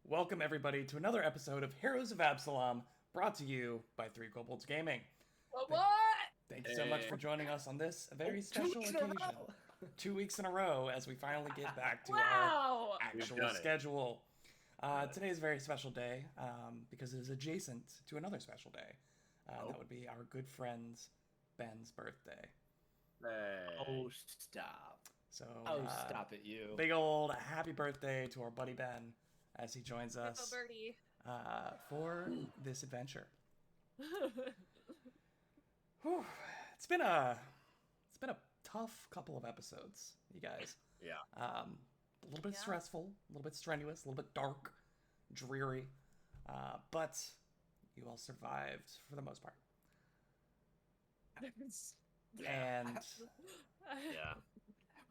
Welcome everybody to another episode of Heroes of Absalom, brought to you by Three Kobolds Gaming. What? Thank you so much for joining us on this very special occasion. 2 weeks in a row as we finally get back to our actual schedule. Today is a very special day because it is adjacent to another special day. That would be our good friend's Ben's birthday. Oh, stop. So, stop it, you. Big old happy birthday to our buddy Ben as he joins us for this adventure. Whew. It's been a tough couple of episodes, you guys. Yeah. A little bit stressful, a little bit strenuous, a little bit dark, dreary, but you all survived for the most part. And Yeah.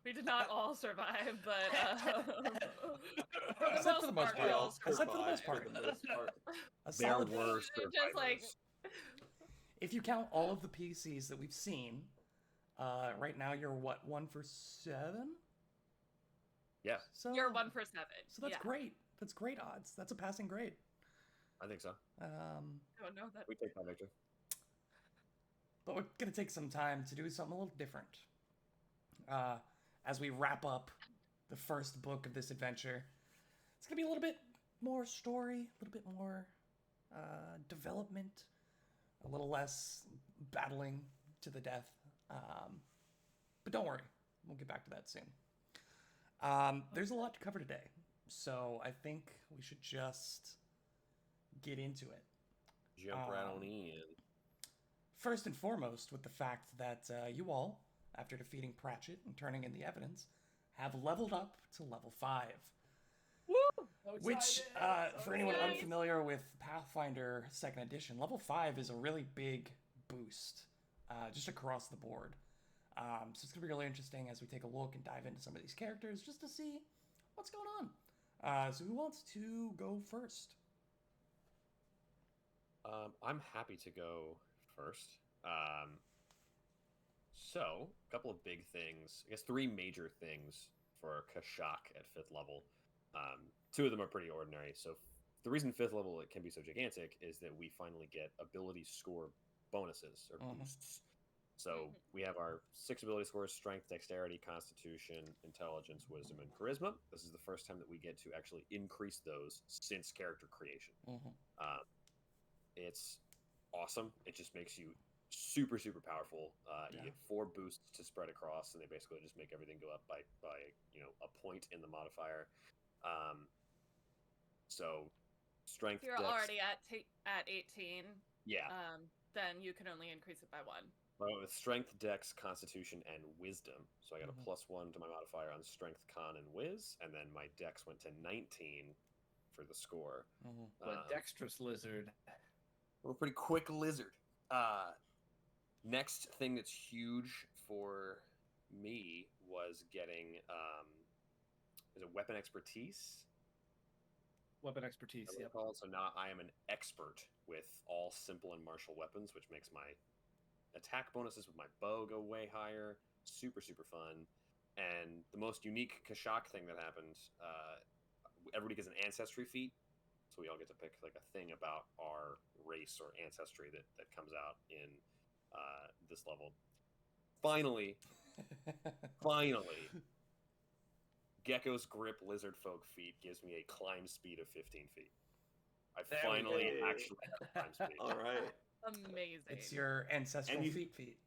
We did not all survive, but I said for the most part. There were survivors. just like If you count all of the PCs that we've seen, right now you're what, 1 for 7? Yeah, So you're 1 for 7. So that's great. That's great odds. That's a passing grade. I think so. Oh no, that We take that, Victor. But we're gonna take some time to do something a little different. As we wrap up the first book of this adventure, it's gonna be a little bit more story, a little bit more development, a little less battling to the death. But don't worry, we'll get back to that soon. There's a lot to cover today, so I think we should just get into it. Jump right on in. First and foremost, with the fact that you all, after defeating Pratchett and turning in the evidence, have leveled up to level 5. Woo! Which, for anyone unfamiliar with Pathfinder 2nd Edition, level 5 is a really big boost, just across the board. So it's going to be really interesting as we take a look and dive into some of these characters, just to see what's going on. So who wants to go first? I'm happy to go first. So, a couple of big things. I guess 3 major things for Kashak at 5th level. 2 of them are pretty ordinary. So, the reason 5th level it can be so gigantic is that we finally get ability score bonuses or boosts. So, we have our 6 ability scores: Strength, Dexterity, Constitution, Intelligence, Wisdom, and Charisma. This is the first time that we get to actually increase those since character creation. It's awesome. It just makes you super powerful. You get 4 boosts to spread across, and they basically just make everything go up by a point in the modifier. So strength. If you're dex, already at 18. Yeah. Then you can only increase it by 1. Well, with strength, dex, constitution, and wisdom. So I got a +1 to my modifier on strength, con, and whiz, and then my dex went to 19 for the score. But dexterous lizard. We're a pretty quick lizard. Next thing that's huge for me was getting is it weapon expertise? Weapon expertise, Yeah. So now I am an expert with all simple and martial weapons, which makes my attack bonuses with my bow go way higher. Super fun. And the most unique Kashak thing that happened, everybody gets an ancestry feat. So we all get to pick like a thing about our race or ancestry that comes out in this level. Finally, Gecko's Grip Lizard Folk feat gives me a climb speed of 15 feet. I finally actually have climb speed. All right. Amazing. It's your ancestral feat.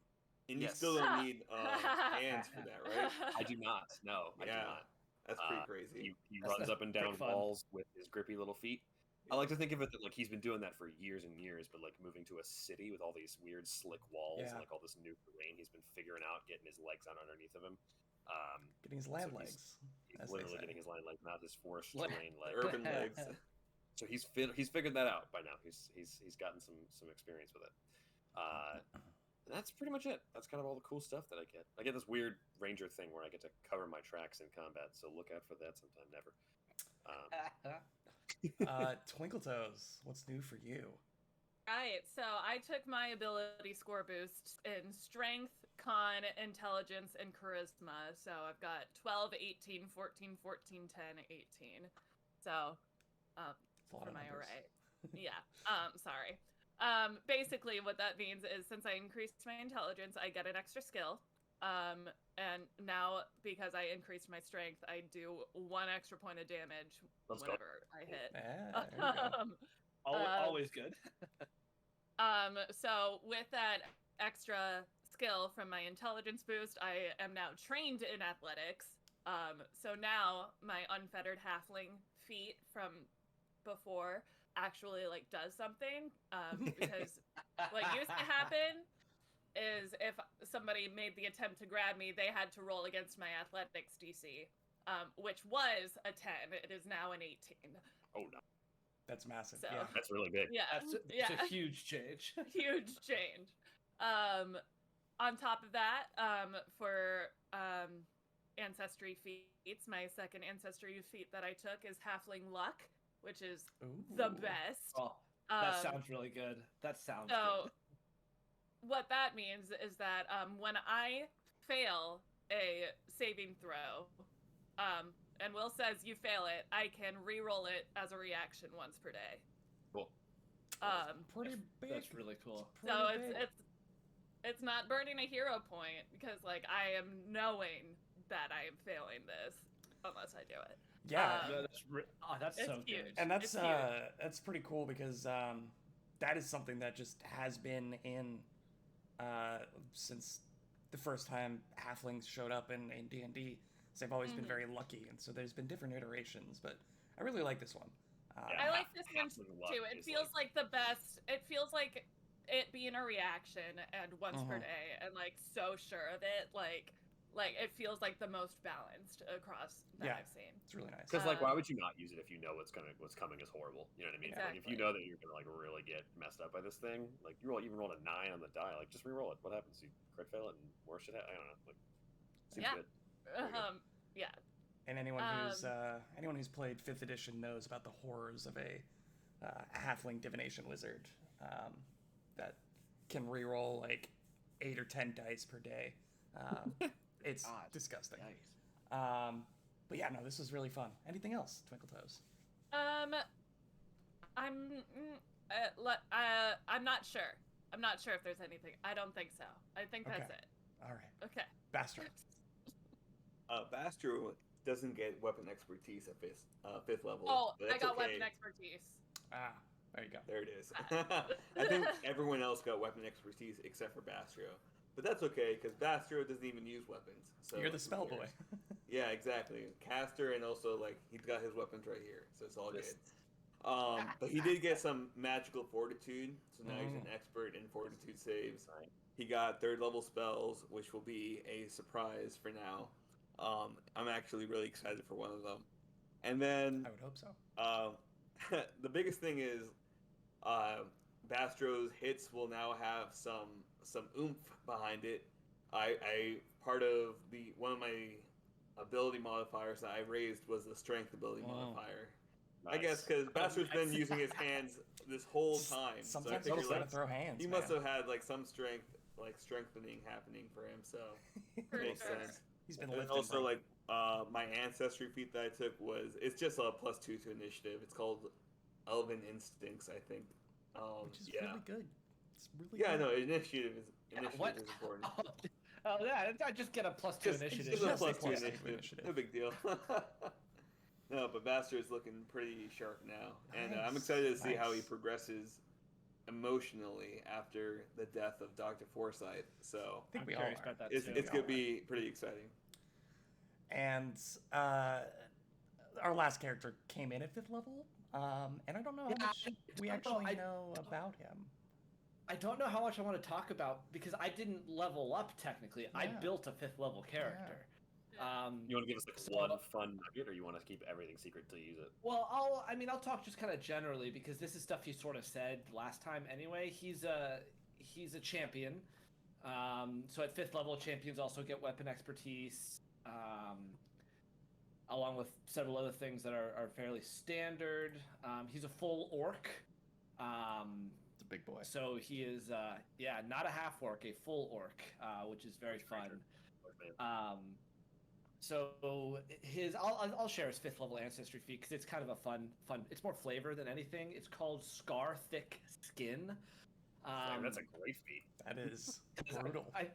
And you Yes. still don't need hands for that, right? I do not. No, I do Yeah. not. That's pretty crazy. He runs up and down pretty fun. walls with his grippy little feet. I like to think of it that like he's been doing that for years and years, but like moving to a city with all these weird slick walls and like all this new terrain, he's been figuring out getting his legs out underneath of him. Getting his land so legs. He's literally getting his land legs, not his forest terrain legs. Urban legs. So he's figured that out by now. He's gotten some experience with it. That's pretty much it. That's kind of all the cool stuff that I get. I get this weird ranger thing where I get to cover my tracks in combat. So look out for that sometime. Never. Twinkle-Toes, what's new for you? Right, so I took my ability score boosts in strength, con, intelligence, and charisma. So I've got 12, 18, 14, 14, 10, 18. So It's a lot for of my numbers. array. Yeah. Sorry. Basically, what that means is since I increased my intelligence, I get an extra skill. And now because I increased my strength, I do 1 extra point of damage Let's go. whenever I hit. Yeah, there you go. Always good. So with that extra skill from my intelligence boost, I am now trained in athletics. So now my unfettered halfling feat from before actually like does something. Because what used to happen is if somebody made the attempt to grab me, they had to roll against my athletics DC, which was a 10. It is now an 18. Oh no, That's massive. So- Yeah. that's really big. Yeah, That's yeah. a huge change. Huge change. On top of that, for ancestry feats, my second ancestry feat that I took is Halfling Luck, which is the Ooh. best. Oh, that Um, sounds really good. That sounds So, good. what that means is that when I fail a saving throw, and Will says you fail it, I can re-roll it as a reaction once per day. Cool. Pretty big. That's really cool. Pretty So big. it's not burning a hero point because like I am knowing that I am failing this unless I do it. Yeah. No, that's It's so huge. good. And It's huge. that's pretty cool because that is something that just has been in since the first time halflings showed up in D&D. So they've always been Mhm. very lucky, and so there's been different iterations, but I really like this one. Yeah. I like this one Halfling Luck too. It is, feels like the best. It feels like it being a reaction and once per Mhm. day and like so sure of it. Like it feels like the most balanced across that Yeah. I've seen. It's really nice. Because why Um, would you not use it if you know what's coming is horrible? You know what I mean? Like if you Exactly. know that you're gonna like really get messed up by this thing, like you rolled a 9 on the die, like just re-roll it. What happens? You crit fail it and more shit. I don't know. Like seems Yeah. good. Very good. Yeah. And anyone who's played 5th edition knows about the horrors of a halfling divination wizard that can reroll like 8 or 10 dice per day. It's God. disgusting. Nice. But yeah, no, this was really fun. Anything else, Twinkle Toes? I'm not sure. I'm not sure if there's anything. I don't think so. I think that's Okay. it. All right, Okay. Bastard. Bastro doesn't get weapon expertise at fifth level. Oh, but I that's got okay. weapon expertise. Ah, there you go. There it is. I think everyone else got weapon expertise except for Bastro. But that's okay, because Bastro doesn't even use weapons. So You're the who spell boy. cares? Yeah, exactly. Caster, and also, like, he's got his weapons right here, so it's all Yes. good. But he did get some magical fortitude, so now he's an Mm. expert in fortitude saves. Right. He got 3rd level spells, which will be a surprise for now. I'm actually really excited for one of them. And then I would hope so. the biggest thing is Bastro's hits will now have some oomph behind it. I part of one of my ability modifiers that I raised was the strength ability modifier. I guess because Bastro's been using his hands this whole time. Sometimes so I you figured, just like, gotta throw hands. he man. must have had like some strengthening happening for him. So For makes sure. sense. He's been And lifting. also, like, my ancestry feat that I took it's just a +2 to initiative. It's called Elven Instincts, I think. which is yeah. really good. It's really Yeah, good. no, initiative is What? important. Oh, yeah, I just get a +2 Just initiative. a Just a +2 +2 initiative. initiative. No big deal. No, but Bastard is looking pretty sharp now, and I'm Nice, excited to see how he nice. progresses emotionally after the death of Dr. Forsyth. So I think I'm we all curious are. about that it's too. gonna be pretty exciting. And our last character came in at 5th level, and I don't know how Yeah, much we actually I- know about him. I don't know how much I want to talk about because I didn't level up technically. I Yeah. built a 5th level character. You want to give us like So- one fun nugget, or you want to keep everything secret till you use it? Well, I'll talk just kind of generally because this is stuff he sort of said last time anyway. He's a champion. So at 5th level, champions also get weapon expertise, along with several other things that are fairly standard. He's a full orc. It's a big boy. So he is, not a half orc, a full orc, which is very fun. So I'll share his 5th level ancestry feat because it's kind of a fun. It's more flavor than anything. It's called Scar Thick Skin. Man, that's a great feat. That is 'cause brutal. I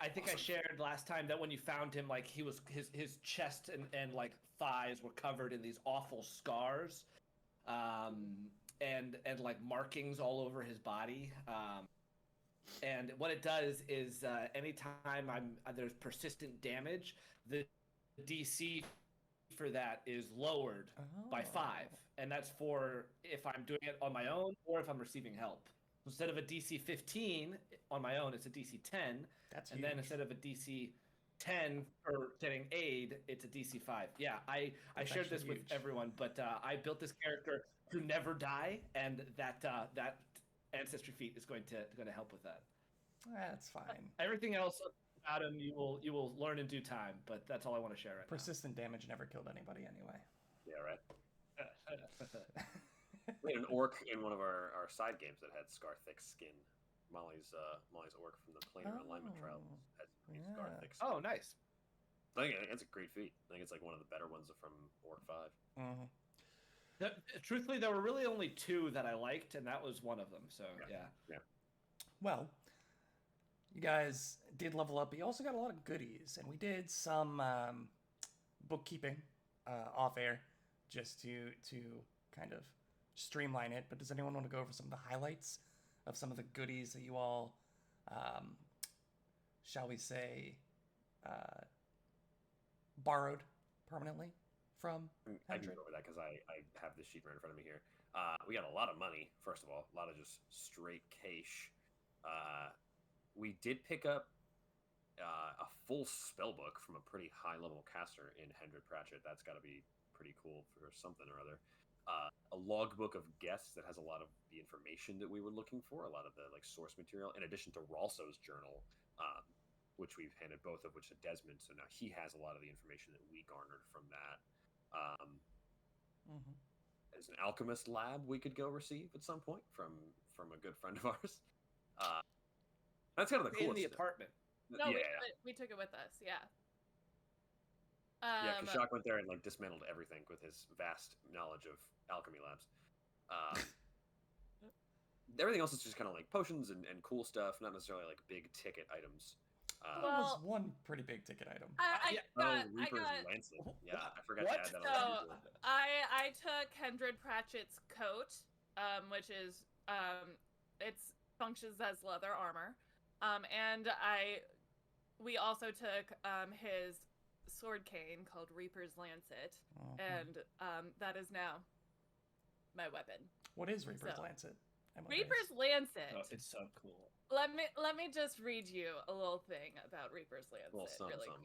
think I shared last time that when you found him, like he was his chest and like thighs were covered in these awful scars, and like markings all over his body. And what it does is anytime there's persistent damage, the DC for that is lowered by 5, and that's for if I'm doing it on my own or if I'm receiving help. Instead of a DC 15 on my own, it's a DC 10. That's and huge. then instead of a DC 10 for getting aid, it's a DC 5. Yeah, I That's shared this actually with huge. everyone, but I built this character to never die, and that ancestry feat is going to help with that. That's fine. Everything else about him you will learn in due time, but that's all I want to share right Persistent damage never killed anybody anyway. Yeah, right. now. We had an orc in one of our side games that had Scar Thick Skin. Molly's orc from the Planar Alignment Trial had Scar yeah. Thick Skin. Oh, nice. I think that's a great feat. I think it's like one of the better ones from Orc 5. Mm-hmm. Truthfully, there were really only 2 that I liked, and that was one of them. So yeah. Well, you guys did level up, but you also got a lot of goodies, and we did some bookkeeping off air just to kind of streamline it. But does anyone want to go over some of the highlights of some of the goodies that you all, shall we say, borrowed permanently from I can Hendrick? go over that because I have this sheet right in front of me here. We got a lot of money, first of all, a lot of just straight cash. We did pick up a full spell book from a pretty high level caster in Hendrick Pratchett. That's got to be pretty cool for something or other. A logbook of guests that has a lot of the information that we were looking for, a lot of the like source material, in addition to Ralso's journal, which we've handed both of which to Desmond. So now he has a lot of the information that we garnered from that. There's an alchemist lab we could go receive at some point from a good friend of ours. That's kind of the In coolest the apartment. No, yeah. we took it with us. Yeah. Yeah, Kashak went there and like dismantled everything with his vast knowledge of alchemy labs. Everything else is just kind of like potions and cool stuff, not necessarily like big ticket items. That Well, was one pretty big ticket item. I Reaper's got Lancet. Yeah, I forgot What? to add that So on. the table. I took Hendred Pratchett's coat, which is it's functions as leather armor, and we also took his sword cane called Reaper's Lancet, and that is now my weapon. What is Reaper's so- Lancet? Reaper's Lancet. Oh, it's so cool. Let me just read you a little thing about Reaper's Lancet really something.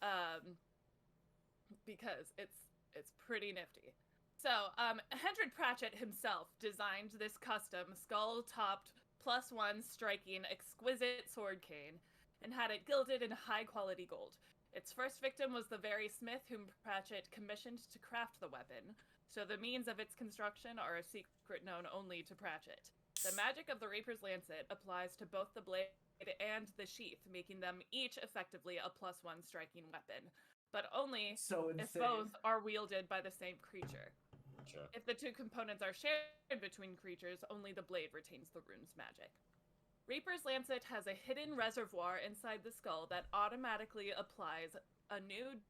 quick, because it's pretty nifty. So, Hendred Pratchett himself designed this custom skull-topped +1 striking exquisite sword cane, and had it gilded in high-quality gold. Its first victim was the very smith whom Pratchett commissioned to craft the weapon, so the means of its construction are a secret known only to Pratchett. The magic of the Reaper's Lancet applies to both the blade and the sheath, making them each effectively a +1 striking weapon, but only So if insane. both are wielded by the same creature. Gotcha. If the 2 components are shared between creatures, only the blade retains the rune's magic. Reaper's Lancet has a hidden reservoir inside the skull that automatically applies a new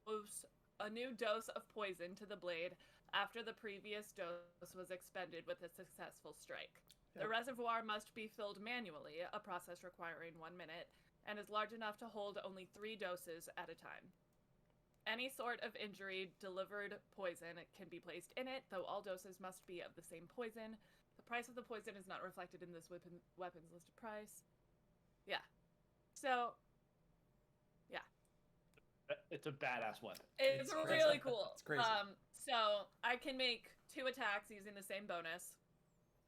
dose of poison to the blade after the previous dose was expended with a successful strike. The Yep. reservoir must be filled manually, a process requiring 1 minute, and is large enough to hold only 3 doses at a time. Any sort of injury delivered poison can be placed in it, though all doses must be of the same poison. The price of the poison is not reflected in this weapon's listed price. Yeah. So, yeah. It's a badass weapon. It's It's crazy. really cool. It's crazy. So I can make 2 attacks using the same bonus.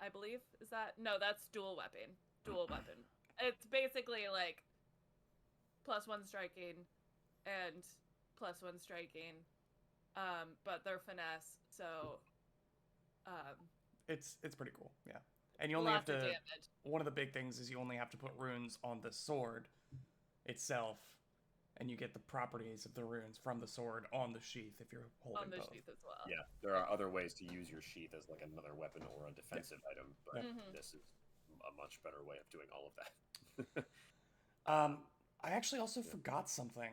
I believe. Is that? No, that's dual weapon. Dual weapon. It's basically like +1 striking and +1 striking. But they're finesse, so It's pretty cool, yeah. And you only have lots of to. damage. One of the big things is you only have to put runes on the sword itself, and you get the properties of the runes from the sword on the sheath if you're holding On the both. sheath as well. Yeah, there are other ways to use your sheath as like another weapon or a defensive item, but Mhm. this is a much better way of doing all of that. I actually also forgot something,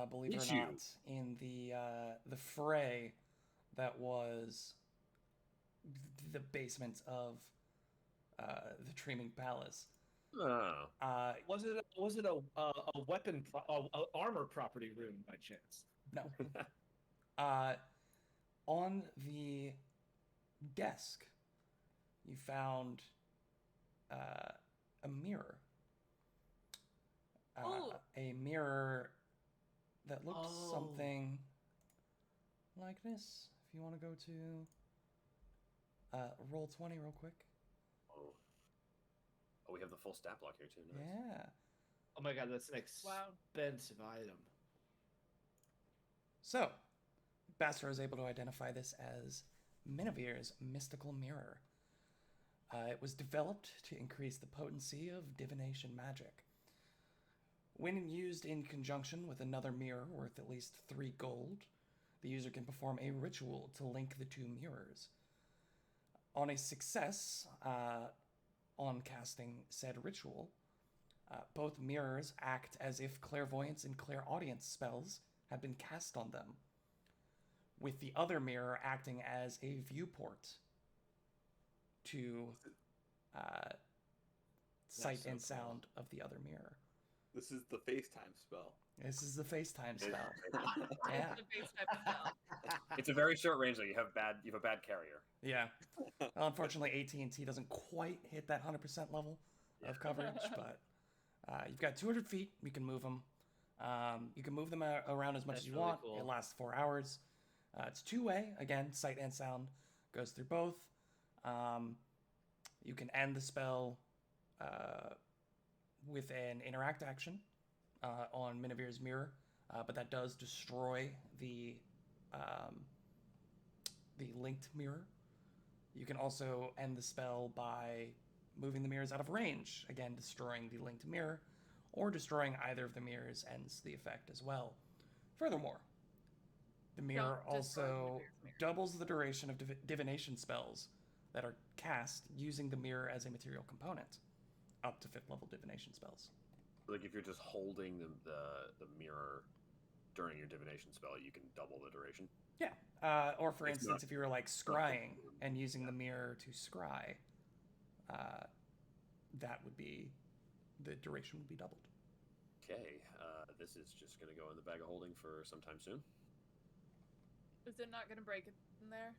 believe it Did or you? not, in the fray that was the basement of the Dreaming Palace. Oh, Was it a weapon a armor property rune by chance? No. On the desk, you found a mirror. Ooh. A mirror that looks Oh. something like this. If you want to go to roll 20 real quick. oh, we have the full stat block here too. Nice. Yeah. Oh my god, that's an Wow. expensive item. So, Basra is able to identify this as Minivir's mystical mirror. It was developed to increase the potency of divination magic. When used in conjunction with another mirror worth at least 3 gold, the user can perform a ritual to link the two mirrors. On a success on casting said ritual, both mirrors act as if clairvoyance and clairaudience spells had been cast on them, with the other mirror acting as a viewport to sight so and cool. sound of the other mirror. This is the FaceTime spell. This is the FaceTime It- spell. Yeah. The base type of spell. It's a very short range though. You have a bad carrier. Yeah. Well, unfortunately, AT&T doesn't quite hit that 100% level of coverage, but you've got 200 feet. You can move them. You can move them around as much That's as you really want. cool. It lasts 4 hours. It's two-way. Again, sight and sound goes through both. You can end the spell with an interact action on Minivir's mirror, but that does destroy the linked mirror. You can also end the spell by moving the mirrors out of range, again destroying the linked mirror, or destroying either of the mirrors ends the effect as well. Furthermore, the mirror Don't destroy also Minivir's mirror. doubles the duration of divination spells that are cast using the mirror as a material component, up to 5th level divination spells. Like if you're just holding the mirror during your divination spell, you can double the duration. Yeah. Or for It's instance, not- if you were like scrying and using Yeah. the mirror to scry, that would be, the duration would be doubled. Okay, this is just gonna go in the bag of holding for sometime soon. Is it not going to break in there?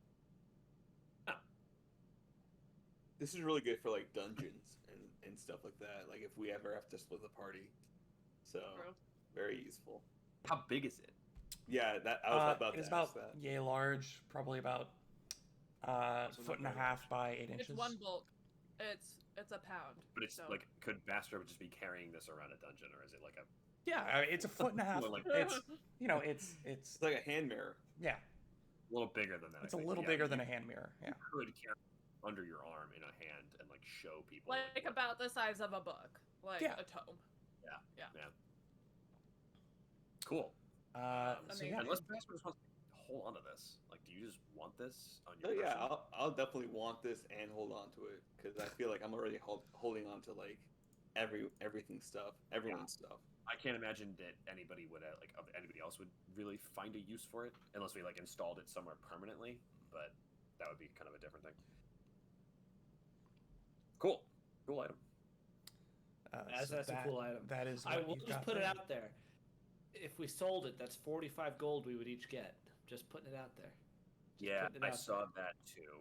This is really good for like dungeons and stuff like that. Like if we ever have to split the party. So True. very useful. How big is it? Yeah, that I was about It to is ask about that. yay large, probably about So foot and not a very half by 8 inches. It's one bulk. It's a pound. But it's so. like, could Bastra just be carrying this around a dungeon, or is it like a Yeah, it's a foot and a half. Well, like- It's it's It's like a hand mirror. yeah, little bigger than that? it's a I think. little Yeah, bigger than you a hand mirror. Yeah. could carry under your arm in a hand and like show people. Like about the size of a book, like Yeah. a tome. Cool. So Amazing. yeah, Unless Bastra just wants to hold on to this. Like, do you just want this on Oh your yeah, person? I'll definitely want this and hold on to it because I feel like I'm already holding on to like everything's stuff, everyone's stuff. I can't imagine that anybody would anybody else would really find a use for it unless we like installed it somewhere permanently. But that would be kind of a different thing. Cool item. so That's a cool item. That is. I what will you've just got put it there. out there. If we sold it, that's 45 gold we would each get. Just putting it out there. Yeah, putting it I out saw that too.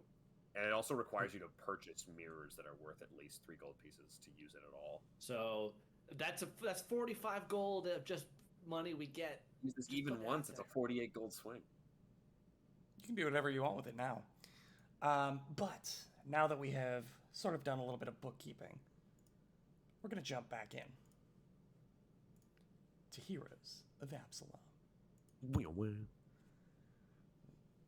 And it also requires you to purchase mirrors that are worth at least 3 gold pieces to use it at all. So that's 45 gold of just money we get. Use this Just even put it once, out it's a there. 48 gold swing. You can do whatever you want with it now. But now that we have sort of done a little bit of bookkeeping, we're going to jump back in to Heroes of Absalom.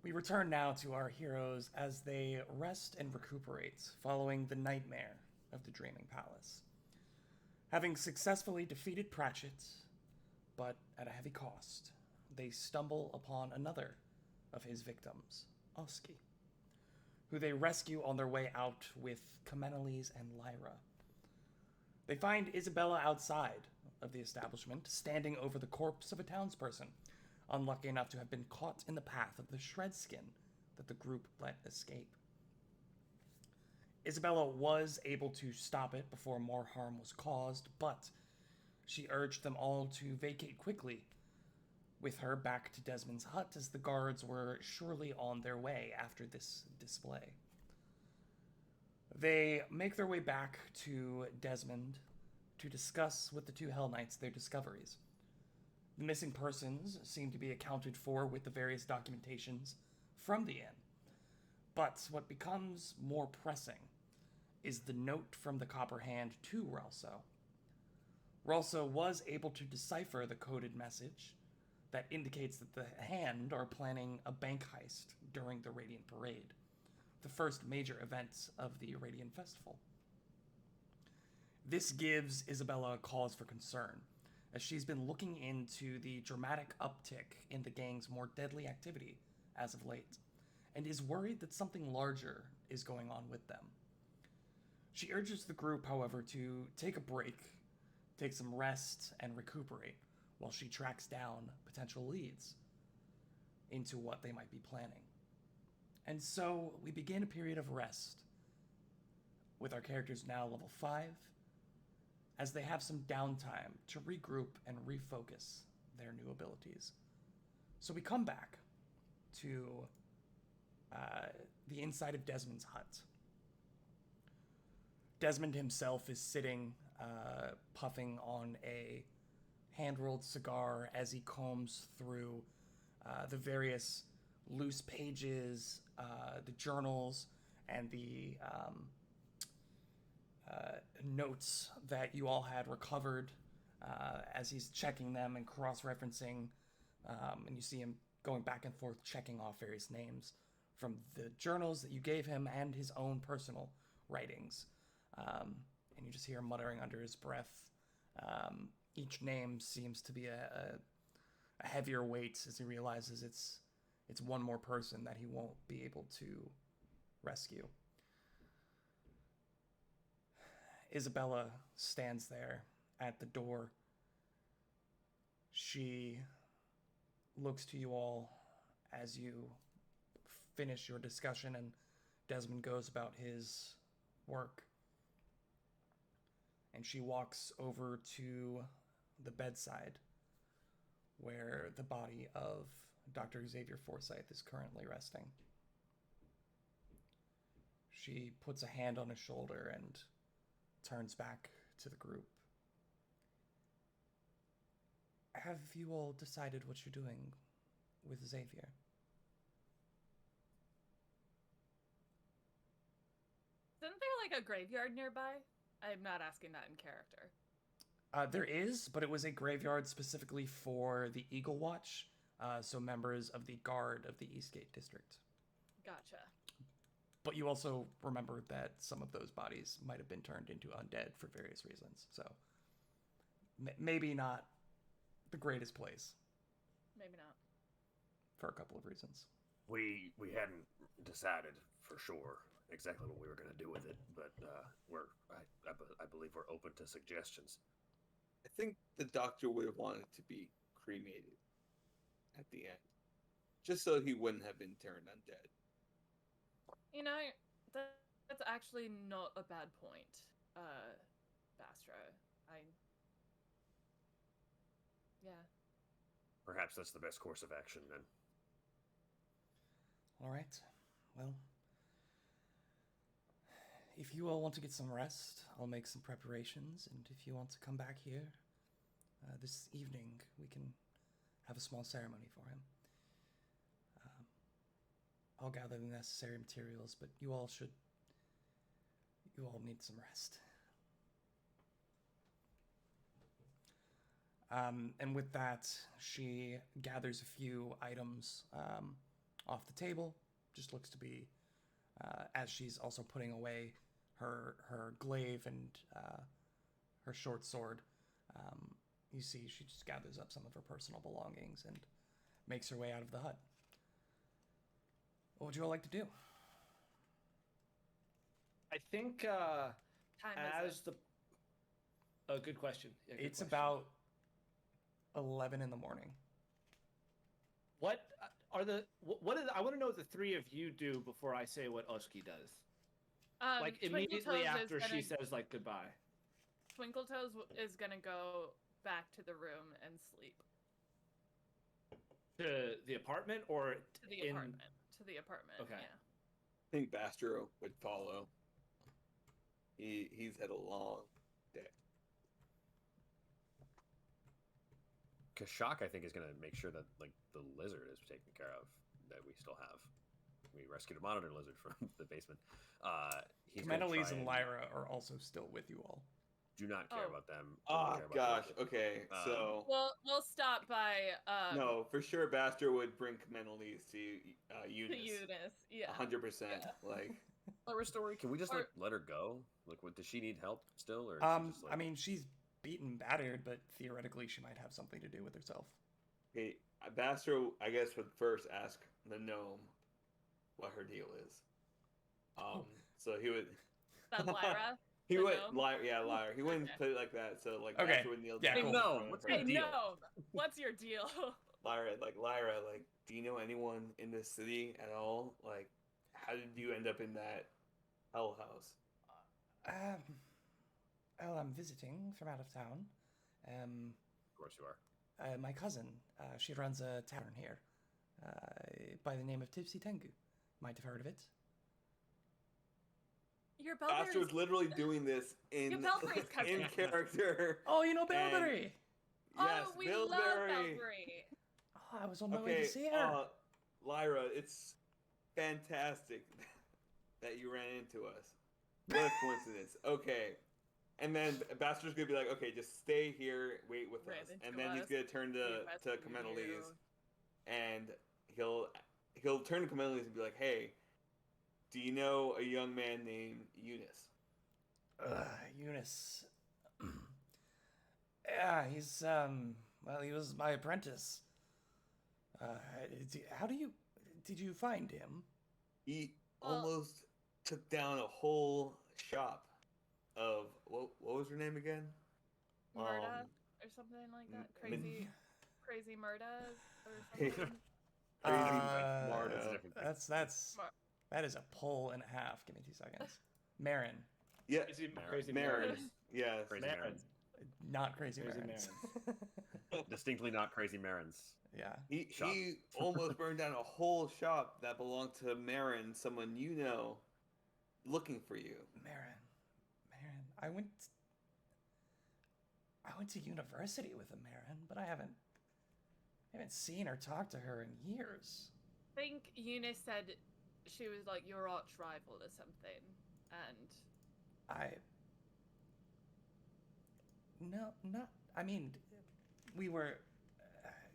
We return now to our heroes as they rest and recuperate following the nightmare of the Dreaming Palace. Having successfully defeated Pratchett, but at a heavy cost, they stumble upon another of his victims, Oski, who they rescue on their way out with Kameniles and Lyra. They find Isabella outside of the establishment, standing over the corpse of a townsperson, unlucky enough to have been caught in the path of the shred skin that the group let escape. Isabella was able to stop it before more harm was caused, but she urged them all to vacate quickly, with her back to Desmond's hut as the guards were surely on their way after this display. They make their way back to Desmond to discuss with the two Hell Knights their discoveries. The missing persons seem to be accounted for with the various documentations from the inn. But what becomes more pressing is the note from the Copper Hand to Ralso. Ralso was able to decipher the coded message that indicates that the Hand are planning a bank heist during the Radiant Parade, the first major event of the Radiant Festival. This gives Isabella a cause for concern, as she's been looking into the dramatic uptick in the gang's more deadly activity as of late, and is worried that something larger is going on with them. She urges the group, however, to take a break, take some rest, and recuperate while she tracks down potential leads into what they might be planning. And so we begin a period of rest, with our characters now level 5, as they have some downtime to regroup and refocus their new abilities. So we come back to the inside of Desmond's hut. Desmond himself is sitting, puffing on a hand-rolled cigar as he combs through the various loose pages, the journals, and the notes that you all had recovered as he's checking them and cross-referencing, and you see him going back and forth checking off various names from the journals that you gave him and his own personal writings. And you just hear him muttering under his breath. Each name seems to be a heavier weight as he realizes it's one more person that he won't be able to rescue. Isabella stands there at the door. She looks to you all as you finish your discussion and Desmond goes about his work. And she walks over to the bedside where the body of Dr. Xavier Forsyth is currently resting. She puts a hand on his shoulder and turns back to the group. Have you all decided what you're doing with Xavier? Isn't there like a graveyard nearby? I'm not asking that in character. There is, but it was a graveyard specifically for the Eagle Watch, so members of the Guard of the Eastgate District. Gotcha. But you also remember that some of those bodies might have been turned into undead for various reasons, so maybe not the greatest place. Maybe not. For a couple of reasons. We hadn't decided for sure exactly what we were going to do with it, but I believe we're open to suggestions. I think the doctor would have wanted to be cremated at the end, just so he wouldn't have been turned undead. You know, that's actually not a bad point, Bastra. Yeah. Perhaps that's the best course of action then. All right. Well, if you all want to get some rest, I'll make some preparations, and if you want to come back here this evening, we can have a small ceremony for him. I'll gather the necessary materials, but you all need some rest. And with that, she gathers a few items off the table. Just looks to be, as she's also putting away her glaive and her short sword, you see she just gathers up some of her personal belongings and makes her way out of the hut. What would you all like to do? I think Time as is it? the. Oh, good question. Yeah, good It's question. about 11 in the morning. What are the what is I want to know what the three of you do before I say what Oski does. Like immediately Twinkletoes after is she gonna- says like goodbye. Twinkletoes is gonna go back to the room and sleep. To the apartment or To the in apartment. To the apartment. Okay. Yeah. I think Bastro would follow. He's had a long day. Kashak, I think, is going to make sure that like the lizard is taken care of. That we still have. We rescued a monitor lizard from the basement. He's gonna Menelise try and Lyra are also still with you all. do not care Oh. about them. Oh only care about the gosh. lizard. Okay. So We'll stop by no, for sure, Bastro would bring Menelise to to Eunice. Eunice. Yeah. 100%. Yeah. Like, Lyra's story. Can we just Or- like let her go? Like, what does she need help still, or is she just, like... I mean, she's beaten, battered, but theoretically she might have something to do with herself. okay, Bastro, I guess, would first ask the gnome what her deal is. So he would. That Lyra. He The would gnome? liar. Yeah, liar. He wouldn't Okay. put it like that. So like, Okay, Bastro would kneel yeah, down. cool. in Gnome, front of what's her. your Hey, deal? no. What's your deal? Lyra, like, do you know anyone in this city at all? Like, how did you end up in that hell house? Well, I'm visiting from out of town. Of course you are. My cousin, she runs a tavern here, by the name of Tipsy Tengu. Might have heard of it. Your Bastro's Belberry's. literally doing this in Your Belberry's in cousin. character. Oh, you know And- Belberry! Oh, Yes, we Billberry. love Belberry. Oh, I was on my way Okay, to see her. Lyra, it's fantastic that you ran into us. What a coincidence. Okay. And then Bastar's gonna be like, okay, just stay here, wait with Ran us. into And then he's us, gonna turn we to rescued Comenelise, you. and he'll turn to Comenelise and be like, hey, do you know a young man named Eunice? Eunice. Yeah, he's, well, he was my apprentice. Did you find him? He Well- almost took down a whole shop of what was her name again? Murda or something like that. Min- Crazy Murda or Crazy something. Marta. That's a different thing. That's Mar- that is a pull and a half. Give me 2 seconds. Marin, Yeah, Crazy Marin. Marin. Yes. Crazy Marin. Marins. not crazy, Crazy Marin. Distinctly not crazy Marins. Yeah. Shop. He almost burned down a whole shop that belonged to Marin, someone you know, looking for you. Marin. I went to university with a Marin, but I haven't seen or talked to her in years. I think Eunice said she was like your arch rival or something, and I mean, we were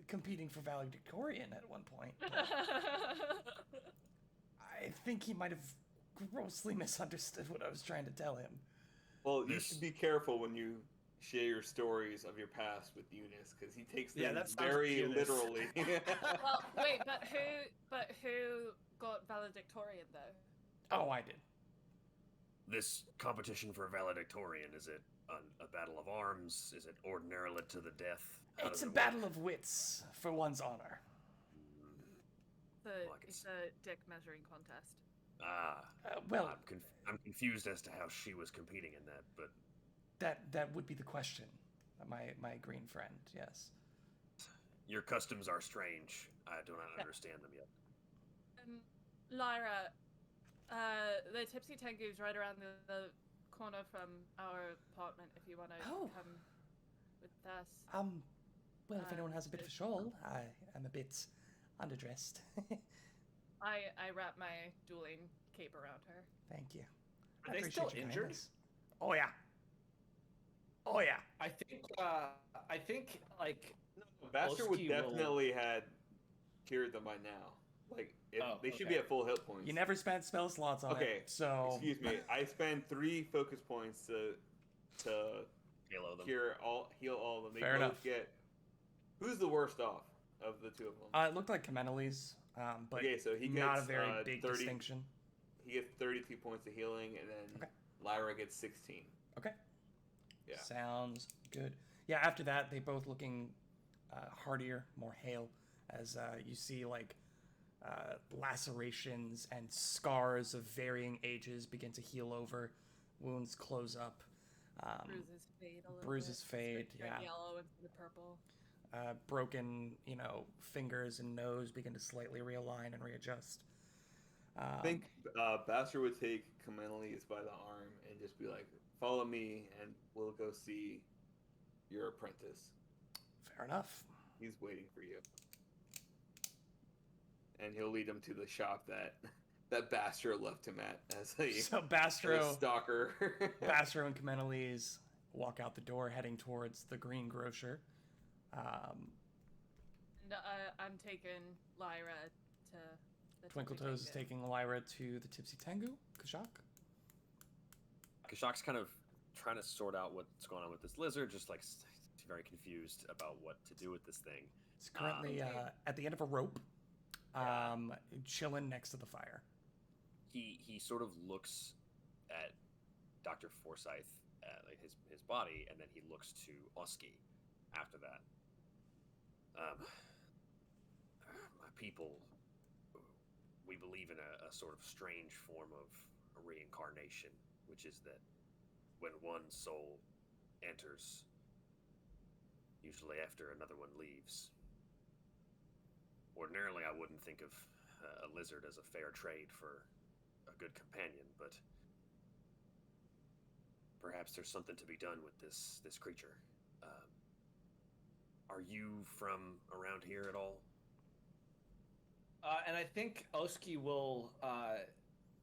competing for valedictorian at one point. but I think he might have grossly misunderstood what I was trying to tell him. Well, you This- should be careful when you share your stories of your past with Eunice, because he takes Yeah, them that sounds very like Eunice. literally. well, wait, but who got valedictorian though? Oh, I did. This competition for valedictorian, is it a battle of arms? Is it ordinarily to the death? How It's does a it work? battle of wits for one's honor. Well, I can It's a dick measuring contest. Ah, Well, I'm confused as to how she was competing in that, but that would be the question. My green friend, yes. your customs are strange. I do not understand them yet. Lyra, the Tipsy Tengu's right around the corner from our apartment. If you want to Oh. come with us. Well, if anyone has a bit of a shawl, I am a bit underdressed. I wrap my dueling cape around her. Thank you. Are I they appreciate still your injured? kindness. Oh yeah. Oh yeah. I think like Bastard would Oski will- definitely had cured them by now. Like, they should be okay. at full hit points. You never spent spell slots on Okay, it, so Excuse me. I spend 3 focus points to Halo them. heal all of them. They Fair both enough. get. Who's the worst off of the two of them? It looked like Kameniles, but Okay, so he not a gets, very big 30 distinction. He gets 32 points of healing, and then Okay. Lyra gets 16. Okay. Yeah. Sounds good. Yeah, after that, they both looking hardier, more hale, as you see like lacerations and scars of varying ages begin to heal over. Wounds close up. Bruises fade a little bruises bit. fade, Turn yeah. yellow instead of purple. Broken, fingers and nose begin to slightly realign and readjust. I think Bastard would take Kameniles by the arm and just be like, "Follow me, and we'll go see your apprentice. Fair enough. He's waiting for you." And he'll lead him to the shop that Bastro left him at as a, So a Bastro stalker. and Kameniles walk out the door, heading towards the Green Grocer. And I'm taking Lyra to the Twinkle Tipsy Toes is Tango. taking Lyra to the Tipsy Tengu. Kashak. Kashak's kind of trying to sort out what's going on with this lizard, just like very confused about what to do with this thing. It's currently Okay. at the end of a rope, chilling next to the fire. He sort of looks at Dr. Forsyth, like his body, and then he looks to Oski after that. My people, we believe in a sort of strange form of reincarnation, which is that when one soul enters, usually after another one leaves. Ordinarily, I wouldn't think of a lizard as a fair trade for a good companion, but perhaps there's something to be done with this creature. Are you from around here at all? And I think Oski will.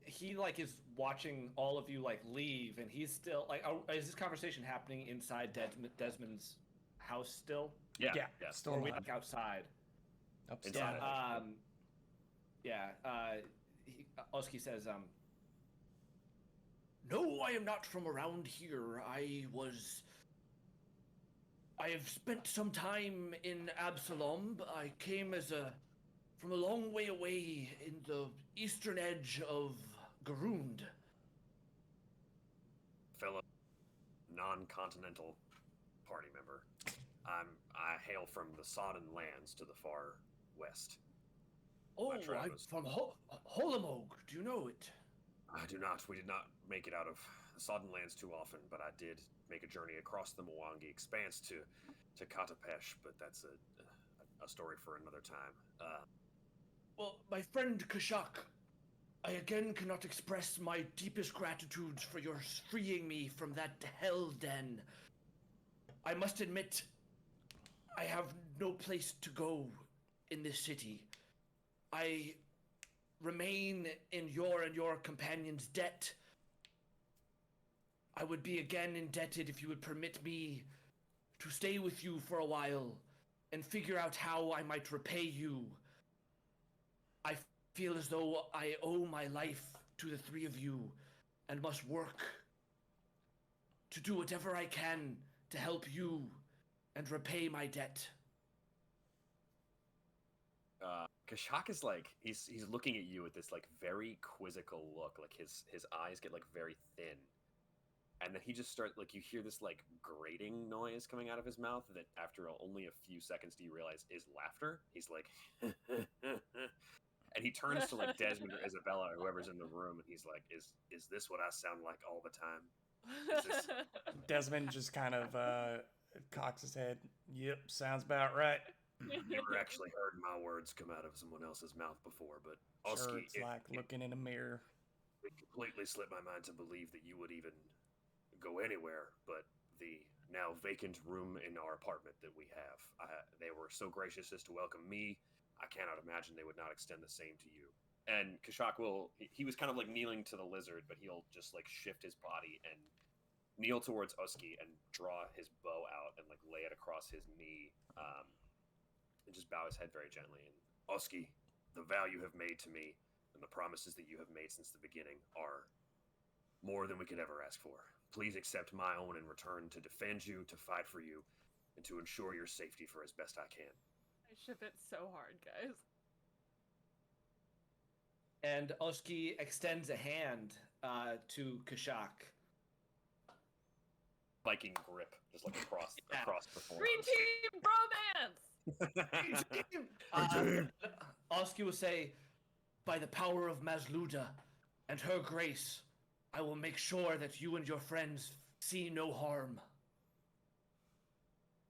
He like is watching all of you like leave, and he's still like. Is this conversation happening inside Desmond's house still? Yeah, yeah. still Or are we alive. like outside? Upstairs. Inside. Yeah. Oski says, "No, I am not from around here. I have spent some time in Absalom. I came from a long way away in the eastern edge of Garund." Fellow non-continental party member. I hail from the Sodden lands to the far west. Oh, My I'm travels. from Holamog. Do you know it? I do not. We did not make it out of the Sodden lands too often, but I did make a journey across the Mwangi Expanse to Katapesh, but that's a story for another time. Well, my friend Kashak, I again cannot express my deepest gratitude for your freeing me from that hell den. I must admit, I have no place to go in this city. I remain in your and your companion's debt. I would be again indebted if you would permit me to stay with you for a while and figure out how I might repay you. I feel as though I owe my life to the three of you and must work to do whatever I can to help you and repay my debt. Kashak is like he's looking at you with this like very quizzical look, like his eyes get like very thin, and then he just starts like you hear this like grating noise coming out of his mouth that after only a few seconds do you realize is laughter. He's like, and he turns to like Desmond or Isabella or whoever's in the room, and he's like, "Is this what I sound like all the time?" this- Desmond just kind of cocks his head. Yep, sounds about right. Never actually heard my words come out of someone else's mouth before, but Sure, Oski, it's like looking in a mirror. it completely slipped my mind to believe that you would even go anywhere but the now vacant room in our apartment that we have. They were so gracious as to welcome me. I cannot imagine they would not extend the same to you. And Kashak he was kind of like kneeling to the lizard, but he'll just like shift his body and kneel towards Oski and draw his bow out and like lay it across his knee, and just bow his head very gently. And Oski, the vow you have made to me and the promises that you have made since the beginning are more than we could ever ask for. Please accept my own in return to defend you, to fight for you, and to ensure your safety for as best I can. I ship it so hard, guys. And Oski extends a hand to Kashak. Viking grip, just like across Yeah. across the forearms. Green team bromance! Oski will say, by the power of Mazluda and her grace, I will make sure that you and your friends see no harm.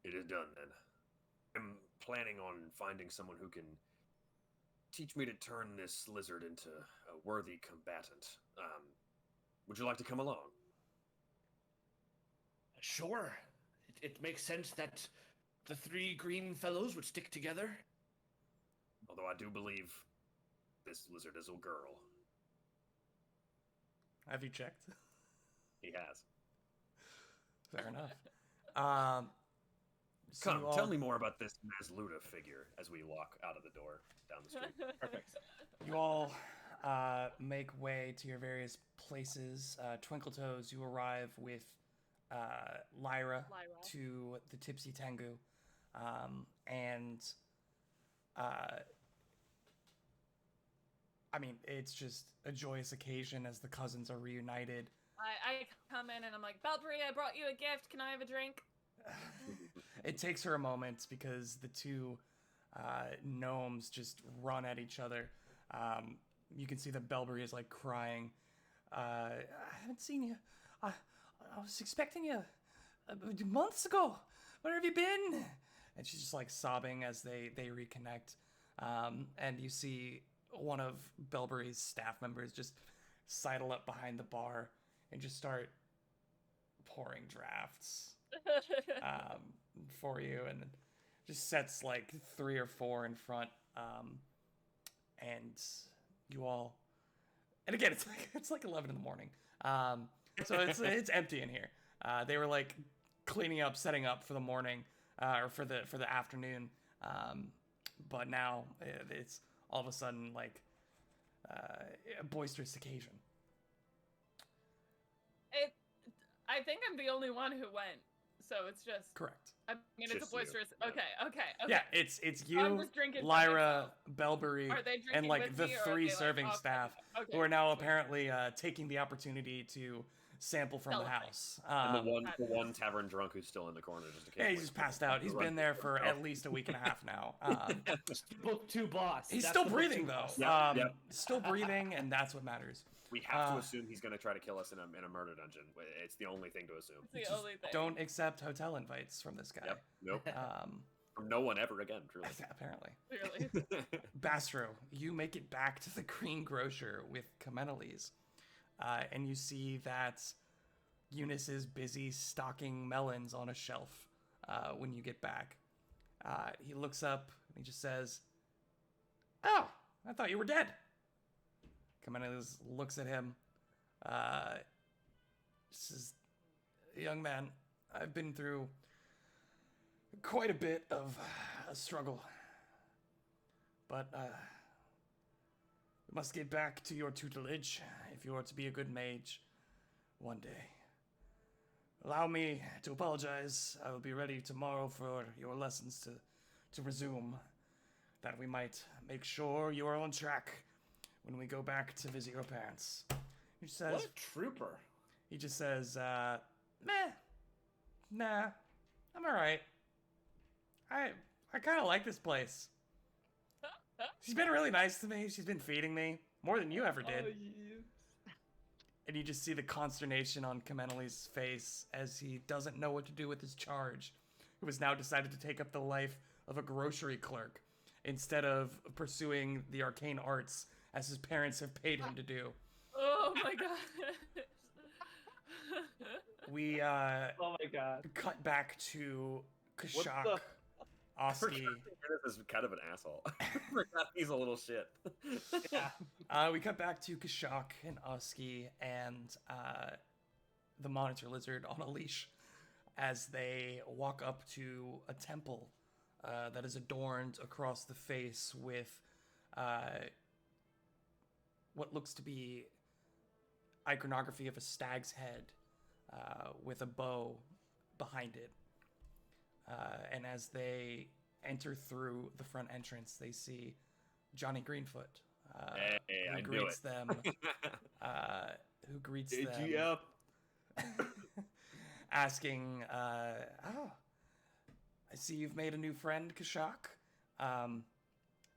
It is done then. I'm planning on finding someone who can teach me to turn this lizard into a worthy combatant. Would you like to come along? Sure. It makes sense that the three green fellows would stick together. Although I do believe this lizard is a girl. Have you checked? He has. Fair enough. So Come, you all- tell me more about this Mazluda figure as we walk out of the door down the street. Perfect. You all make way to your various places. Twinkletoes, you arrive with Lyra Lyra. to the Tipsy Tengu. And I mean, it's just a joyous occasion as the cousins are reunited. I come in and I'm like, Belbury, I brought you a gift. Can I have a drink? It takes her a moment because the two gnomes just run at each other. You can see that Belbury is like crying. I haven't seen you. I was expecting you months ago. Where have you been? And she's just like sobbing as they reconnect. And you see one of Belbury's staff members just sidle up behind the bar and just start pouring drafts for you, and just sets like 3 or 4 in front, and you all, and again it's like 11 in the morning, so it's empty in here. They were like cleaning up, setting up for the morning, or for the afternoon, but now it's all of a sudden like a boisterous occasion. I think I'm the only one who went, so it's just. Correct. I mean, it's Just a you, boisterous. yeah. Okay. Yeah, it's I'm you, just drinking by Lyra, Belbury, Are they drinking and like with the me, or are 3 they, like, serving off- staff okay. who are now apparently taking the opportunity to sample from the Celebrate. house. And the one tavern drunk who's still in the corner just Yeah, he's just passed out. He's been there for at least a week and a half now. Book 2 boss. He's That's still the book breathing 2 though. boss. Yep. Still breathing, and that's what matters. We have to Uh, assume he's going to try to kill us in a murder dungeon. It's the only thing to assume. It's the Just only thing. Don't accept hotel invites from this guy. Yep. Nope. Um, No one ever again, truly. apparently. Clearly. Bastro, you make it back to the Green Grocer with Kameniles, and you see that Eunice is busy stocking melons on a shelf when you get back. He looks up and he just says, "Oh, I thought you were dead." Kameniles looks at him. Says, "Young man, I've been through quite a bit of a struggle. But we must get back to your tutelage if you are to be a good mage one day. Allow me to apologize. I will be ready tomorrow for your lessons to resume, that we might make sure you are on track when we go back to visit your parents." He says, What a trooper. he just says, "Meh, nah, I'm all right. I kind of like this place. She's been really nice to me. She's been feeding me more than you ever did." And you just see the consternation on Kameniles' face as he doesn't know what to do with his charge, who has now decided to take up the life of a grocery clerk instead of pursuing the arcane arts as his parents have paid him to do. Oh my god. We Oh my god. cut back to What Kashak, the- Oski. This is kind of an asshole. I forgot he's a little shit. Yeah. We cut back to Kashak and Oski and the Monitor Lizard on a leash as they walk up to a temple that is adorned across the face with what looks to be iconography of a stag's head with a bow behind it. And as they enter through the front entrance, they see Johnny Greenfoot, Hey, who I knew greets it. them. Who greets them, AGF. asking, "Oh, I see you've made a new friend, Kashak.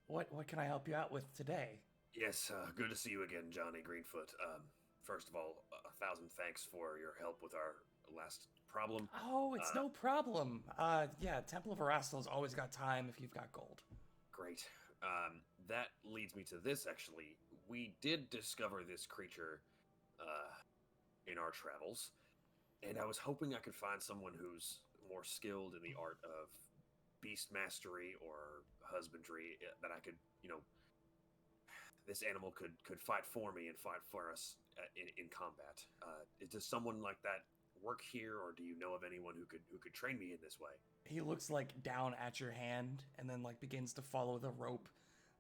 What can I help you out with today?" Yes, good to see you again, Johnny Greenfoot. First of all, 1,000 thanks for your help with our last problem. Oh, it's no problem. Yeah, Temple of Erastil's always got time if you've got gold. Great. That leads me to this, actually. We did discover this creature in our travels, and I was hoping I could find someone who's more skilled in the art of beast mastery or husbandry that I could, this animal could fight for me and fight for us in combat. Does someone like that work here, or do you know of anyone who could train me in this way? He looks like down at your hand and then like begins to follow the rope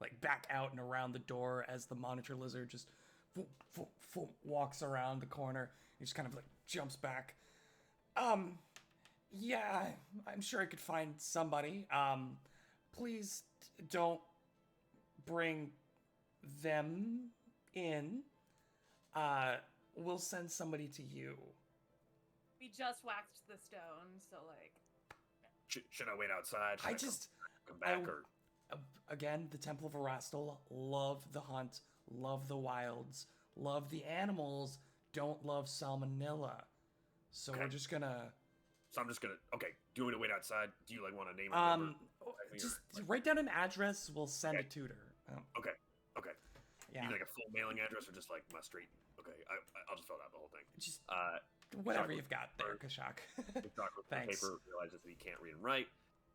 like back out and around the door as the monitor lizard just walks around the corner. He just kind of like jumps back. Yeah, I'm sure I could find somebody. Please don't bring them in. We'll send somebody to you. We just waxed the stone, so like. Should I wait outside? Should I come- just, come back, I- or again, the Temple of Erastil love the hunt, love the wilds, love the animals, don't love salmonella. So we're Okay. just gonna so I'm just gonna. Okay, do you want me to wait outside? Do you want a name or number? just write down an address. We'll send Okay. a tutor. Okay. Yeah, You need like a full mailing address or just like my street? Okay, I'll just fill out the whole thing. just Uh, whatever chocolate you've got there, or- Kashak. he talks with the Thanks. paper, realizes that he can't read and write,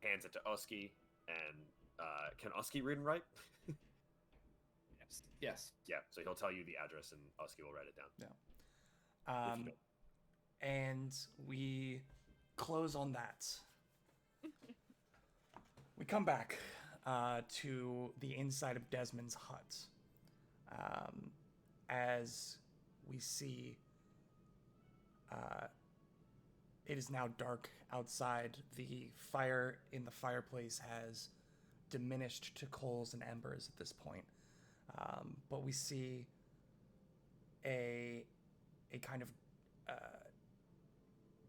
hands it to Usky, and can Usky read and write? Yes. Yeah, so he'll tell you the address and Usky will write it down. If you Um, don't. and we close on that. We come back to the inside of Desmond's hut. As we see, it is now dark outside. The fire in the fireplace has diminished to coals and embers at this point. But we see a kind of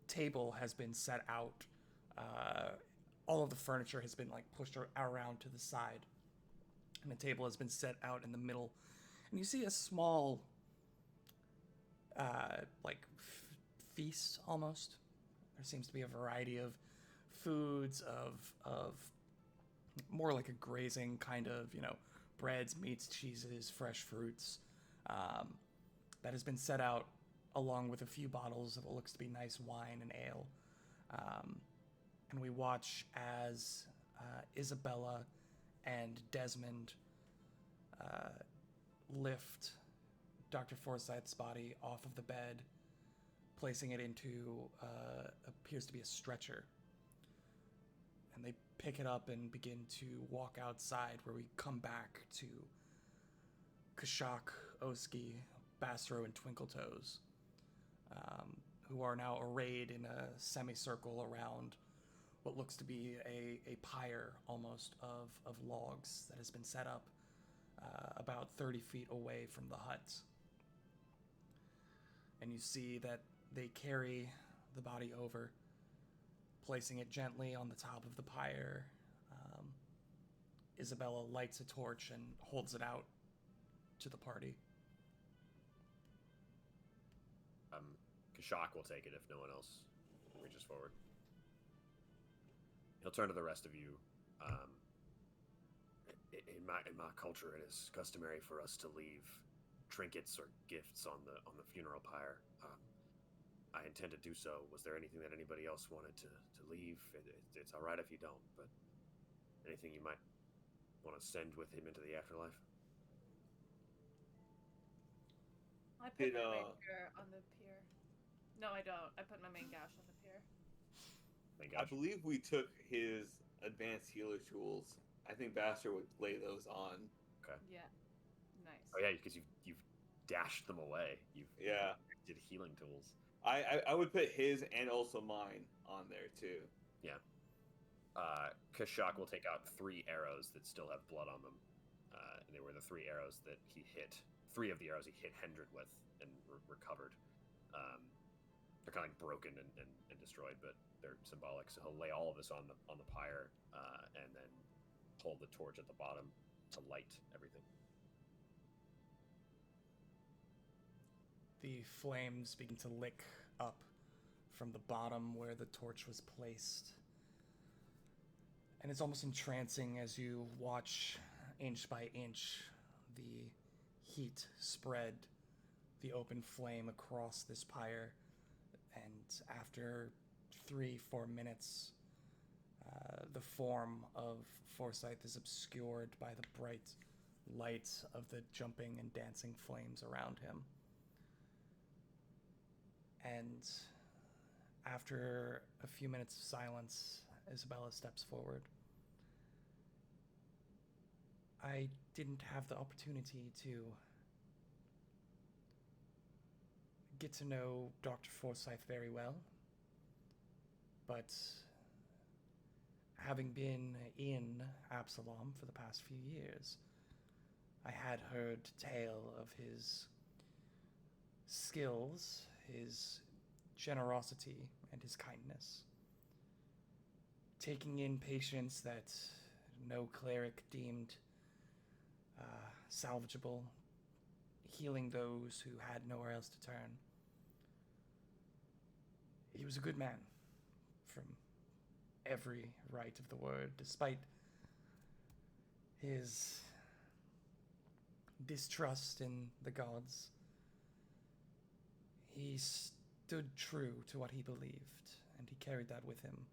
table has been set out. All of the furniture has been like pushed around to the side, and the table has been set out in the middle. And you see a small, feast almost. There seems to be a variety of foods of more like a grazing kind of, breads, meats, cheeses, fresh fruits. That has been set out along with a few bottles of what looks to be nice wine and ale. And we watch as Isabella and Desmond lift Dr. Forsyth's body off of the bed, placing it into appears to be a stretcher. And they pick it up and begin to walk outside, where we come back to Kashak, Oski, Basro, and Twinkletoes, who are now arrayed in a semicircle around what looks to be a pyre almost of logs that has been set up about 30 feet away from the hut. And you see that they carry the body over, placing it gently on the top of the pyre. Isabella lights a torch and holds it out to the party. Kashak will take it if no one else reaches forward. He'll turn to the rest of you. In my culture, it is customary for us to leave trinkets or gifts on the funeral pyre. I intend to do so. Was there anything that anybody else wanted to leave? It's all right if you don't, but anything you might want to send with him into the afterlife? I put Did, my rapier on the pier. No, I don't. I put my main gash on the pier. Thank I God. believe we took his advanced healer tools. I think Baster would lay those on. Yeah. Nice. Oh yeah, because you've dashed them away. You've Yeah. did healing tools. I would put his and also mine on there too. Kashak will take out 3 arrows that still have blood on them. And they were the 3 arrows that he hit. 3 of the arrows he hit Hendred with and recovered. They're kind of like broken and destroyed, but they're symbolic. So he'll lay all of this on the pyre and then hold the torch at the bottom to light everything. The flames begin to lick up from the bottom where the torch was placed. And it's almost entrancing as you watch, inch by inch, the heat spread the open flame across this pyre. And after 3-4 minutes, the form of Forsyth is obscured by the bright light of the jumping and dancing flames around him. And after a few minutes of silence, Isabella steps forward. I didn't have the opportunity to get to know Dr. Forsyth very well, but having been in Absalom for the past few years, I had heard tale of his skills, his generosity, and his kindness. Taking in patients that no cleric deemed salvageable, healing those who had nowhere else to turn. He was a good man, from every right of the word, despite his distrust in the gods. He stood true to what he believed, and he carried that with him,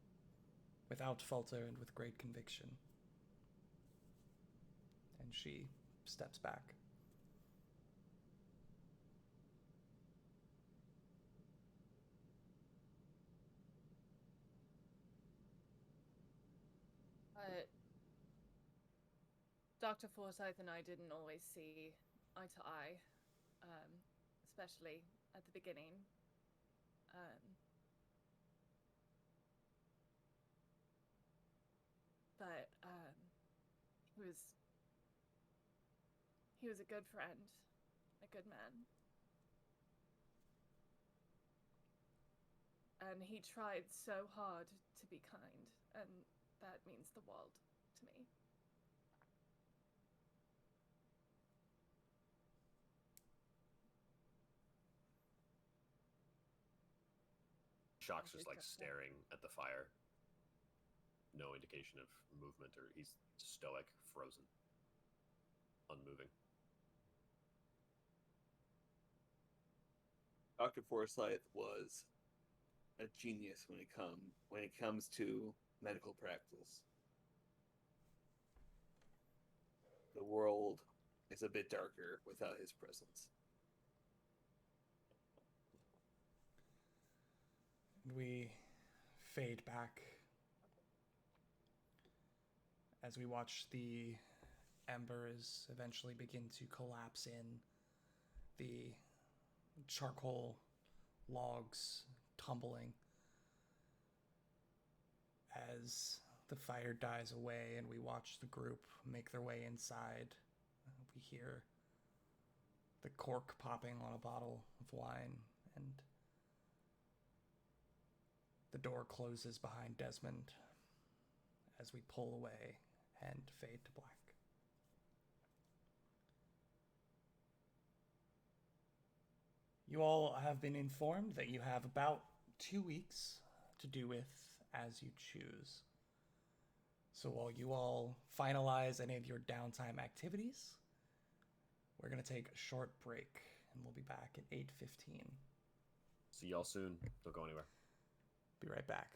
without falter and with great conviction. And she steps back. Dr. Forsyth and I didn't always see eye to eye, especially at the beginning. But he was a good friend, a good man. And he tried so hard to be kind, and that means the world to me. Shock's just like staring at the fire. No indication of movement, or he's stoic, frozen, unmoving. Dr. Forsyth was a genius when it comes to medical practice. The world is a bit darker without his presence. We fade back as we watch the embers eventually begin to collapse in, the charcoal logs tumbling as the fire dies away and we watch the group make their way inside. We hear the cork popping on a bottle of wine, and the door closes behind Desmond as we pull away and fade to black. You all have been informed that you have about 2 weeks to do with as you choose. So while you all finalize any of your downtime activities, we're going to take a short break, and we'll be back at 8:15. See y'all soon. Don't go anywhere. Be right back.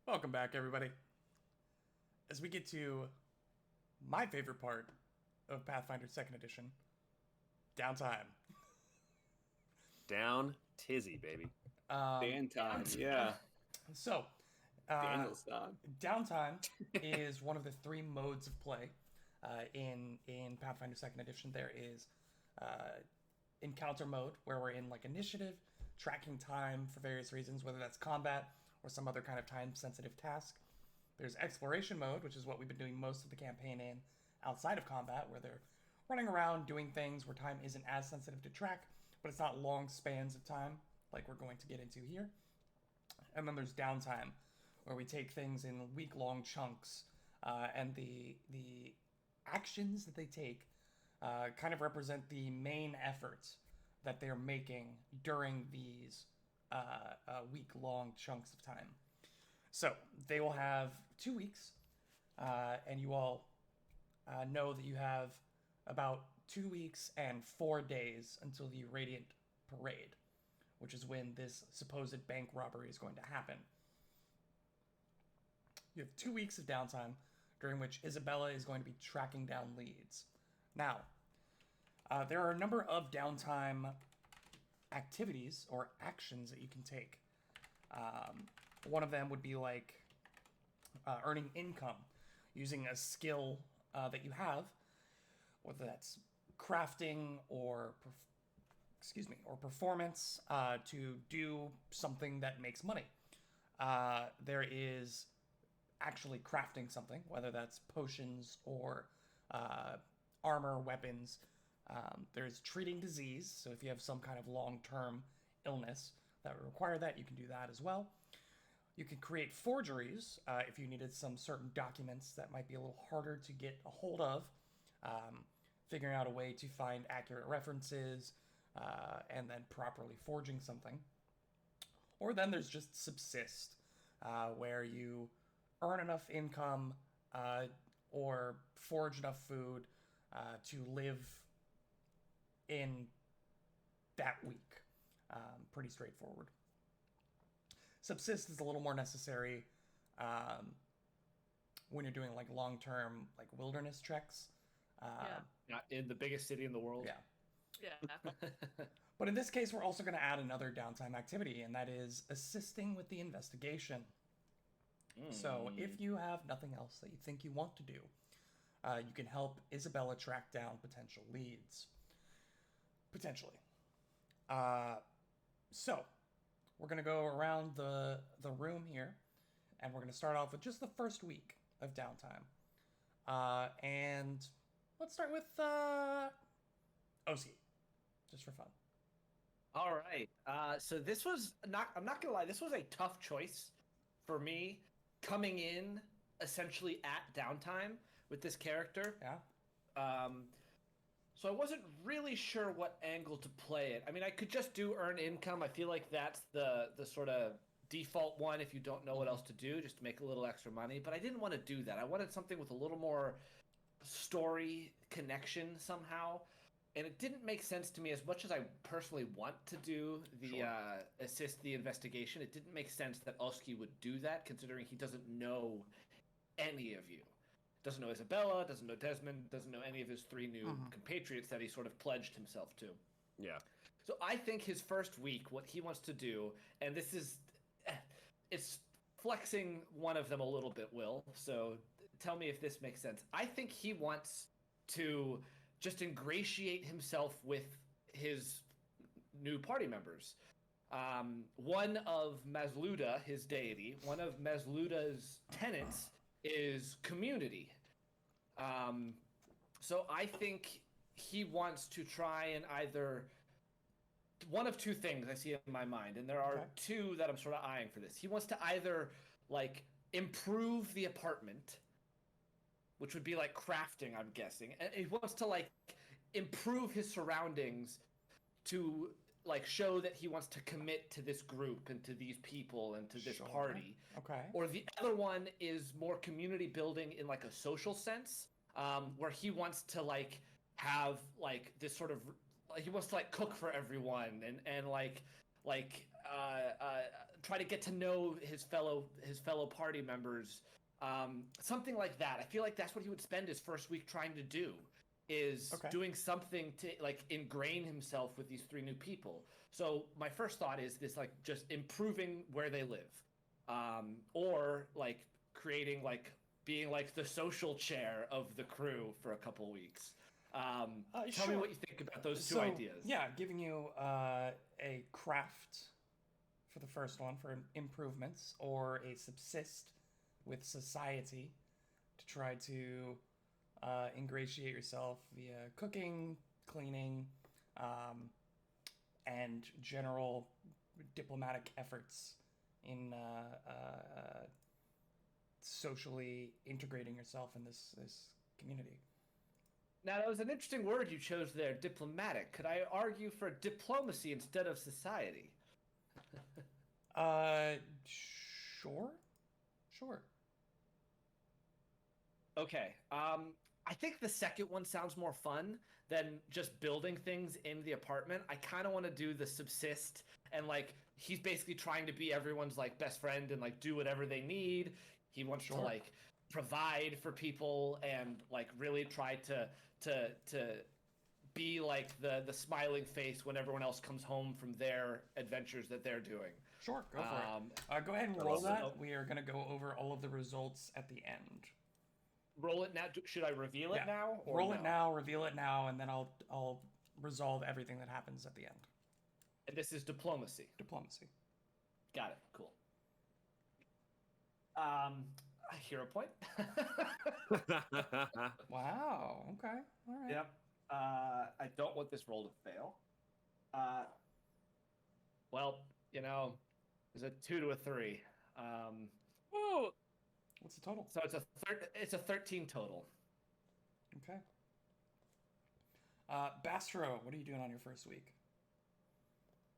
Welcome back, everybody. As we get to my favorite part of Pathfinder 2nd Edition, downtime. Down tizzy, baby. Dan time, yeah. So, Daniel's time. downtime is one of the 3 modes of play in Pathfinder 2nd Edition. There is encounter mode, where we're in like initiative, tracking time for various reasons, whether that's combat or some other kind of time-sensitive task. There's exploration mode, which is what we've been doing most of the campaign in outside of combat, where they're running around doing things where time isn't as sensitive to track, but it's not long spans of time like we're going to get into here. And then there's downtime, where we take things in week-long chunks, and the actions that they take kind of represent the main efforts that they're making during these week-long chunks of time. So they will have 2 weeks, and you all know that you have about 2 weeks and 4 days until the Radiant Parade, which is when this supposed bank robbery is going to happen. You have 2 weeks of downtime, during which Isabella is going to be tracking down leads. Now, there are a number of downtime activities or actions that you can take. One of them would be like earning income using a skill that you have, whether that's crafting or performance, to do something that makes money. There is actually crafting something, whether that's potions or armor, weapons. There's treating disease, so if you have some kind of long-term illness that would require that, you can do that as well. You can create forgeries if you needed some certain documents that might be a little harder to get a hold of, figuring out a way to find accurate references, and then properly forging something. Or then there's just subsist, where you earn enough income or forge enough food to live in that week. Pretty straightforward. Subsist is a little more necessary when you're doing like long-term like wilderness treks. Not in the biggest city in the world. Yeah. Yeah. But in this case, we're also going to add another downtime activity, and that is assisting with the investigation. So if you have nothing else that you think you want to do, you can help Isabella track down potential leads. Potentially. So we're going to go around the room here, and we're going to start off with just the first week of downtime. And let's start with Oski, just for fun. All right. So this was I'm not gonna lie, this was a tough choice for me coming in essentially at downtime with this character. Yeah. So I wasn't really sure what angle to play it. I mean, I could just do earn income. I feel like that's the sort of default one if you don't know what else to do, just to make a little extra money. But I didn't want to do that. I wanted something with a little more story connection somehow. And it didn't make sense to me, as much as I personally want to do the assist the investigation. It didn't make sense that Oski would do that, considering he doesn't know any of you. Doesn't know Isabella, doesn't know Desmond, doesn't know any of his 3 new compatriots that he sort of pledged himself to. Yeah. So I think his first week, what he wants to do, and this is, it's flexing one of them a little bit, Will. So tell me if this makes sense. I think he wants to just ingratiate himself with his new party members. One of Mazluda, his deity, one of Mazluda's tenets is community. So I think he wants to try and either one of 2 things I see in my mind, and there are 2 that I'm sort of eyeing for this. He wants to either like improve the apartment, which would be like crafting, I'm guessing. And he wants to like improve his surroundings to like show that he wants to commit to this group and to these people and to this party. Okay. Or the other one is more community building in like a social sense, where he wants to like have like this sort of like he wants to like cook for everyone and try to get to know his fellow party members, something like that. I feel like that's what he would spend his first week trying to do, is doing something to like ingrain himself with these 3 new people. So my first thought is this, like, just improving where they live, or like creating, like, being like the social chair of the crew for a couple weeks. Tell me what you think about those two ideas. Yeah, giving you a craft for the first one for improvements, or a subsist with society to try to ingratiate yourself via cooking, cleaning, and general diplomatic efforts in socially integrating yourself in this community. Now, that was an interesting word you chose there, diplomatic. Could I argue for diplomacy instead of society? Sure. Okay. I think the second one sounds more fun than just building things in the apartment. I kind of want to do the subsist, and like he's basically trying to be everyone's like best friend and like do whatever they need. He wants to like provide for people and like really try to be like the smiling face when everyone else comes home from their adventures that they're doing. Sure, go for it. Go ahead and roll that. We are going to go over all of the results at the end. Roll it now. Should I reveal it now? Or roll it now, reveal it now, and then I'll resolve everything that happens at the end. And this is diplomacy. Diplomacy. Got it. Cool. Hero point. Wow. Okay. All right. Yep. I don't want this roll to fail. Well, you know, there's a 2 to a 3. Ooh. What's the total? So it's a 13 total. Okay. Bastro, what are you doing on your first week?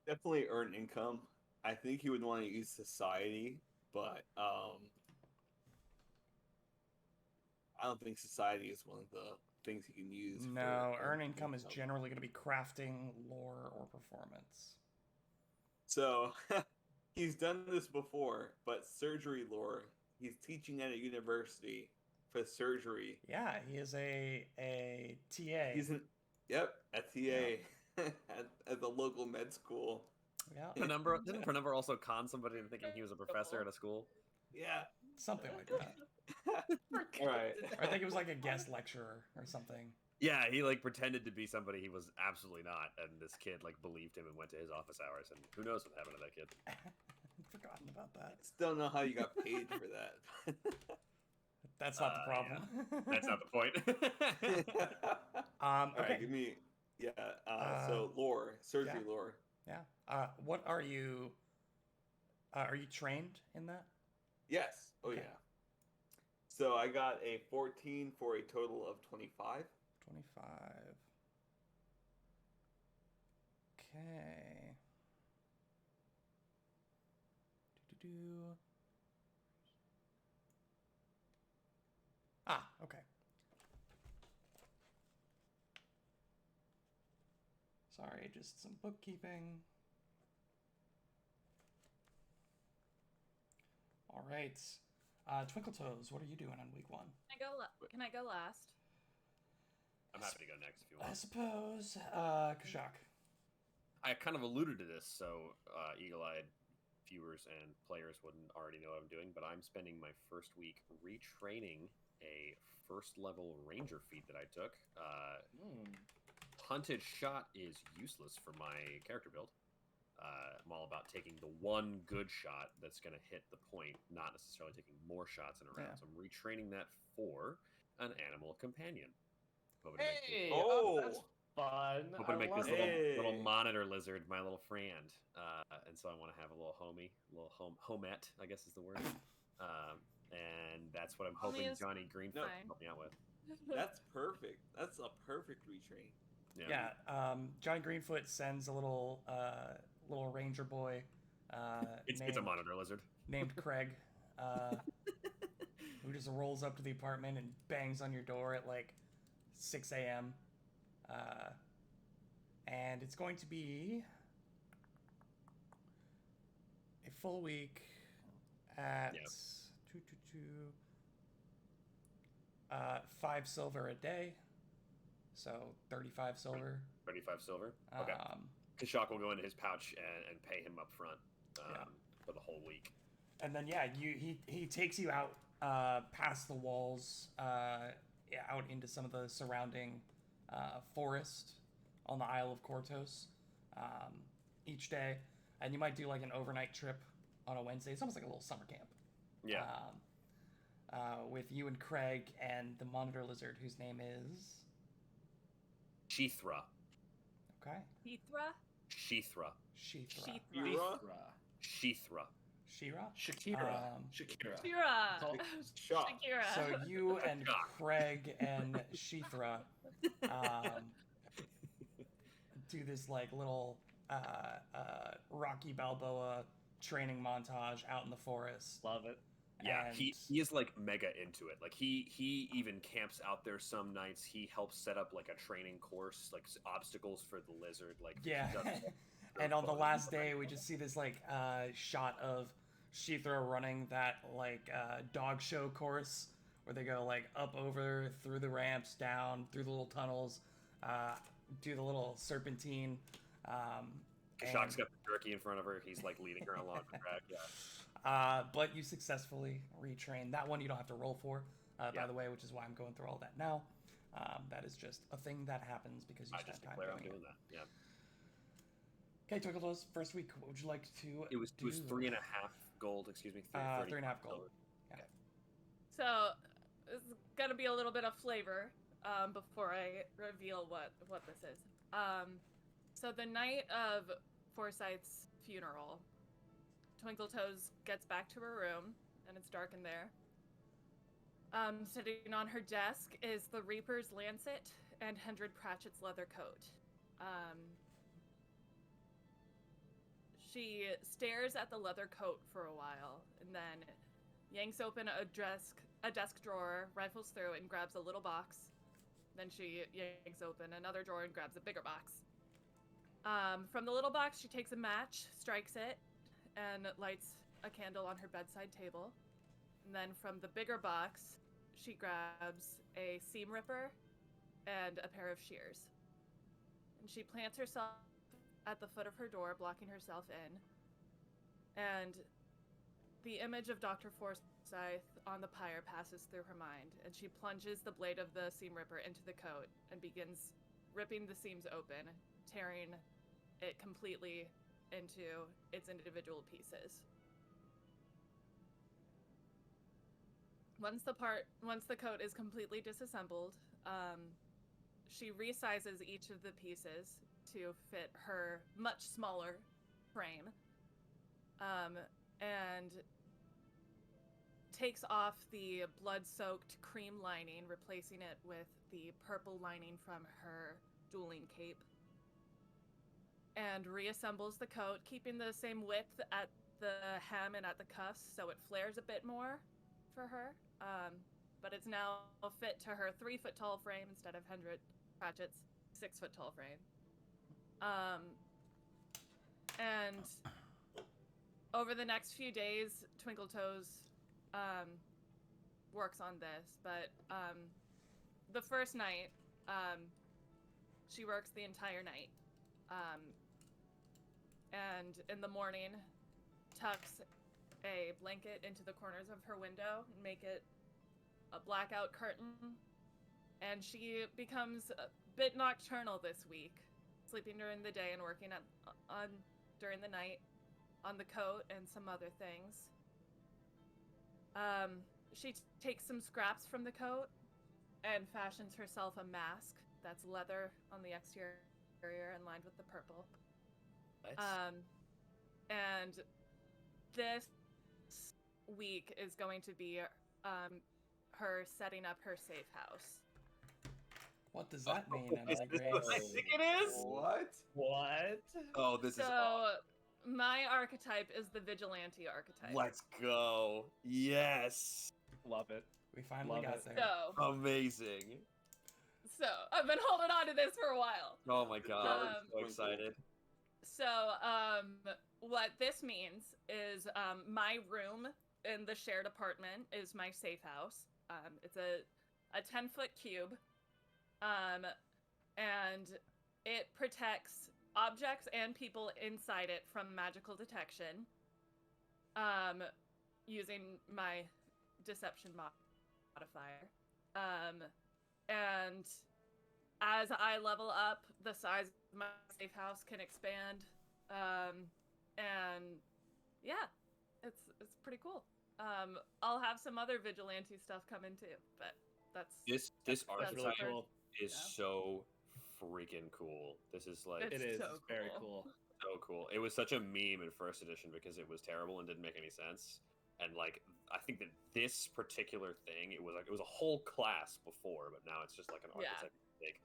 Definitely earn income. I think you would want to use society, but I don't think society is one of the things you can use. No, earn income is generally going to be crafting, lore, or performance. So he's done this before, but surgery lore. He's teaching at a university for surgery. Yeah, he is a TA. He's a TA at the local med school. Yeah. Didn't Penumbra also con somebody into thinking he was a professor at a school? Yeah. Something like that. All right. Or I think it was like a guest lecturer or something. Yeah, he like pretended to be somebody he was absolutely not, and this kid like believed him and went to his office hours, and who knows what happened to that kid. I'd forgotten about that. Still know how you got paid for that. That's not the problem. Yeah. That's not the point. All okay. right, give me so lore, surgery lore. Yeah. What are you? Are you trained in that? Yes. Oh Okay. yeah. So I got a 14 for a total of 25. 25. Okay. Do-do-do. Okay. Sorry, just some bookkeeping. All right. Twinkle Toes, what are you doing on week 1? Can I go last? I'm happy to go next if you I want. suppose. Kashak. I kind of alluded to this, so eagle-eyed viewers and players wouldn't already know what I'm doing, but I'm spending my first week retraining a first-level ranger feat that I took. Hunted Shot is useless for my character build. I'm all about taking the one good shot that's going to hit the point, not necessarily taking more shots in a round. Yeah. So I'm retraining that for an animal companion. Hoping Hey, Oh. that's fun. Hoping to make this it. little monitor lizard my little friend, and so I want to have a little homie, a little homette, I guess is the word, and that's what I'm hoping is Johnny Greenfoot fine. can help me out with. That's perfect. That's a perfect retrain. Yeah. Johnny Greenfoot sends a little ranger boy. It's a monitor lizard. Named Craig, who just rolls up to the apartment and bangs on your door at like 6 a.m. And it's going to be a full week at Yep. 5 silver a day, so 35 silver. 35 silver. Okay. Kashak will go into his pouch and pay him up front for the whole week. And then he takes you out past the walls, out into some of the surrounding forest on the Isle of Kortos each day, and you might do like an overnight trip on a Wednesday. It's almost like a little summer camp. Yeah. With you and Craig and the monitor lizard, whose name is Sheethra. okay. Heathra? Sheethra. Sheethra. Sheethra. Sheethra. Shira. Shakira. Shakira. Oh, Shot. Shakira. So you and Craig and Sheethra do this like little Rocky Balboa training montage out in the forest. Love it. Yeah, And- he is like mega into it. Like he even camps out there some nights. He helps set up like a training course, like obstacles for the lizard. Like he Yeah. does And on the fun. last day, we just see this like shot of Sheethra running that like dog show course where they go like up over through the ramps, down through the little tunnels, do the little serpentine. Kashak's got the jerky in front of her. He's like leading her along the track. Yeah. But you successfully retrain. That one you don't have to roll for, by Yeah. the way, which is why I'm going through all that now. That is just a thing that happens because you I spent just time declare I'm doing it. doing that. Yeah. Okay, Twinkletoes, first week. What would you like to It was do? 3.5 gold. Excuse me. 3.5 gold. silver. So it's gonna be a little bit of flavor before I reveal what this is. So the night of Forsyth's funeral, Twinkletoes gets back to her room, and it's dark in there. Sitting on her desk is the Reaper's lancet and Hendred Pratchett's leather coat. She stares at the leather coat for a while, and then yanks open a desk drawer, rifles through, and grabs a little box. Then she yanks open another drawer and grabs a bigger box. From the little box, she takes a match, strikes it, and lights a candle on her bedside table. And then from the bigger box, she grabs a seam ripper and a pair of shears. And she plants herself at the foot of her door, blocking herself in. And the image of Dr. Forsyth on the pyre passes through her mind, and she plunges the blade of the seam ripper into the coat and begins ripping the seams open, tearing it completely into its individual pieces. Once the coat is completely disassembled, she resizes each of the pieces to fit her much smaller frame, and takes off the blood-soaked cream lining, replacing it with the purple lining from her dueling cape, and reassembles the coat, keeping the same width at the hem and at the cuffs, so it flares a bit more for her. But it's now fit to her 3-foot-tall frame instead of Hendred Pratchett's 6-foot-tall frame. And over the next few days, Twinkletoes works on this, but the first night, she works the entire night. And in the morning, tucks a blanket into the corners of her window and make it a blackout curtain. And she becomes a bit nocturnal this week, sleeping during the day and working during the night on the coat and some other things. She takes some scraps from the coat and fashions herself a mask that's leather on the exterior and lined with the purple. And this week is going to be her setting up her safe house. What does that mean, Is Emily this Grace? what I think it is? What? What? Oh, this is So awesome. my archetype is the vigilante archetype. Let's go. Yes. Love it. We finally Love got it. there. Amazing. So I've been holding on to this for a while. Oh my god. I'm so Um, excited. So, what this means is my room in the shared apartment is my safe house. It's a 10-foot cube, and it protects objects and people inside it from magical detection, using my deception modifier. And as I level up, the size of my safe house can expand. And yeah, it's pretty cool. I'll have some other vigilante stuff come in too, but that's This That's archetype really cool. is Yeah. so freaking cool. This is like It's It is so very cool. cool. so cool. It was such a meme in first edition because it was terrible and didn't make any sense. And like I think that this particular thing, it was a whole class before, but now it's just like an Yeah. archetype. Like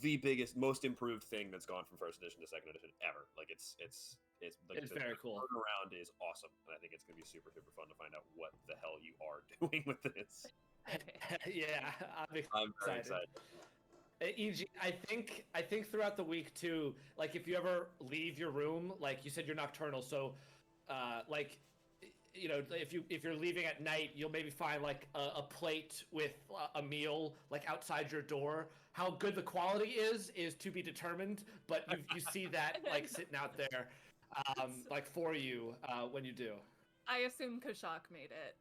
the biggest, most improved thing that's gone from first edition to second edition ever. Like it's like It's the very cool. turnaround is awesome, and I think it's gonna be super fun to find out what the hell you are doing with this. Yeah, I'm very excited. EG, I think throughout the week too, like if you ever leave your room, like you said, you're nocturnal, so like you know, if you're leaving at night, you'll maybe find like a plate with a meal like outside your door. How good the quality is to be determined, but you see that like sitting out there, like for you when you do. I assume Kashak made it.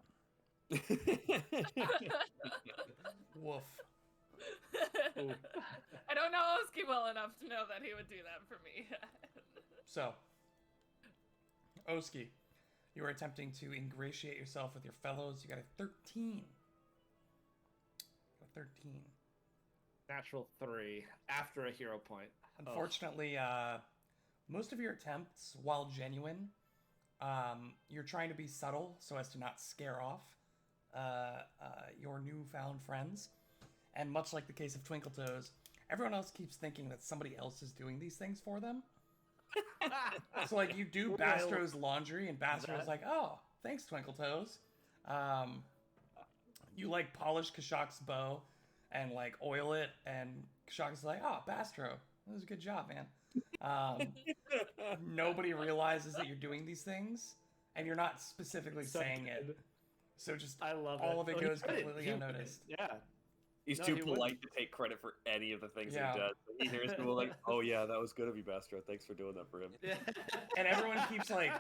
Woof. I don't know Oski well enough to know that he would do that for me. So, Oski, you are attempting to ingratiate yourself with your fellows. You got a 13. A 13. Natural 3 after a hero point. Unfortunately, most of your attempts, while genuine, you're trying to be subtle so as to not scare off your newfound friends. And much like the case of Twinkletoes, everyone else keeps thinking that somebody else is doing these things for them. So, like, you do Well, Bastro's laundry, and Bastro's that- like, oh, thanks, Twinkletoes. You, like, polish Kashak's bow and, like, oil it, and Kashak's like, oh, Bastro, that was a good job, man. Nobody realizes that you're doing these things, and you're not specifically So saying it. good. So just I love all it. of it Oh, he goes wouldn't. completely He wouldn't. unnoticed. Yeah. He's No, too he polite wouldn't. to take credit for any of the things Yeah. he does. He hears people like, "Oh yeah, that was good of you, Bastro. Thanks for doing that for him." And everyone keeps like,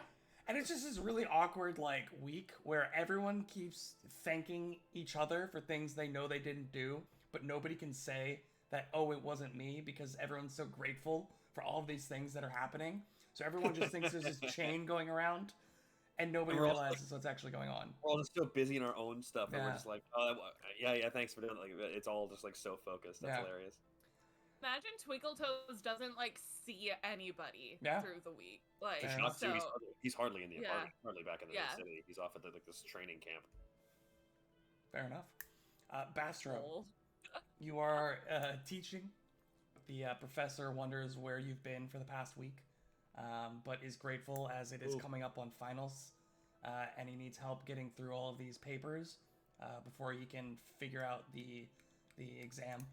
and it's just this really awkward like week where everyone keeps thanking each other for things they know they didn't do, but nobody can say that, oh, it wasn't me, because everyone's so grateful for all of these things that are happening. So everyone just thinks there's this chain going around, and nobody We're all like- realizes what's actually going on. We're all just so busy in our own stuff, and we're Yeah. just like, "Oh, yeah, thanks for doing it." Like, it's all just like so focused. That's Yeah. hilarious. Imagine Twinkletoes doesn't like see anybody Yeah. through the week. Like Fair Kashak, enough. too, so he's hardly in the Yeah. apartment, hardly back in the Yeah. city. He's off at this training camp. Fair enough. Bastro, old. you are teaching. The professor wonders where you've been for the past week, but is grateful as it is Ooh. coming up on finals, and he needs help getting through all of these papers before he can figure out the exam.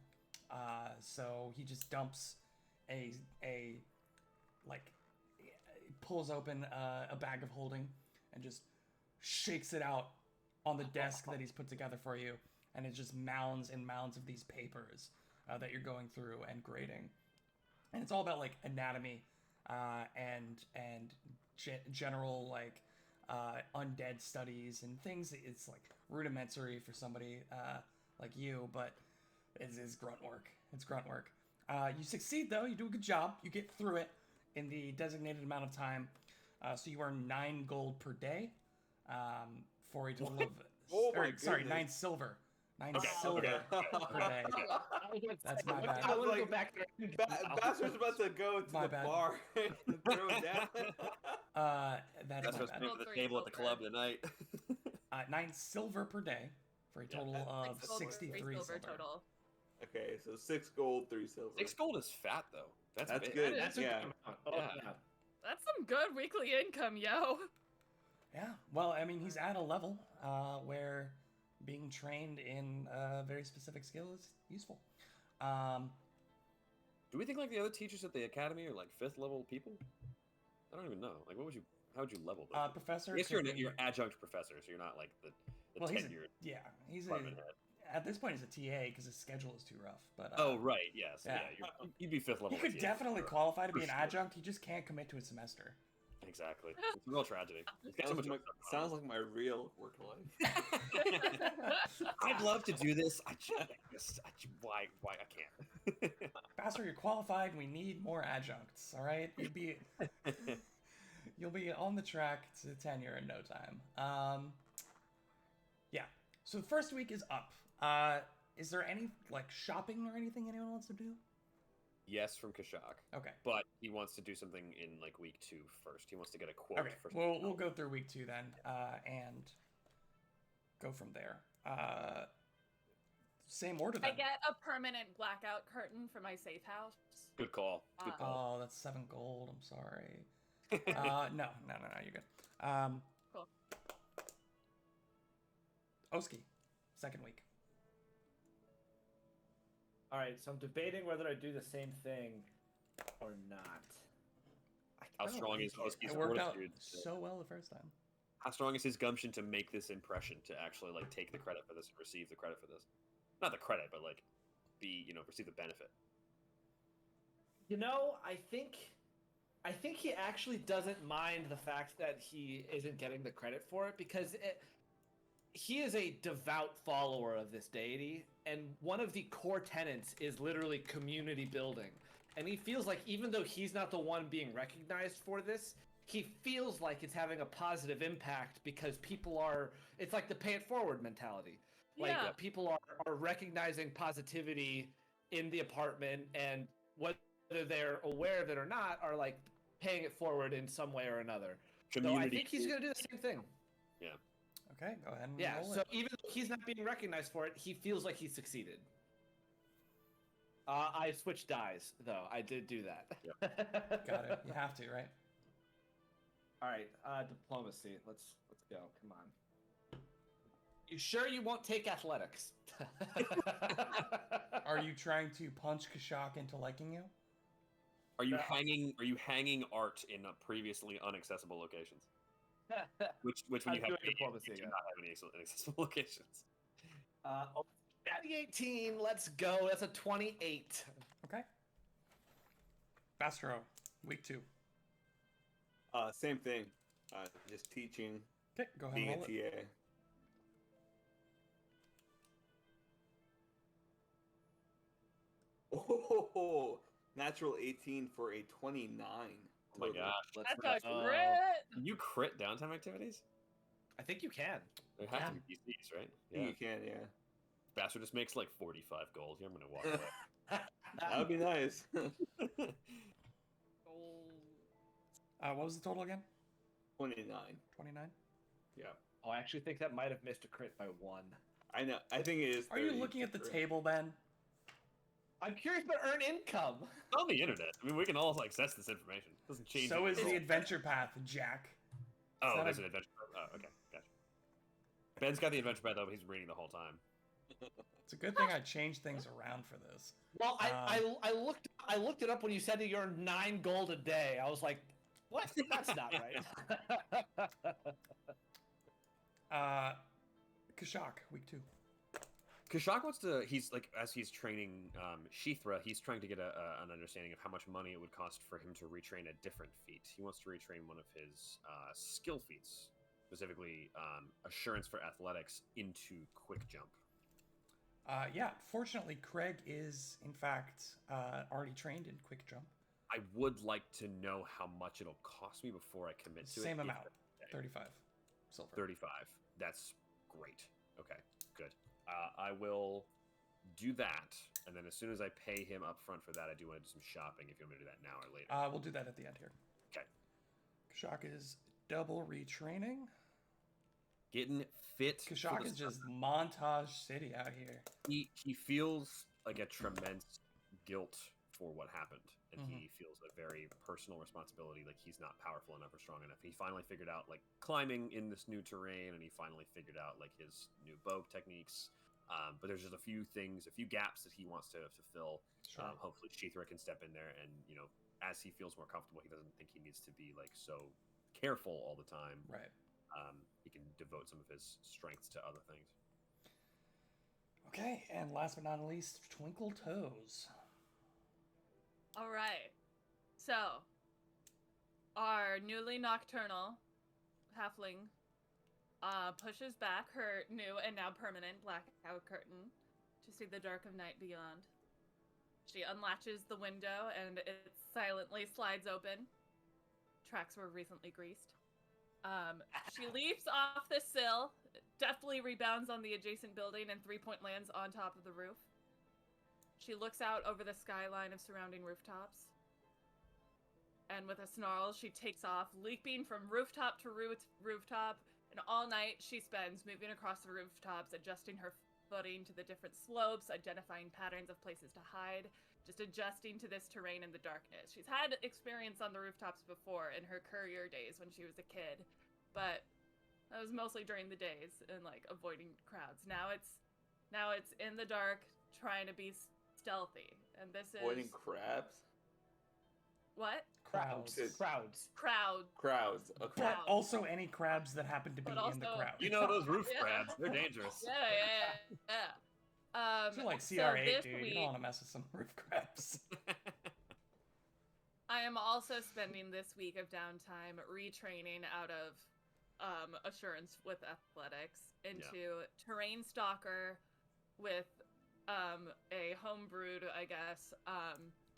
So he just dumps a like pulls open a bag of holding and just shakes it out on the desk that he's put together for you, and it's just mounds and mounds of these papers that you're going through and grading, and it's all about like anatomy and general like undead studies and things. It's like rudimentary for somebody like you, but it's grunt work. It's grunt work. You succeed though. You do a good job. You get through it in the designated amount of time. So you earn 9 gold per day for a total of Oh my sorry, goodness. 9 silver. 9 Okay, silver okay. per day. That's my bad. I want to Like, go back there. Bastard's about to go to My the bad. bar and throw it down. That's That's my what's bad. paying for the Silver, table at the silver. club tonight. 9 silver per day for a total of 6 gold, 3 63 silver. total. Okay, so 6 gold, 3 silver. 6 gold is fat though. That's That's big. good. That's a Yeah. good amount. Oh, Yeah. yeah. That's some good weekly income, yo. Yeah, well, I mean, he's at a level where being trained in a very specific skill is useful. Do we think like the other teachers at the academy are like 5th level people? I don't even know. Like, how would you level this? Professor. I guess you're could an be- you're adjunct professor, so you're not like the well, he's tenured he's a, department head. at this point he's a TA because his schedule is too rough. But Oh right, yeah. So yeah. you'd be fifth level. he could TA, definitely for- qualify to for be an sure. adjunct. He just can't commit to a semester. Exactly. It's a real tragedy. It's got so much Sounds like my real work life. I'd love to do this. Why I can't. Bastard, you're qualified, and we need more adjuncts. All right, you'll be on the track to tenure in no time. Yeah. So the first week is up. Is there any like shopping or anything anyone wants to do? Yes, from Kashak, Okay. but he wants to do something in like week 2 first. He wants to get a quote. Okay. For We'll go through week 2 then, and go from there. Same order then. I get a permanent blackout curtain for my safe house. Good call. Good call. Oh, that's 7 gold. I'm sorry. No, you're good. Cool. Oski, second week. All right, so I'm debating whether I do the same thing or not. How strong is Oski's It worked out fortitude? so well the first time. How strong is his gumption to make this impression, to actually like take the credit for this and receive the credit for this? Not the credit, but like receive the benefit. You know, I think he actually doesn't mind the fact that he isn't getting the credit for it because he is a devout follower of this deity, and one of the core tenets is literally community building. And he feels like even though he's not the one being recognized for this, he feels like it's having a positive impact because it's like the pay it forward mentality. Like Yeah. people are recognizing positivity in the apartment, and whether they're aware of it or not, are like paying it forward in some way or another. So I think he's going to do the same thing. Okay, go ahead and Yeah, roll so it. even though he's not being recognized for it, he feels like he succeeded. I switched dies, though. I did do that. Got it. You have to, right? All right, diplomacy. Let's go. Come on. You sure you won't take athletics? Are you trying to punch Kashak into liking you? Are you No. hanging art in previously inaccessible locations? Which when I'm you have doing paid, diplomacy you do again. not have any inaccessible locations. Natty 18. Let's go. That's a 28. Okay. Bastro, week 2. Same thing. Just teaching, Okay, go ahead being and a roll it. TA. Oh, natural 18 for a 29. Oh my total. gosh. Let's That's a go. crit. Can you crit downtime activities? I think you can. There have Yeah. to be DCs, right? I think you can, yeah. Bastard just makes like 45 gold. Yeah, I'm gonna walk away. That would be nice. What was the total again? 29. 29? Yeah. Oh, I actually think that might have missed a crit by 1. I know. I think it is. Are you 30 looking at the for- table, Ben? I'm curious about earn income. It's on the internet. I mean, we can all access this information. It doesn't change. So it. is the adventure path, Jack. Oh, that there's a- an adventure. Oh, okay, gotcha. Ben's got the adventure path though. But he's reading the whole time. It's a good thing I changed things around for this. Well, I looked it up when you said that you earn 9 gold a day. I was like, what? That's not right. Kashak, week 2. Kashak wants to. He's like as he's training Shithra. He's trying to get an understanding of how much money it would cost for him to retrain a different feat. He wants to retrain one of his skill feats, specifically assurance for athletics into quick jump. Yeah, fortunately, Craig is, in fact, already trained in quick jump. I would like to know how much it'll cost me before I commit to it. Same if amount, that's okay. 35 silver. 35. That's great. Okay, good. I will do that, and then as soon as I pay him up front for that, I do want to do some shopping. If you want me to do that now or later. We'll do that at the end here. Okay. Kashak is double retraining. Getting fit. for Kashak the is just montage city out here. He feels like a tremendous guilt for what happened, and Mhm. he feels a very personal responsibility, like he's not powerful enough or strong enough. He finally figured out like climbing in this new terrain, and he finally figured out like his new bow techniques. But there's just a few things, a few gaps that he wants to fill. Sure. Hopefully, Sheethra can step in there, and as he feels more comfortable, he doesn't think he needs to be like so careful all the time. Right. He can devote some of his strengths to other things. Okay, and last but not least, Twinkle Toes. All right. So, our newly nocturnal halfling pushes back her new and now permanent blackout curtain to see the dark of night beyond. She unlatches the window and it silently slides open. Tracks were recently greased. She leaps off the sill, deftly rebounds on the adjacent building, and 3-point lands on top of the roof. She looks out over the skyline of surrounding rooftops. And with a snarl, she takes off, leaping from rooftop to rooftop. And all night, she spends moving across the rooftops, adjusting her footing to the different slopes, identifying patterns of places to hide, just adjusting to this terrain in the darkness. She's had experience on the rooftops before in her courier days when she was a kid, but that was mostly during the days and like avoiding crowds. Now it's in the dark, trying to be stealthy, and this is Avoiding crabs. Crowds. What? Crowds. Crowds. Okay. But Crowds. also any crabs that happen to be But in the also- crowd. Those roof Yeah. crabs, they're dangerous. Yeah. You're like so CR8, this dude. You week- don't want to mess with some roof crabs. I am also spending this week of downtime retraining out of Assurance with Athletics into Terrain Stalker with a homebrewed, I guess,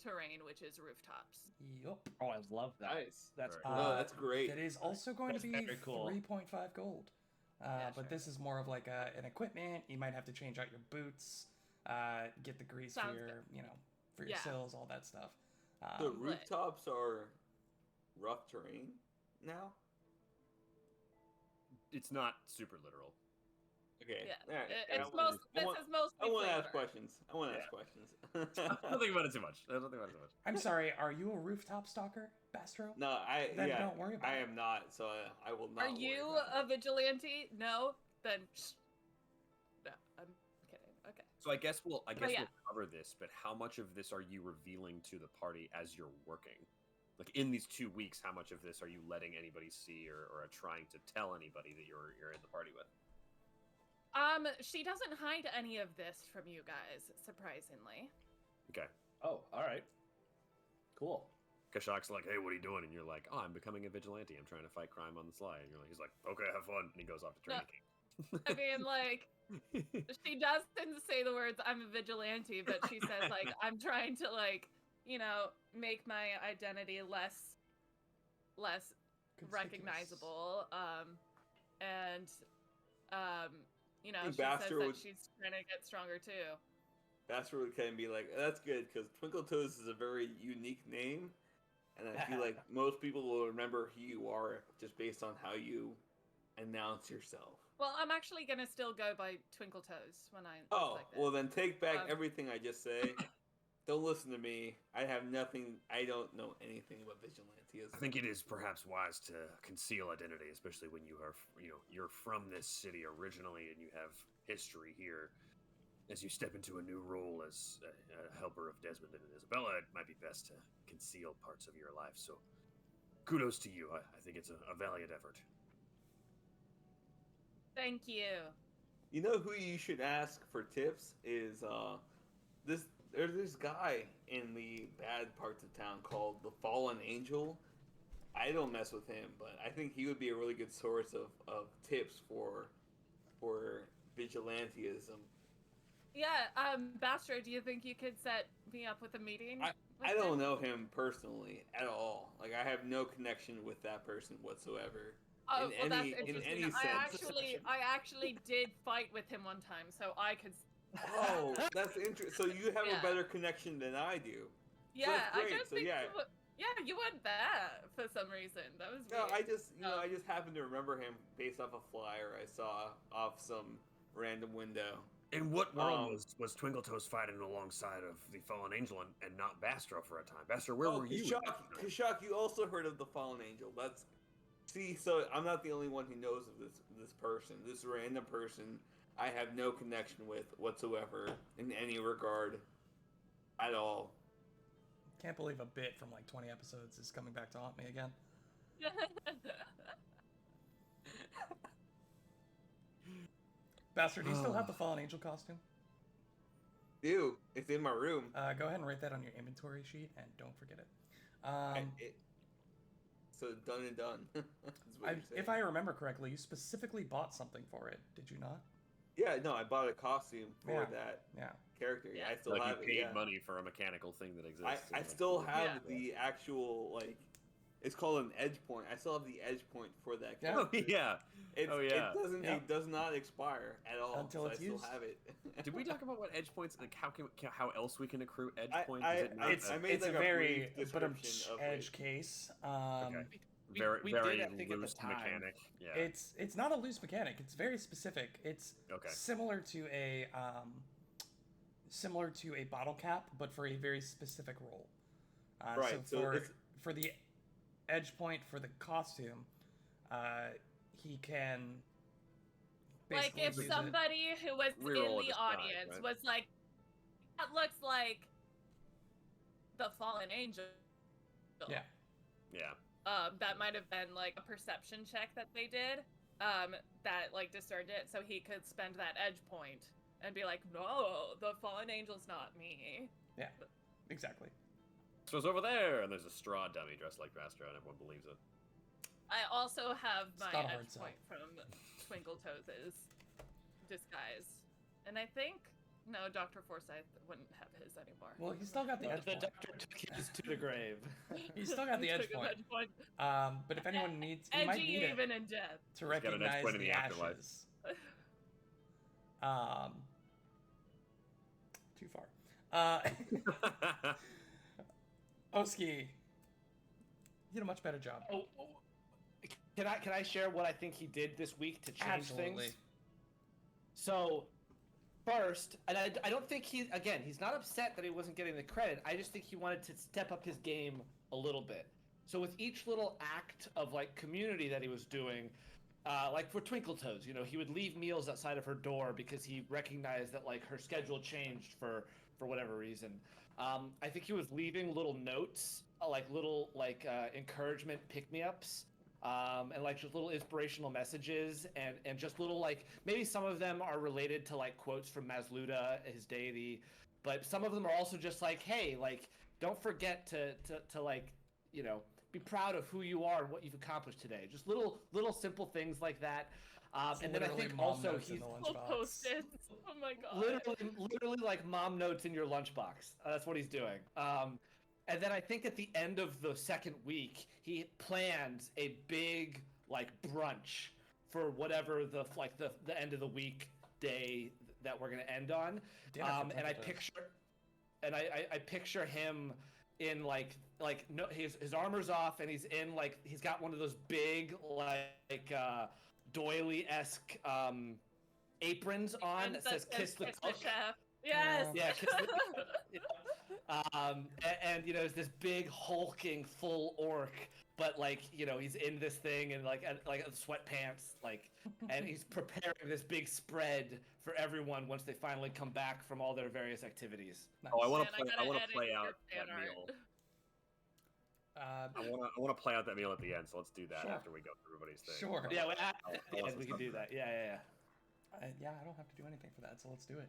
terrain, which is rooftops. Yup. Oh, I love that. Nice. That's Very cool. No, that's great. That is also going That's to be very cool. 3.5 gold. But sure. this is more of like an equipment. You might have to change out your boots, get the grease Sounds for your, good. for your Yeah. sills, all that stuff. The Um, rooftops are rough terrain now. It's not super literal. Okay. Yeah, All right. it's this is mostly I want to ask flavor. questions. I want to Yeah. ask questions. Don't think about it too much. I'm sorry, are you a rooftop stalker, Bastro? No, Then yeah, don't worry about I it. am not. So I will not. Are worry you about a vigilante? No? Then no, I'm kidding. Okay. So I guess we'll yeah. we'll cover this, but how much of this are you revealing to the party as you're working? Like in these 2 weeks, how much of this are you letting anybody see or trying to tell anybody that you're in the party with? She doesn't hide any of this from you guys, surprisingly. Okay. Oh, all right. Cool. Kashak's like, hey, what are you doing? And you're like, oh, I'm becoming a vigilante. I'm trying to fight crime on the sly. And he's like, okay, have fun. And he goes off to training camp. I mean, like, she doesn't say the words "I'm a vigilante," but she says like, "I'm trying to like, make my identity less Conspicuous. recognizable." And she says Bastard that would- she's trying to get stronger too. Bastard would kind of be like, that's good because Twinkle Toes is a very unique name, and I feel like most people will remember who you are just based on how you announce yourself. Well, I'm actually gonna still go by Twinkle Toes when I. Oh, like this. well then take back Um, everything I just say. Don't listen to me. I have nothing. I don't know anything about vigilantism. I think it is perhaps wise to conceal identity, especially when you are, you're from this city originally and you have history here. As you step into a new role as a helper of Desmond and Isabella, it might be best to conceal parts of your life. So, kudos to you. I think it's a valiant effort. Thank you. You know who you should ask for tips is there's this guy in the bad parts of town called the Fallen Angel. I don't mess with him, but I think he would be a really good source of tips for vigilantism. Yeah, Bastro, do you think you could set me up with a meeting? with I don't him? know him personally at all. Like I have no connection with that person whatsoever. Oh, in well, any- that's in interesting. any sense. I actually did fight with him one time, so I could. Oh, that's interesting. So you have Yeah. a better connection than I do. Yeah, that's I great, just so think. yeah. You went that for some reason. That was No, weird. I just Oh. I just happened to remember him based off a flyer I saw off some random window. In what world Um, was Twinkle Toes fighting alongside of the Fallen Angel and not Bastro for a time? Bastro, where were you? Kashak, you also heard of the Fallen Angel. So I'm not the only one who knows of this person, this random person. I have no connection with whatsoever in any regard at all. Can't believe a bit from like 20 episodes is coming back to haunt me again. Bastard, do you still have the Fallen Angel costume? Dude, it's in my room. Go ahead and write that on your inventory sheet, and don't forget it. So done and done. That's what you're saying. If I remember correctly, you specifically bought something for it, did you not? Yeah, no, I bought a costume for Yeah. that Yeah. character. Yeah. I still Like have you it. paid Yeah. money for a mechanical thing that exists. I and still that's- have Yeah. the actual like. It's called an edge point. I still have the edge point for that Yeah. Oh character. yeah. Oh, yeah. It does not expire at all. Until so it's I still used. have it. Did we talk about what edge points? Like how else we can accrue edge I- points? I- Is it not It's I a made, it's like, a a very brief but description of edge it. case. okay. We- very we very did, I think, at the loose time. mechanic? Yeah. It's not a loose mechanic. It's very specific. It's Okay. similar to a bottle cap, but for a very specific role. Right, so it's- for the edge point for the costume, he can Like basically if use it- somebody who was Reroll a in the disguise, audience right? was like, that looks like the fallen angel. Yeah. Yeah. That might have been like a perception check that they did. That like discerned it, so he could spend that edge point and be like, no, the fallen angel's not me. Yeah, exactly. So it's over there, and there's a straw dummy dressed like Astro, and everyone believes it. I also have It's my not a hard edge sell. point from Twinkle Toes' disguise. And I think, no, Dr. Forsyth wouldn't have his anymore. Well, he's still got the edge The point. doctor took his to the grave. He's still got the edge Took an point. But if anyone needs, he might Edgy need it even in death. to got an edge recognize point in the the afterlife. ashes. Too far. Oski, you did a much better job. Oh, can I share what I think he did this week to change Absolutely. things? So, first, and I don't think he's not upset that he wasn't getting the credit. I just think he wanted to step up his game a little bit. So with each little act of like community that he was doing, like for Twinkle Toes, he would leave meals outside of her door because he recognized that like her schedule changed for whatever reason. I think he was leaving little notes, like little encouragement pick-me-ups. And like just little inspirational messages and just little like maybe some of them are related to like quotes from Masluda, his deity, but some of them are also just like, hey, like don't forget to like be proud of who you are and what you've accomplished today. Just little simple things like that. And then I Literally think mom also notes in he's the Full lunchbox. post-its. Oh my god. literally like mom notes in your lunchbox. That's what he's doing. And then I think at the end of the second week, he plans a big like brunch for whatever the end of the week day that we're gonna end on. Dinner for And I Twinkle Toes. picture him in like no his armor's off and he's in like he's got one of those big like doily-esque aprons on that says "Kiss the Cook." chef. Yes. Yeah, kiss the and there's this big hulking full orc, but like he's in this thing and like sweatpants, like, and he's preparing this big spread for everyone once they finally come back from all their various activities. Nice. Oh, I want Man, to play. gotta I want to edit play your out fan that art. meal. Uh, I want to play out that meal at the end. So let's do that Sure. after we go through everybody's thing. Sure. Yeah, I'll we can do that. Yeah. yeah, I don't have to do anything for that, so let's do it.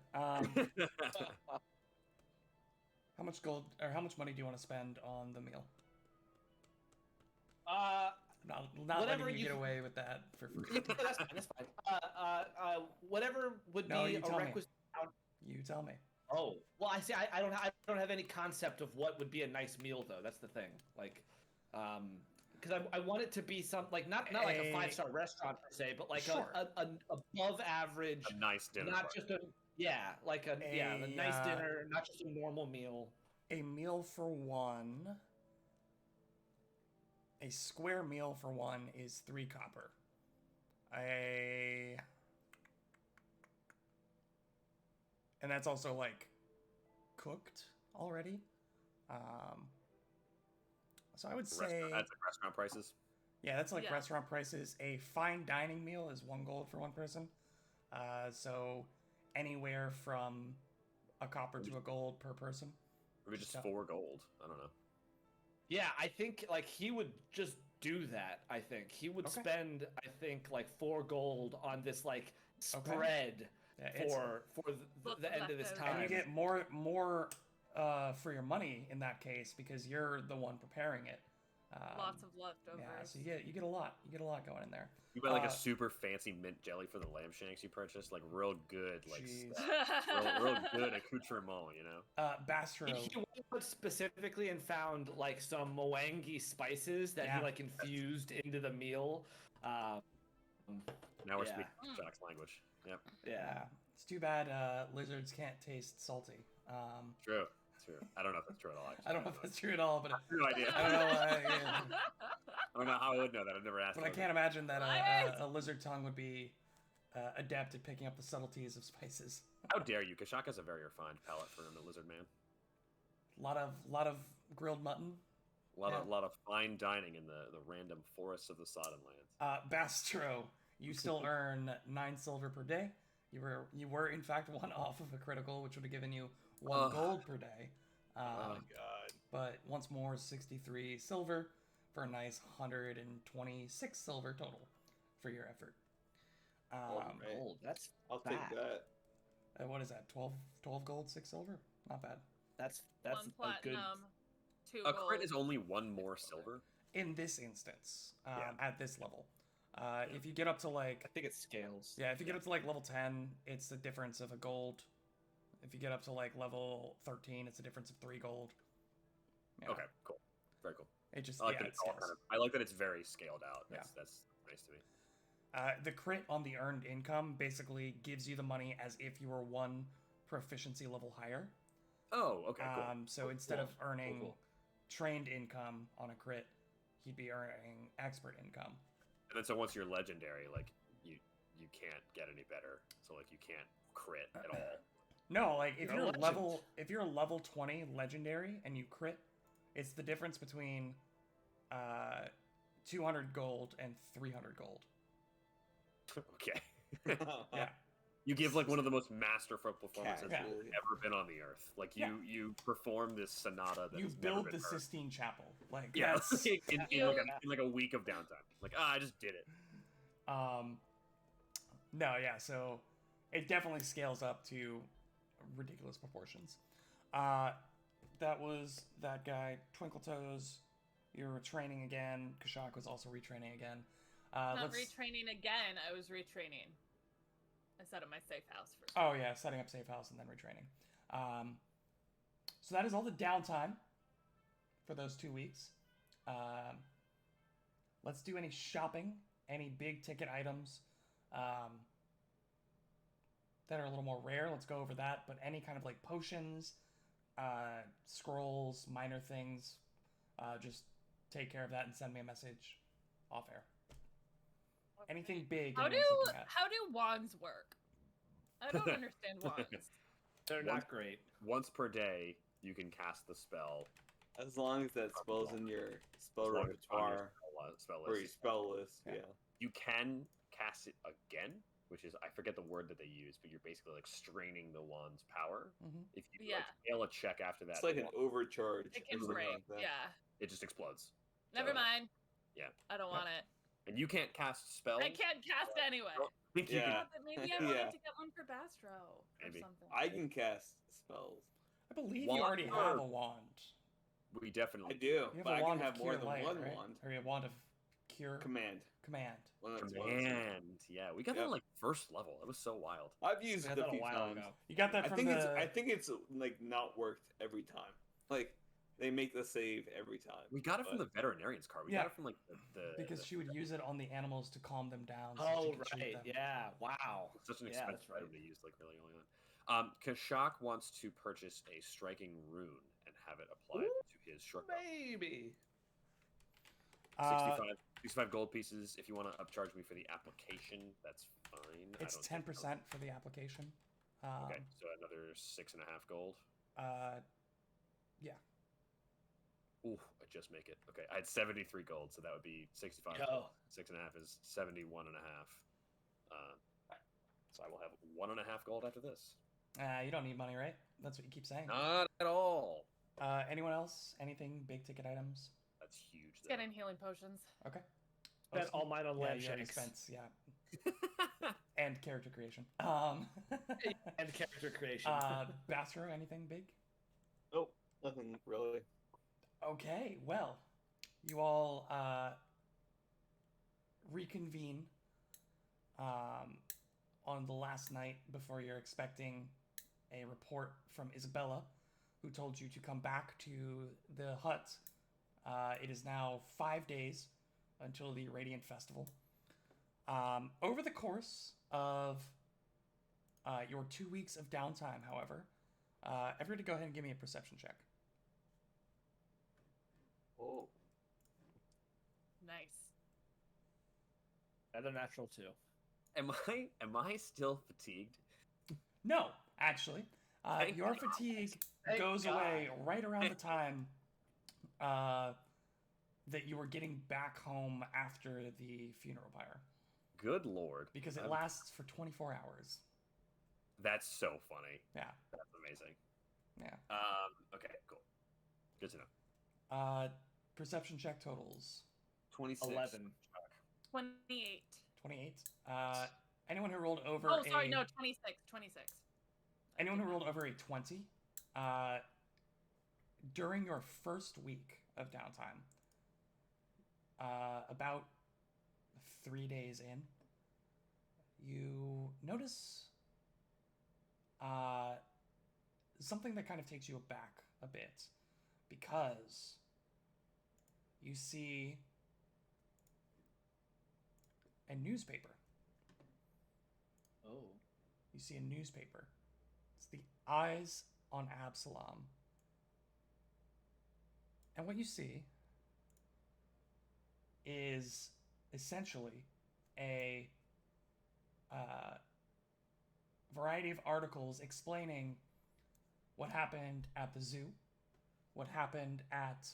How much gold or how much money do you want to spend on the meal? Not Whatever letting you you- get away with that for free. That's fine. That's fine. Whatever would No, be you a tell me. requisite. You tell me. Oh, well, I see. I don't have any concept of what would be a nice meal though. That's the thing. Like, because I want it to be some like not like a 5-star restaurant per se, but like Sure. a above average, A nice dinner. not party. just a a nice A, dinner, not just a normal meal. A meal for one. A square meal for one is 3 copper. And that's also like cooked already. So I would say That's like restaurant prices. yeah, that's like Yeah. restaurant prices. A fine dining meal is 1 gold for one person. So anywhere from a copper to a gold per person. Maybe just Just 4 gold. I don't know. Yeah, I think like he would just do that. I think he would Okay. spend, I think, like 4 gold on this like Okay. spread Yeah, it's- for Lots the of end of this leftovers. time. and you get more for your money in that case because you're the one preparing it. Lots of leftovers. Yeah, so you get a lot. You get a lot going in there. You buy like Uh, a super fancy mint jelly for the lamb shanks you purchased, like real good, like Jeez. real good accoutrement, you know. Bastro. He went out specifically and found like some Mwangi spices that Yeah. he like infused into the meal. Now we're Yeah. speaking Mm. Jock's language. Yep, Yeah. It's too bad lizards can't taste salty. true. I don't know if that's true at all. Actually. I don't know if that's true at all, but I have no idea. I don't know. Yeah. I don't know how I would know that. I've never asked. But I about can't it. imagine that What? a lizard tongue would be adept at picking up the subtleties of spices. How dare you? Kashak has a very refined palate for a lizard man. Lot of grilled mutton. A lot Yeah. of fine dining in the random forests of the Sodden lands. Bastro, you still earn 9 silver per day. You were in fact 1 off of a critical, which would have given you 1 Ugh. gold per day. Oh, God. But once more, 63 silver for a nice 126 silver total for your effort. Alright. Gold. That's I'll take fat. that. What is that? 12 gold, 6 silver? Not bad. That's 1 a good. platinum, 2 A gold. crit is only 1 more silver. In this instance, Yeah. at this level. If you get up to like I think it scales. Yeah, if you get up to like level 10, it's the difference of a gold. If you get up to like level 13, it's a difference of 3 gold. Yeah. Okay, cool, very cool. It just I like yeah, that it it's all scales. kind of. I like that it's very scaled out. That's nice to me. The crit on the earned income basically gives you the money as if you were 1 proficiency level higher. Oh, okay, cool. So instead of earning cool. trained income on a crit, he'd be earning expert income. And then so once you're legendary, like you can't get any better. So like you can't crit at all. No, like if You're a you're legend. if you're level 20 legendary and you crit, it's the difference between 200 gold and 300 gold. Okay. Yeah. You give like one of the most masterful performances Yeah. that's ever been on the earth. Like you perform this sonata that You has never build been the heard. Sistine Chapel. Like Yeah, that's in like a week of downtime. Like I just did it. no, yeah, so it definitely scales up to ridiculous proportions. That was that guy, Twinkle Toes. You were training again. Kashak was also retraining again. Not let's- retraining again. I was retraining. I set up my safe house first. Oh yeah, setting up safe house and then retraining. So that is all the downtime for those 2 weeks. Let's do any shopping, any big ticket items that are a little more rare. Let's go over that. But any kind of like potions, scrolls, minor things, just take care of that and send me a message off air. Anything big? How do anyone's looking at. how do wands work? I don't understand wands. They're One- not great. Once per day, you can cast the spell. As long as that spell's in your spell as long as it's on your repertoire spell or your list. spell list. Yeah. Yeah. You can cast it again, which is I forget the word that they use, but you're basically like straining the wand's power. Mhm. If you Yeah. like fail a check after that, It's like the an wand- overcharge. It or can something break. like that. Yeah. it just explodes. Never So- mind. Yeah. I don't Yep. want it. And you can't cast spells. I can't cast anyway. I think you Yeah. can- Yeah, but maybe I wanted Yeah. to get one for Bastro or Maybe. something. I can cast spells. I believe Wand you already or- have a wand. we definitely I do, You have but a I wand can of have more cure than light, one right? wand. Or a wand of cure Command. command. Well, that's what it's- command. Yeah, we got that Yep. on like first level. That was so wild. I've used We it had a that a few while times. ago. You got that I from think the. it's like not worked every time. Like they make the save every time. We got it from the But- veterinarian's card. We Yeah. got it from like the because she would use it on the animals to calm them down. So Oh she could treat right, them. yeah. Wow. It's such an Yeah, expensive that's right. item to use like really early on. Kashak wants to purchase a striking rune and have it applied to his short bow. Maybe. 65 gold pieces. If you want to upcharge me for the application, that's fine. It's 10% for the application. Okay, so another 6.5 gold. Yeah. Ooh, I just make it. Okay, I had 73 gold, so that would be 65. Yo. 6.5 is 71.5. So I will have 1.5 gold after this. You don't need money, right? That's what you keep saying. Not at all. Anyone else? Anything? Big ticket items? That's huge. Let's get in healing potions. Okay. Spent Oscar? all mine on Yeah, land you already shakes. spent, yeah. And character creation. And character creation. Bastro, anything big? Nope, nothing really. Okay, well, you all reconvene on the last night before you're expecting a report from Isabella, who told you to come back to the hut. It is now 5 days until the Radiant Festival. Over the course of your 2 weeks of downtime, however, everybody go ahead and give me a perception check. Oh, Nice. Another natural 2. Am I still fatigued? No, actually. Thank Your God. fatigue Thank goes God. away right around the time that you were getting back home after the funeral pyre. Good lord. Because it I'm- lasts for 24 hours. That's so funny. Yeah, That's amazing. yeah. Okay, cool. Good to know. Perception check totals 26. 11. 28. 28. Anyone who rolled over Oh, sorry, a... no, 26. 26. Anyone who rolled over a 20, during your first week of downtime, about 3 days in, you notice something that kind of takes you aback a bit, because you see a newspaper. Oh. You see a newspaper. It's the Eyes on Absalom. And what you see is essentially a variety of articles explaining what happened at the zoo, what happened at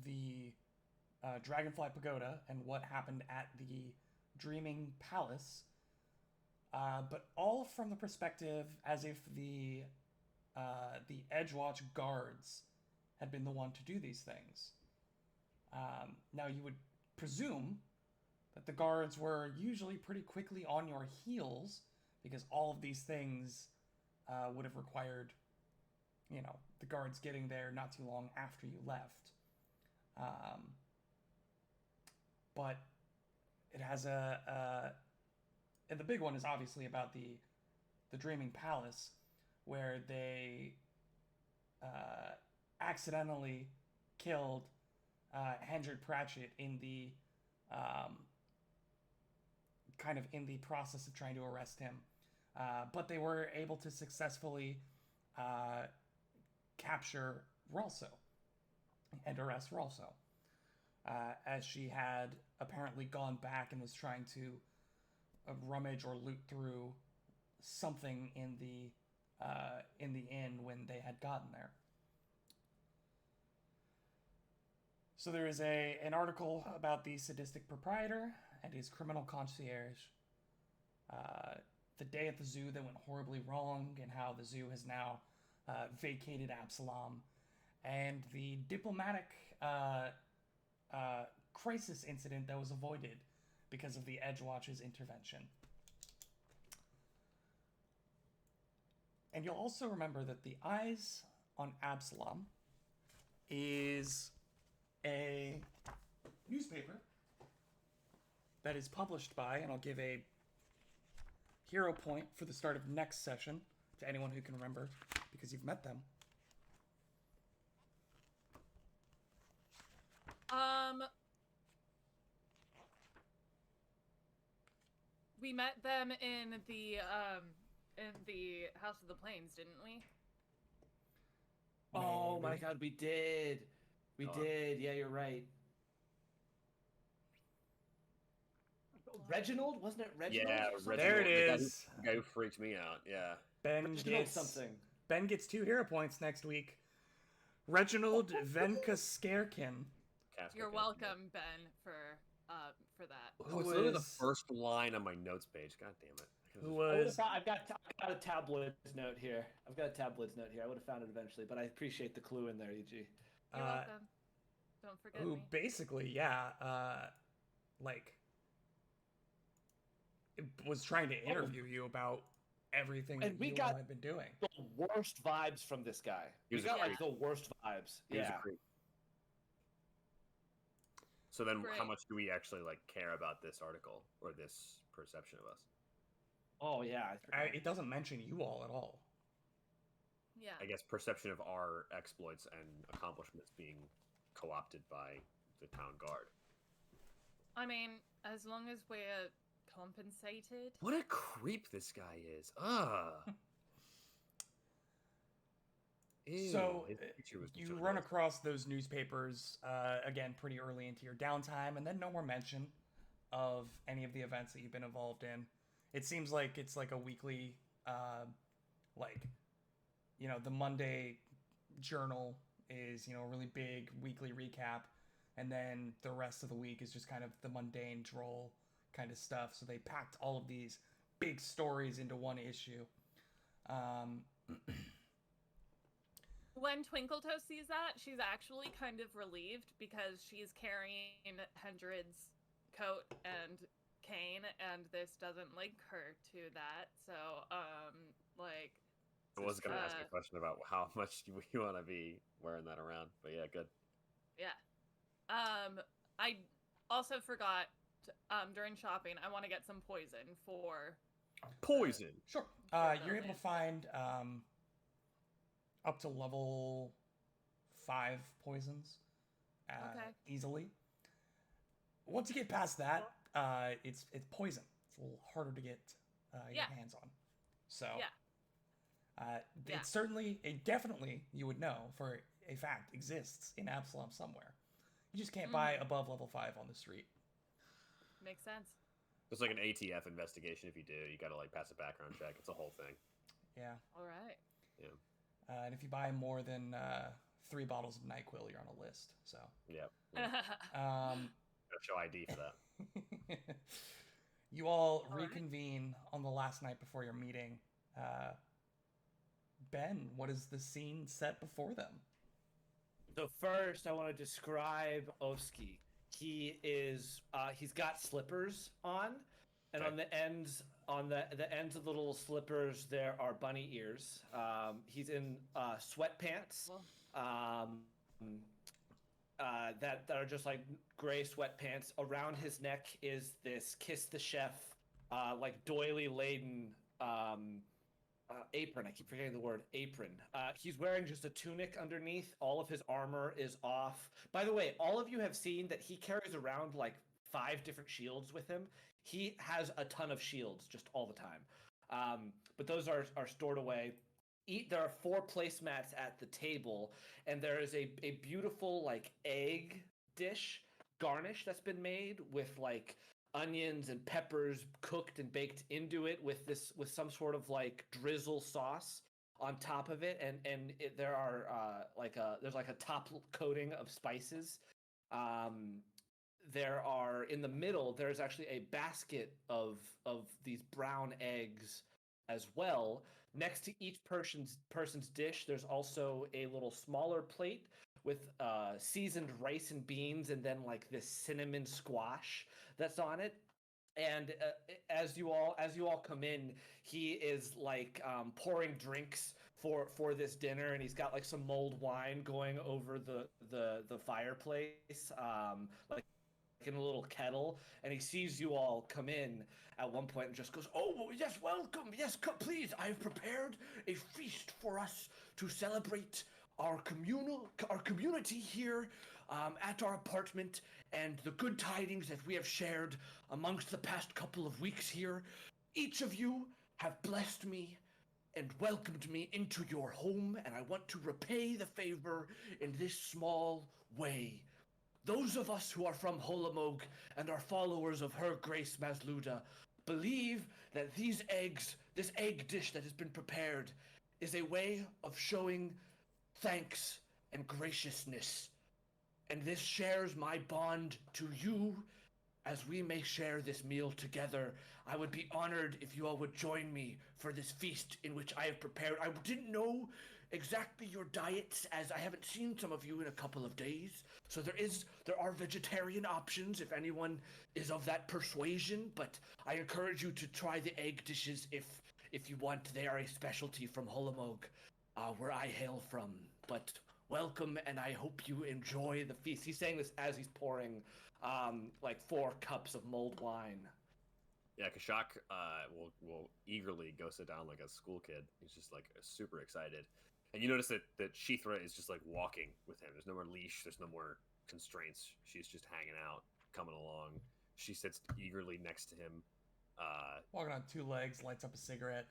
the Dragonfly Pagoda, and what happened at the Dreaming Palace, but all from the perspective as if the Edgewatch guards had been the one to do these things. Now, you would presume that the guards were usually pretty quickly on your heels, because all of these things would have required, the guards getting there not too long after you left. But it has and the big one is obviously about the Dreaming Palace, where they accidentally killed Hendred Pratchett in the kind of in the process of trying to arrest him, but they were able to successfully capture Ralso and arrest Ralso, as she had apparently gone back and was trying to rummage or loot through something in the inn when they had gotten there. So there is an article about the sadistic proprietor and his criminal concierge, the day at the zoo that went horribly wrong, and how the zoo has now vacated Absalom, and the diplomatic crisis incident that was avoided because of the Edgewatch's intervention. And you'll also remember that the Eyes on Absalom is a newspaper that is published by, and I'll give a hero point for the start of next session to anyone who can remember, because you've met them. We met them in the House of the Plains, didn't we? Oh my Maybe. god, we did. We Oh. did. Yeah, you're right. Reginald? Wasn't it Reginald? Yeah, or something? There it The guy who- is. The guy who freaked me out. Yeah. Ben Reginald gets something. Ben gets 2 hero points next week. Reginald Venkaskerkin. Casper You're King. welcome, Ben, for that. Oh, Who it's literally the is- first line on my notes page. God damn it. who I've was got a tabloids note here. I would have found it eventually, but I appreciate the clue in there, EG. You're uh, welcome. Don't forget who me. basically, yeah, like was trying to interview you about everything And that we you got- all had been doing. The worst vibes from this guy. He We was a got creep. like the worst vibes. He was a Yeah. creep. So then, how Great. much do we actually like care about this article or this perception of us? Oh yeah. I forgot. It doesn't mention you all at all. Yeah. I guess perception of our exploits and accomplishments being co-opted by the town guard. I mean, as long as we're compensated. What a creep this guy is. Ugh. Ew, So his teacher was you destroyed run us. across those newspapers again pretty early into your downtime, and then no more mention of any of the events that you've been involved in. It seems like it's like a weekly, like, the Monday journal is a really big weekly recap, and then the rest of the week is just kind of the mundane droll kind of stuff. So they packed all of these big stories into one issue. When Twinkletoe sees that, she's actually kind of relieved because she's carrying Hendred's coat and cane, and this doesn't link her to that. So, like. I was going to ask uh, a question about how much you want to be wearing that around, but yeah, good. Yeah. I also forgot during shopping, I want to get some poison for. Poison. Sure. For You're the able to find up to level 5 poisons Okay. easily. Once you get past that, it's poison. It's a little harder to get your Yeah. hands on. So Yeah. Yeah. it definitely, you would know for a fact, exists in Absalom somewhere. You just can't buy above level 5 on the street. Makes sense. It's like an ATF investigation. If you do, you got to like pass a background check. It's a whole thing. Yeah. All right. And if you buy more than 3 bottles of NyQuil, you're on a list. So, Yeah. um, Gotta show ID for that. you all All right. reconvene on the last night before your meeting. Ben, what is the scene set before them? So first, I want to describe Ovsky. He's got slippers on, and Okay. on the ends of the little slippers there are bunny ears. He's in sweatpants. Well, That are just like gray sweatpants. Around his neck is this Kiss the Chef, like doily laden apron. I keep forgetting the word apron. He's wearing just a tunic underneath. All of his armor is off. By the way, all of you have seen that he carries around like 5 different shields with him. He has a ton of shields just all the time. But those are stored away. There are 4 placemats at the table, and there is a beautiful like egg dish garnish that's been made with like onions and peppers cooked and baked into it with some sort of like drizzle sauce on top of it, and there are there's like a top coating of spices. There are in the middle. There's actually a basket of these brown eggs as well. Next to each person's dish, there's also a little smaller plate with seasoned rice and beans, and then like this cinnamon squash that's on it. And as you all come in, he is like pouring drinks for this dinner, and he's got like some mulled wine going over the fireplace, like in a little kettle. And he sees you all come in at one point and just goes, "Oh yes, welcome. Yes, come, please. I've prepared a feast for us to celebrate our community here at our apartment, and the good tidings that we have shared amongst the past couple of weeks here. Each of you have blessed me and welcomed me into your home, and I want to repay the favor in this small way. Those of us who are from Holamog and are followers of Her Grace Masluda, believe that this egg dish that has been prepared, is a way of showing thanks and graciousness. And this shares my bond to you as we may share this meal together, I would be honored if you all would join me for this feast in which I have prepared. I didn't know exactly your diets, as I haven't seen some of you in a couple of days. So there are vegetarian options if anyone is of that persuasion, but I encourage you to try the egg dishes if you want. They are a specialty from Holomog, where I hail from. But welcome, and I hope you enjoy the feast. He's saying this as he's pouring like 4 cups of mulled wine. Yeah, Kashak will eagerly go sit down like a school kid. He's just like super excited. And you notice that Shithra is just like walking with him. There's no more leash. There's no more constraints. She's just hanging out, coming along. She sits eagerly next to him. Walking on 2 legs, lights up a cigarette.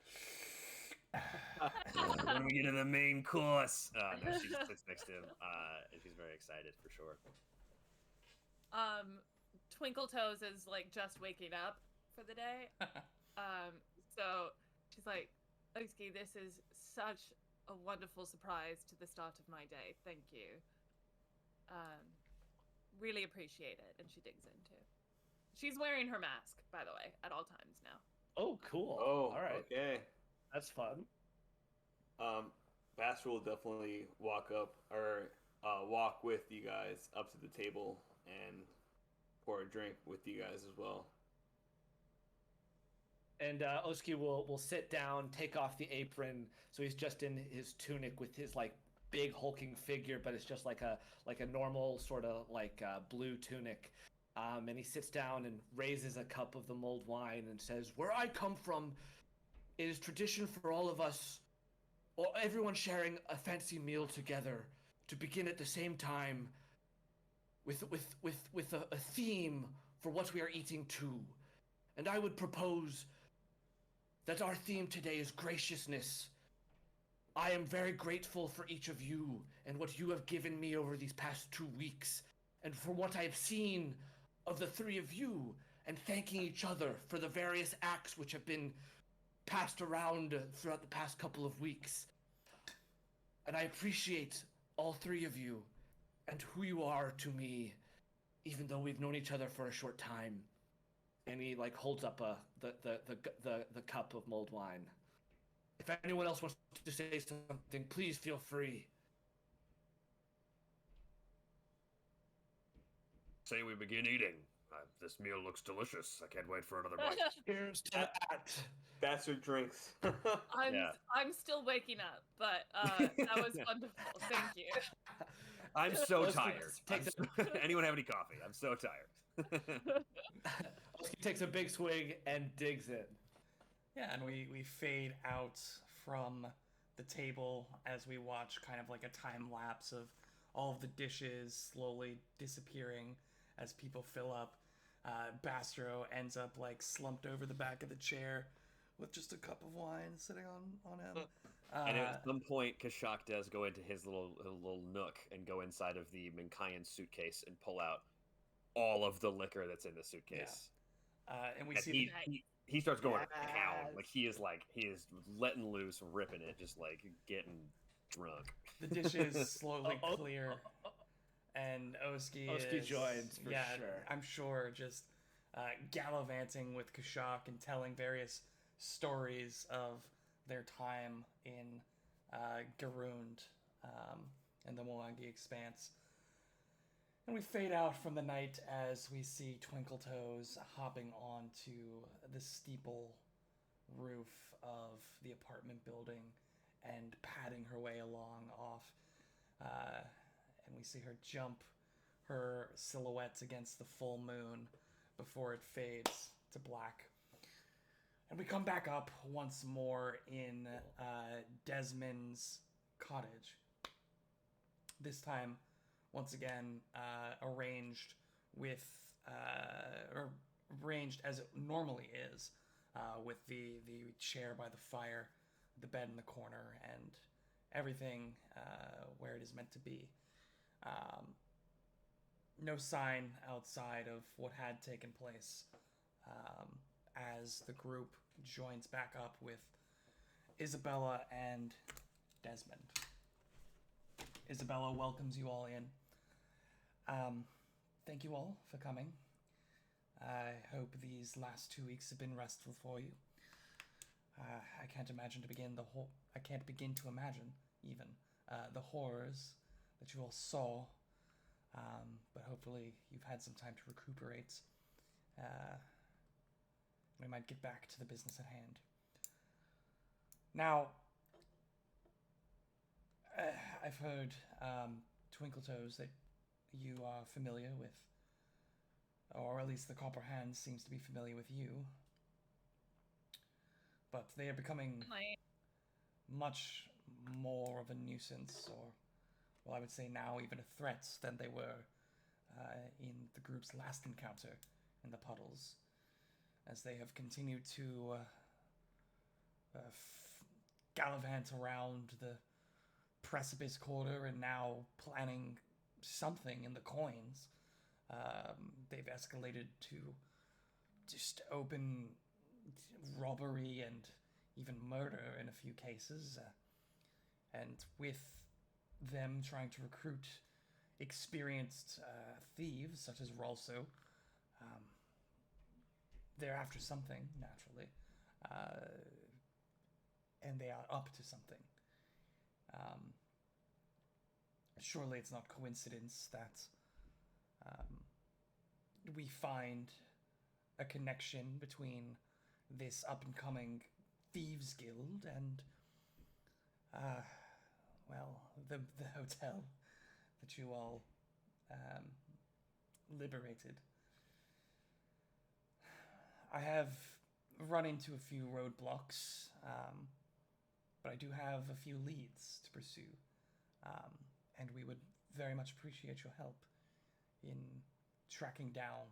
When we get to the main course, no, she just sits next to him, and she's very excited for sure. Twinkle Toes is like just waking up for the day. So she's like, Oski, this is such a wonderful surprise to the start of my day. Thank you. Really appreciate it. And she digs into. She's wearing her mask, by the way, at all times now. Oh, cool. Oh, all right. Okay. That's fun. Baster will definitely walk with you guys up to the table and pour a drink with you guys as well. And Oski will sit down, take off the apron, so he's just in his tunic with his like big hulking figure, but it's just like a normal sort of like blue tunic. And he sits down and raises a cup of the mulled wine and says, "Where I come from, it is tradition for all of us, or everyone sharing a fancy meal together, to begin at the same time with a theme for what we are eating too. And I would propose that our theme today is graciousness. I am very grateful for each of you and what you have given me over these past 2 weeks, and for what I have seen of the 3 of you, and thanking each other for the various acts which have been passed around throughout the past couple of weeks. And I appreciate all 3 of you and who you are to me, even though we've known each other for a short time." And he like holds up the cup of mulled wine. If anyone else wants to say something, please feel free. Say we begin eating. This meal looks delicious. I can't wait for another bite. Here's to that. Baster drinks. I'm still waking up, but that was wonderful. Thank you. I'm so Oski tired. Anyone have any coffee? I'm so tired. Oski takes a big swig and digs in. Yeah, and we fade out from the table as we watch kind of like a time lapse of all of the dishes slowly disappearing as people fill up. Bastro ends up like slumped over the back of the chair with just a cup of wine sitting on him. And at some point, Kashak does go into his little nook and go inside of the Minkayan suitcase and pull out all of the liquor that's in the suitcase. And we And see he starts going to Yes. town. He is letting loose, ripping it, just like getting drunk. the dishes slowly Oh, oh, clear, and Oski joins for sure. I'm sure just gallivanting with Kashak and telling various stories of their time in Garund and the Mwangi Expanse. And we fade out from the night as we see Twinkle Toes hopping onto the steeple roof of the apartment building and padding her way along off. And we see her jump her silhouettes against the full moon before it fades to black. And we come back up once more in Desmond's cottage. This time, once again, arranged as it normally is, with the chair by the fire, the bed in the corner, and everything where it is meant to be. No sign outside of what had taken place as the group joins back up with Isabella and Desmond. Isabella welcomes you all in. Thank you all for coming. I hope these last 2 weeks have been restful for you. I can't imagine to begin I can't begin to imagine even the horrors that you all saw. But hopefully you've had some time to recuperate. We might get back to the business at hand. Now, I've heard, Twinkletoes, that you are familiar with, or at least the Copper Hand seems to be familiar with you. But they are becoming much more of a nuisance, or, well, I would say now even a threat than they were in the group's last encounter in the puddles, as they have continued to gallivant around the precipice quarter and now planning something in the coins. They've escalated to just open robbery and even murder in a few cases. And with them trying to recruit experienced thieves such as Ralso, they're after something, naturally. And they are up to something. Surely it's not coincidence that we find a connection between this up-and-coming thieves guild and, well, the hotel that you all liberated. I have run into a few roadblocks, but I do have a few leads to pursue, and we would very much appreciate your help in tracking down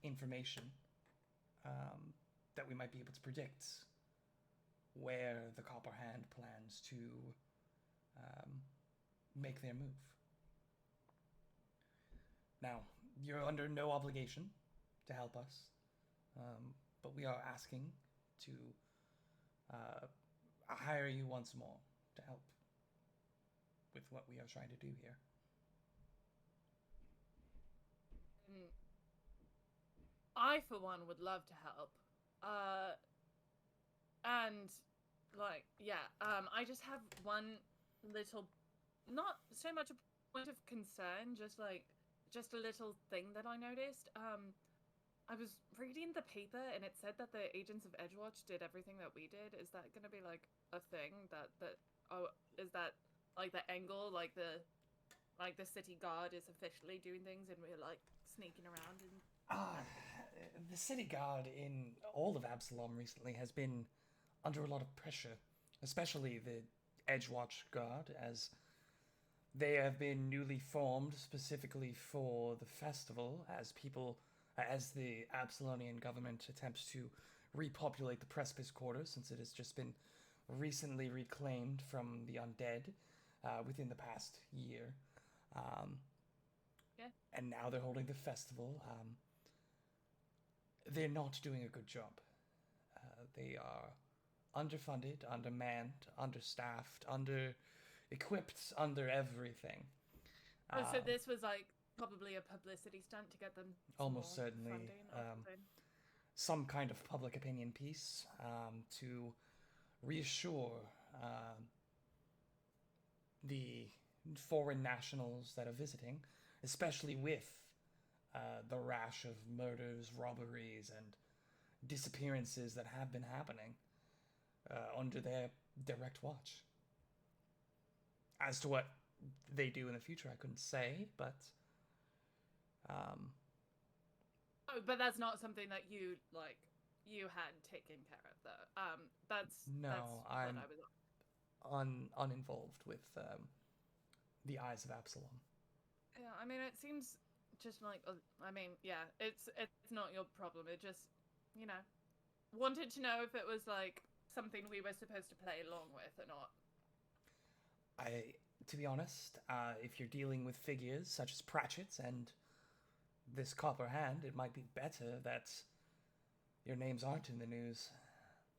information that we might be able to predict where the Copper Hand plans to make their move. Now, you're under no obligation to help us, but we are asking to hire you once more to help with what we are trying to do here. I, for one, would love to help. And, like, yeah, I just have one little, not so much a point of concern, just a little thing that I noticed. I was reading the paper and it said that the agents of Edgewatch did everything that we did. Is that gonna be, like, a thing is that, like, the angle, like the city guard is officially doing things and we're, like, sneaking around and... The city guard in all of Absalom recently has been under a lot of pressure, especially the Edgewatch Guard, as they have been newly formed specifically for the festival, as the Absalonian government attempts to repopulate the Precipice Quarter, since it has just been recently reclaimed from the undead within the past year. Yeah. And now they're holding the festival. They're not doing a good job. They are underfunded, undermanned, understaffed, under-equipped, under everything. so this was, like, probably a publicity stunt to get them some Almost more certainly. funding or something. Some kind of public opinion piece to reassure the foreign nationals that are visiting, especially with the rash of murders, robberies, and disappearances that have been happening under their direct watch. As to what they do in the future, I couldn't say, but... Oh, but that's not something that you had taken care of, though. That's I'm what I was... uninvolved with the Eyes of Absalom. Yeah, I mean, it seems just like... I mean, yeah, it's not your problem. It just, wanted to know if it was, like, something we were supposed to play along with or not. To be honest, if you're dealing with figures such as Pratchett and this Copper Hand, it might be better that your names aren't in the news.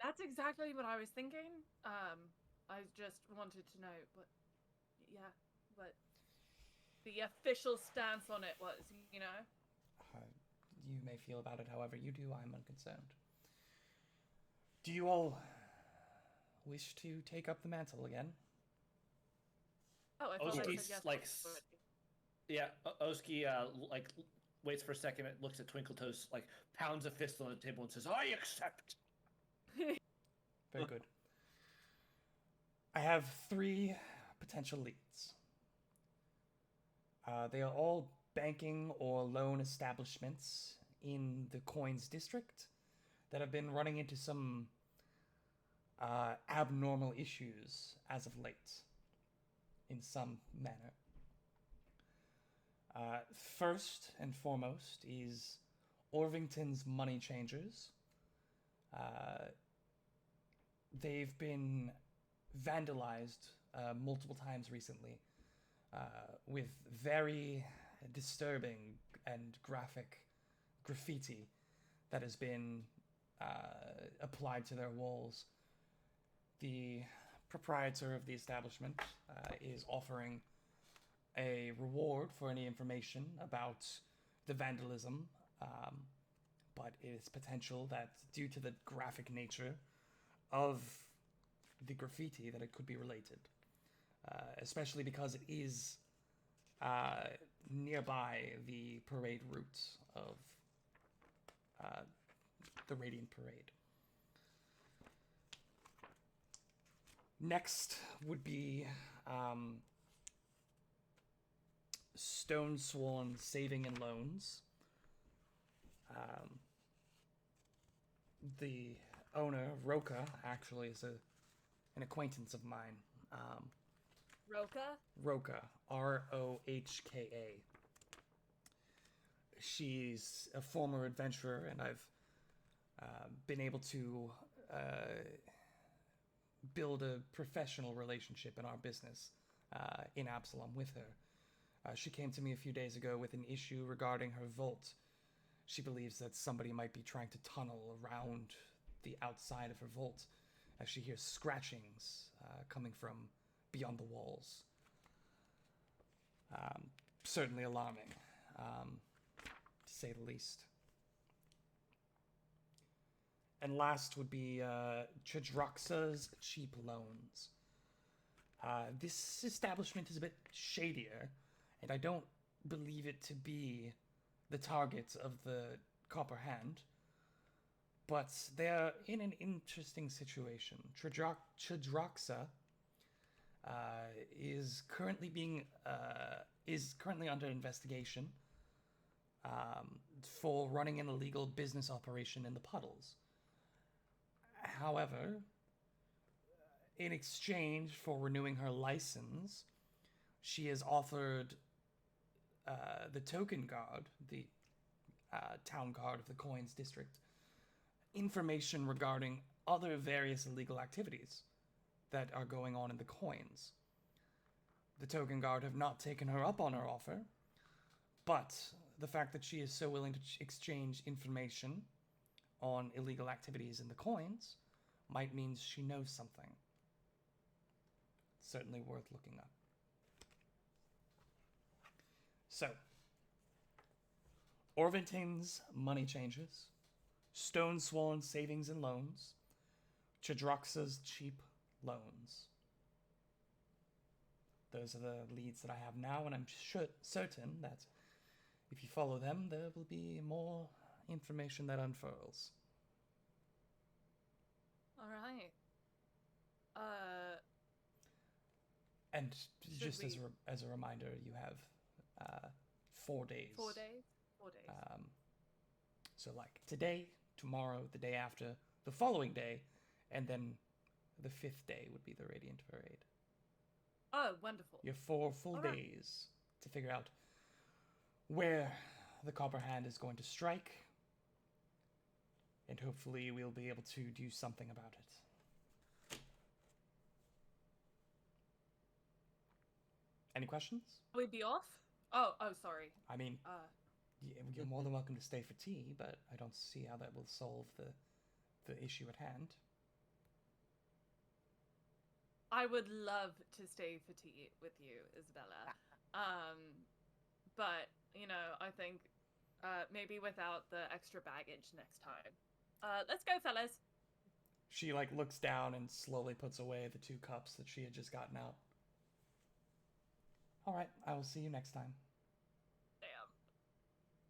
That's exactly what I was thinking. I just wanted to know what the official stance on it was, you may feel about it however you do. I'm unconcerned. Do you all wish to take up the mantle again? Oh, I thought I Oski, said yes. like, already. Yeah, Oski like waits for a second, looks at Twinkletoes, like pounds a fist on the table and says, "I accept." Very good. I have 3 potential leads. They are all banking or loan establishments in the Coins District that have been running into some abnormal issues as of late, in some manner. First and foremost is Orvington's Money Changers. They've been vandalized multiple times recently with very disturbing and graphic graffiti that has been applied to their walls. The proprietor of the establishment is offering a reward for any information about the vandalism, but it is potential that due to the graphic nature of the graffiti that it could be related, especially because it is nearby the parade route of the Radiant Parade. Next would be Stone Sworn Saving and Loans. The owner, Roka, actually is an acquaintance of mine. Roka? Roka, Rohka. She's a former adventurer, and I've been able to build a professional relationship in our business in Absalom with her. She came to me a few days ago with an issue regarding her vault. She believes that somebody might be trying to tunnel around the outside of her vault as she hears scratchings coming from beyond the walls. Certainly alarming, to say the least. And last would be Chadroxa's Cheap Loans. This establishment is a bit shadier, and I don't believe it to be the target of the Copper Hand, but they're in an interesting situation. Chadroxa is currently under investigation for running an illegal business operation in the puddles. However, in exchange for renewing her license, she has offered the Token Guard, the town guard of the Coins District, information regarding other various illegal activities that are going on in the coins. The Token Guard have not taken her up on her offer, but the fact that she is so willing to exchange information on illegal activities in the coins might mean she knows something. Certainly worth looking up. So, Orvington's Money Changers, Stone Sworn Savings and Loans, Chadroxa's Cheap Loans. Those are the leads that I have now, and I'm certain that if you follow them, there will be more information that unfurls. All right. And Should just we- as a reminder, you have 4 days. 4 days? 4 days. So like today, tomorrow, the day after, the following day, and then the 5th day would be the Radiant Parade. Oh, wonderful. You have 4 full Alright. days to figure out where the Copper Hand is going to strike, and hopefully we'll be able to do something about it. Any questions? We'd be off? Oh, sorry. I mean, you're more than welcome to stay for tea, but I don't see how that will solve the issue at hand. I would love to stay for tea with you, Isabella. But, I think maybe without the extra baggage next time. Let's go, fellas. She like looks down and slowly puts away the 2 cups that she had just gotten out. All right, I will see you next time. Damn.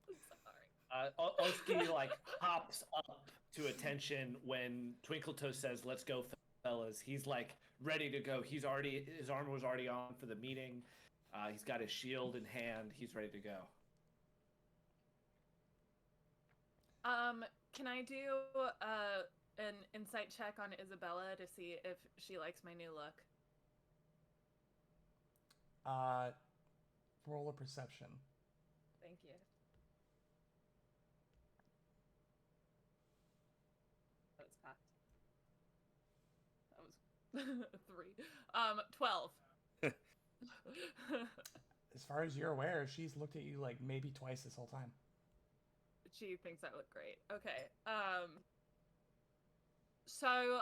I'm sorry. Oski like hops up to attention when Twinkletoes says, "Let's go, fellas." He's like ready to go. His armor was already on for the meeting. He's got his shield in hand. He's ready to go. Can I do an insight check on Isabella to see if she likes my new look? Roll a perception. Thank you. That was fast. That was 3. 12. As far as you're aware, she's looked at you like maybe twice this whole time. She thinks I look great. Okay. So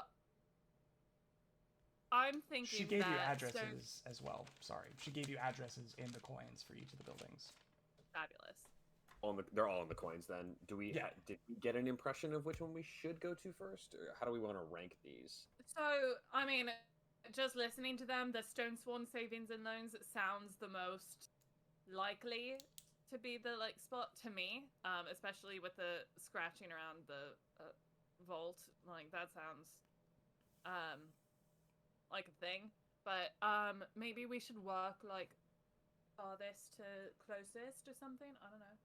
I'm thinking She gave you that addresses as well. Sorry, she gave you addresses in the coins for each of the buildings. Fabulous. They're all in the coins. Then, do we? Yeah. Did we get an impression of which one we should go to first, or how do we want to rank these? So, I mean, just listening to them, the Stone Sworn Savings and Loans sounds the most likely to be the spot to me, especially with the scratching around the vault. Like that sounds like a thing. But maybe we should work farthest to closest or something. I don't know.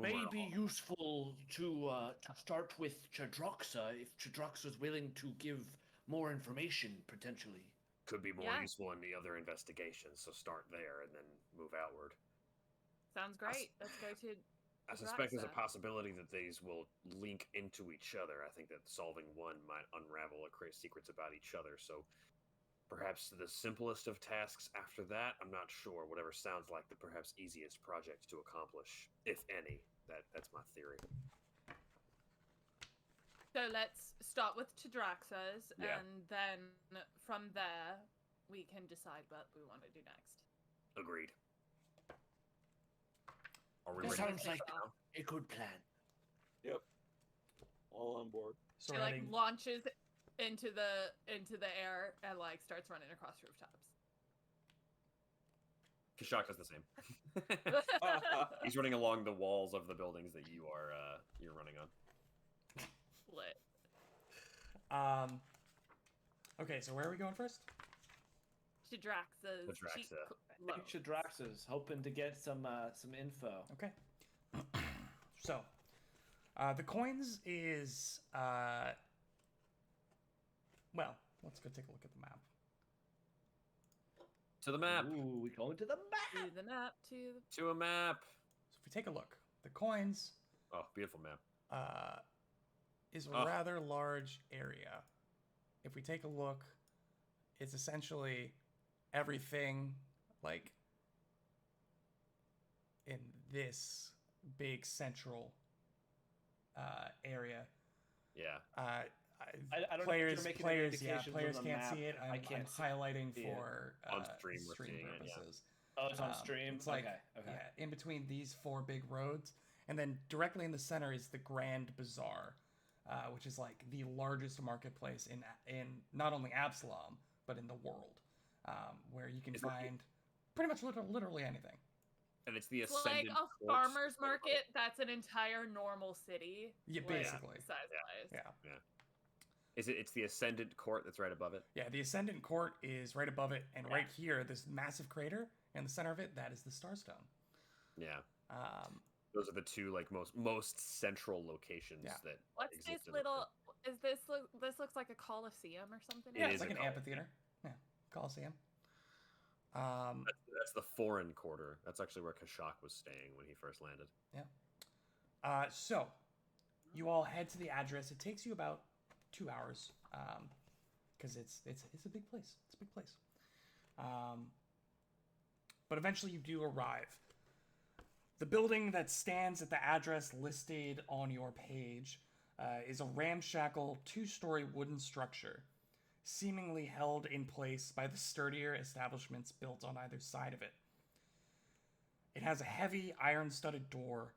May be useful to start with Chadroxa if Chadroxa's willing to give more information potentially. Could be more Yeah. useful in the other investigations, so start there and then move outward. Sounds great. Let's go to. I suspect there's a Chadroxa. possibility that these will link into each other. I think that solving one might unravel secrets about each other, so perhaps the simplest of tasks after that, I'm not sure. Whatever sounds like the perhaps easiest project to accomplish, if any. That's my theory. So let's start with Chadraxa's, Yeah. and then from there we can decide what we want to do next. Agreed. Are we That ready? sounds like now? a good plan. Yep. All on board. So She we're like heading- launches into the air and starts running across rooftops. Kashak does the same. He's running along the walls of the buildings that you're running on. Lit. Okay, so where are we going first? Chadraxa's. Chadraxa. cheek I think loans. Chadraxa's hoping to get some info. Okay. So, the coins is well, let's go take a look at the map. To the map. Ooh, we going to the To map. the map. To a map. So if we take a look, the coins Oh, beautiful map. is a Oh. rather large area. If we take a look, it's essentially everything like in this big central area. Yeah. I don't know if Players, you're making players, any yeah, indications players on the can't map. see it. I I'm can't see highlighting it. for On stream, we're seeing it, yeah. purposes. Oh, it's on stream. It's like okay. yeah, in between these 4 big roads, and then directly in the center is the Grand Bazaar, which is like the largest marketplace in not only Absalom but in the world, where you can Is it- find pretty much literally anything. And it's the It's like ascendant. a courts. farmer's market that's an entire normal city. Yeah, like, basically. Size-wise. Yeah, It's the ascendant court that's right above it. yeah. The Ascendant Court is right above it, and Yeah. right here, this massive crater in the center of it, that is the Starstone. Yeah. Um, Those are the two most central locations Yeah. that What's exist this in the little? Is this this looks like a coliseum or something? It yeah, is it's like a an coliseum. amphitheater. Yeah, Coliseum. That's the foreign quarter. That's actually where Kashak was staying when he first landed. So, you all head to the address. It takes you about 2 hours, because it's a big place. It's a big place. But eventually, you do arrive. The building that stands at the address listed on your page is a ramshackle 2-story wooden structure, seemingly held in place by the sturdier establishments built on either side of it. It has a heavy iron-studded door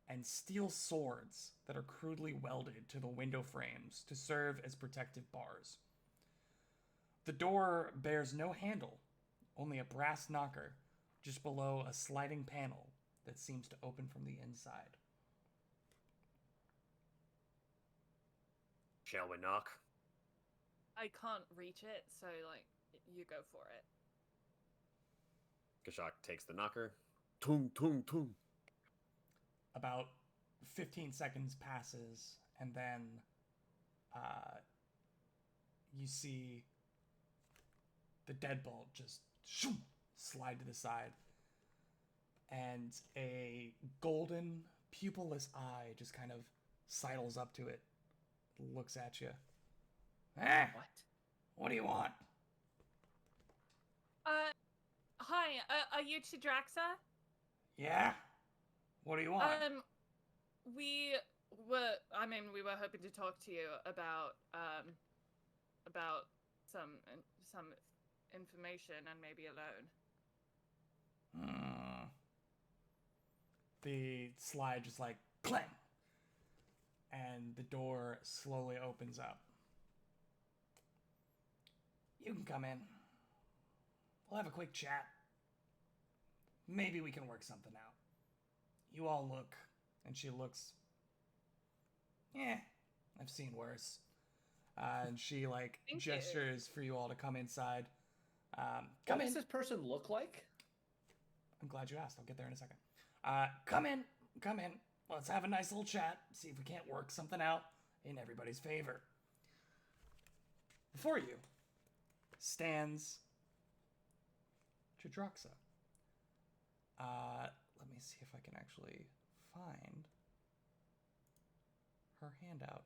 and steel swords that are crudely welded to the window frames to serve as protective bars. The door bears no handle, only a brass knocker just below a sliding panel that seems to open from the inside. Shall we knock? I can't reach it, so like you go for it. Kashak takes the knocker. Tung, tung, tung. About 15 seconds passes, and then you see the deadbolt just slide to the side, and a golden pupilless eye just kind of sidles up to it, looks at you. What do you want? Hi, are you Chidraxa? Yeah? What do you want? We were hoping to talk to you about some information and maybe a loan. The slide just like clang, and the door slowly opens up. You can come in. We'll have a quick chat. Maybe we can work something out. You all look, and she looks. I've seen worse. And she like Thank you. gestures for you all to come inside. Come What in. does this person look like? I'm glad you asked. I'll get there in a second. Come in. Come in. Let's have a nice little chat. See if we can't work something out in everybody's favor. Before you stands Chidraxa. Let me see if I can actually find her handout.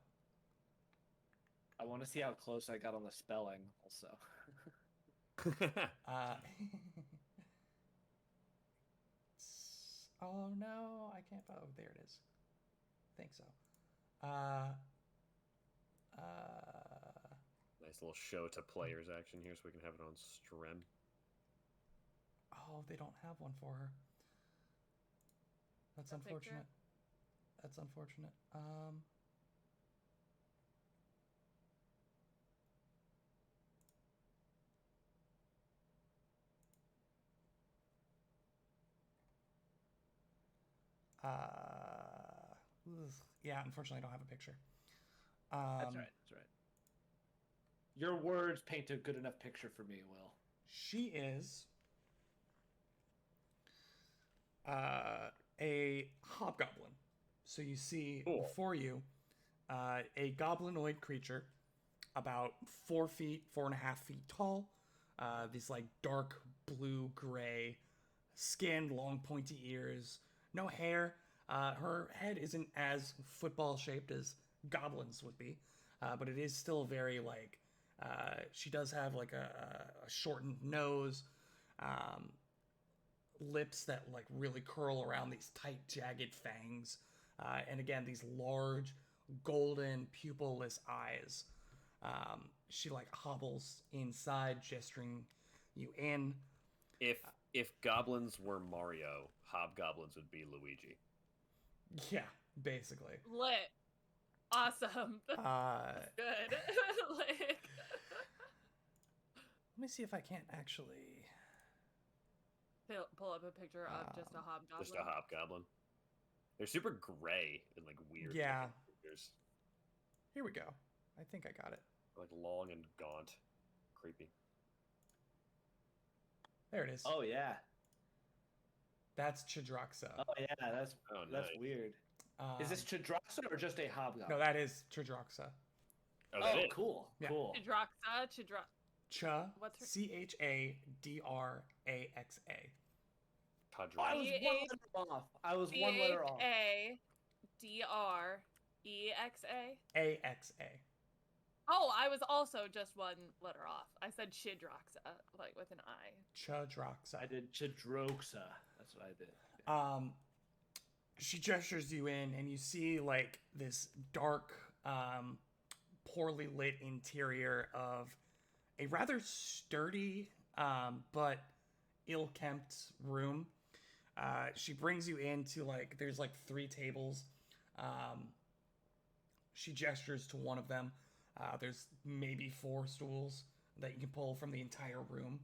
I want to see how close I got on the spelling also. Oh no, I can't. Oh, there it is. Think so. Nice little show to players action here so we can have it on stream. Oh, they don't have one for her. That's A picture? unfortunate. That's unfortunate. Yeah, unfortunately, I don't have a picture. That's right. That's right. Your words paint a good enough picture for me, Will. She is a hobgoblin. So you see Cool. before you a goblinoid creature, about 4 feet, 4.5 feet tall. These like dark blue gray skin, long pointy ears, no hair. Her head isn't as football shaped as goblins would be, but it is still very like. She does have like a shortened nose, lips that like really curl around these tight, jagged fangs, and again these large, golden, pupilless eyes. She like hobbles inside, gesturing you in. If goblins were Mario, hobgoblins would be Luigi. Yeah, basically. Lit. Awesome. Good. Like, Let me see if I can't actually. pull up a picture of just a hobgoblin. Just a hobgoblin. They're super gray and like weird. Yeah. looking creatures. Here we go. I think I got it. Like long and gaunt. Creepy. There it is. Oh yeah. That's Chidraxa. Oh yeah. That's Oh, that's nice. weird. Is this Chidraxa or just a hobgoblin? No, that is Chidraxa. Oh, that is. Cool. Yeah. Cool. Chidraxa. Cha. What's her- Chadraxa. Oh, I was one letter off. I was one letter off. Chidraxa. Axa. Oh, I was also just one letter off. I said Chidraxa, like with an I. Chidraxa. I did Chidroxa. That's what I did. She gestures you in, and you see like this dark, poorly lit interior of a rather sturdy but ill-kempt room. She brings you into like there's like 3 tables. She gestures to one of them. There's maybe 4 stools that you can pull from the entire room.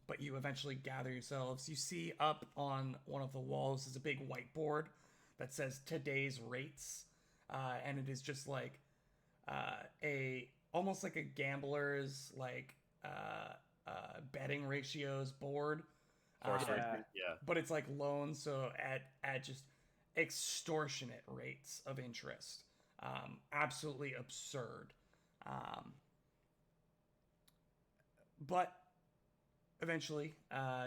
But you eventually gather yourselves. You see up on one of the walls is a big whiteboard that says today's rates, and it is just like a almost like a gambler's like betting ratios board. Horse Yeah. racing? Yeah. But it's like loans, so at just extortionate rates of interest, absolutely absurd. But eventually,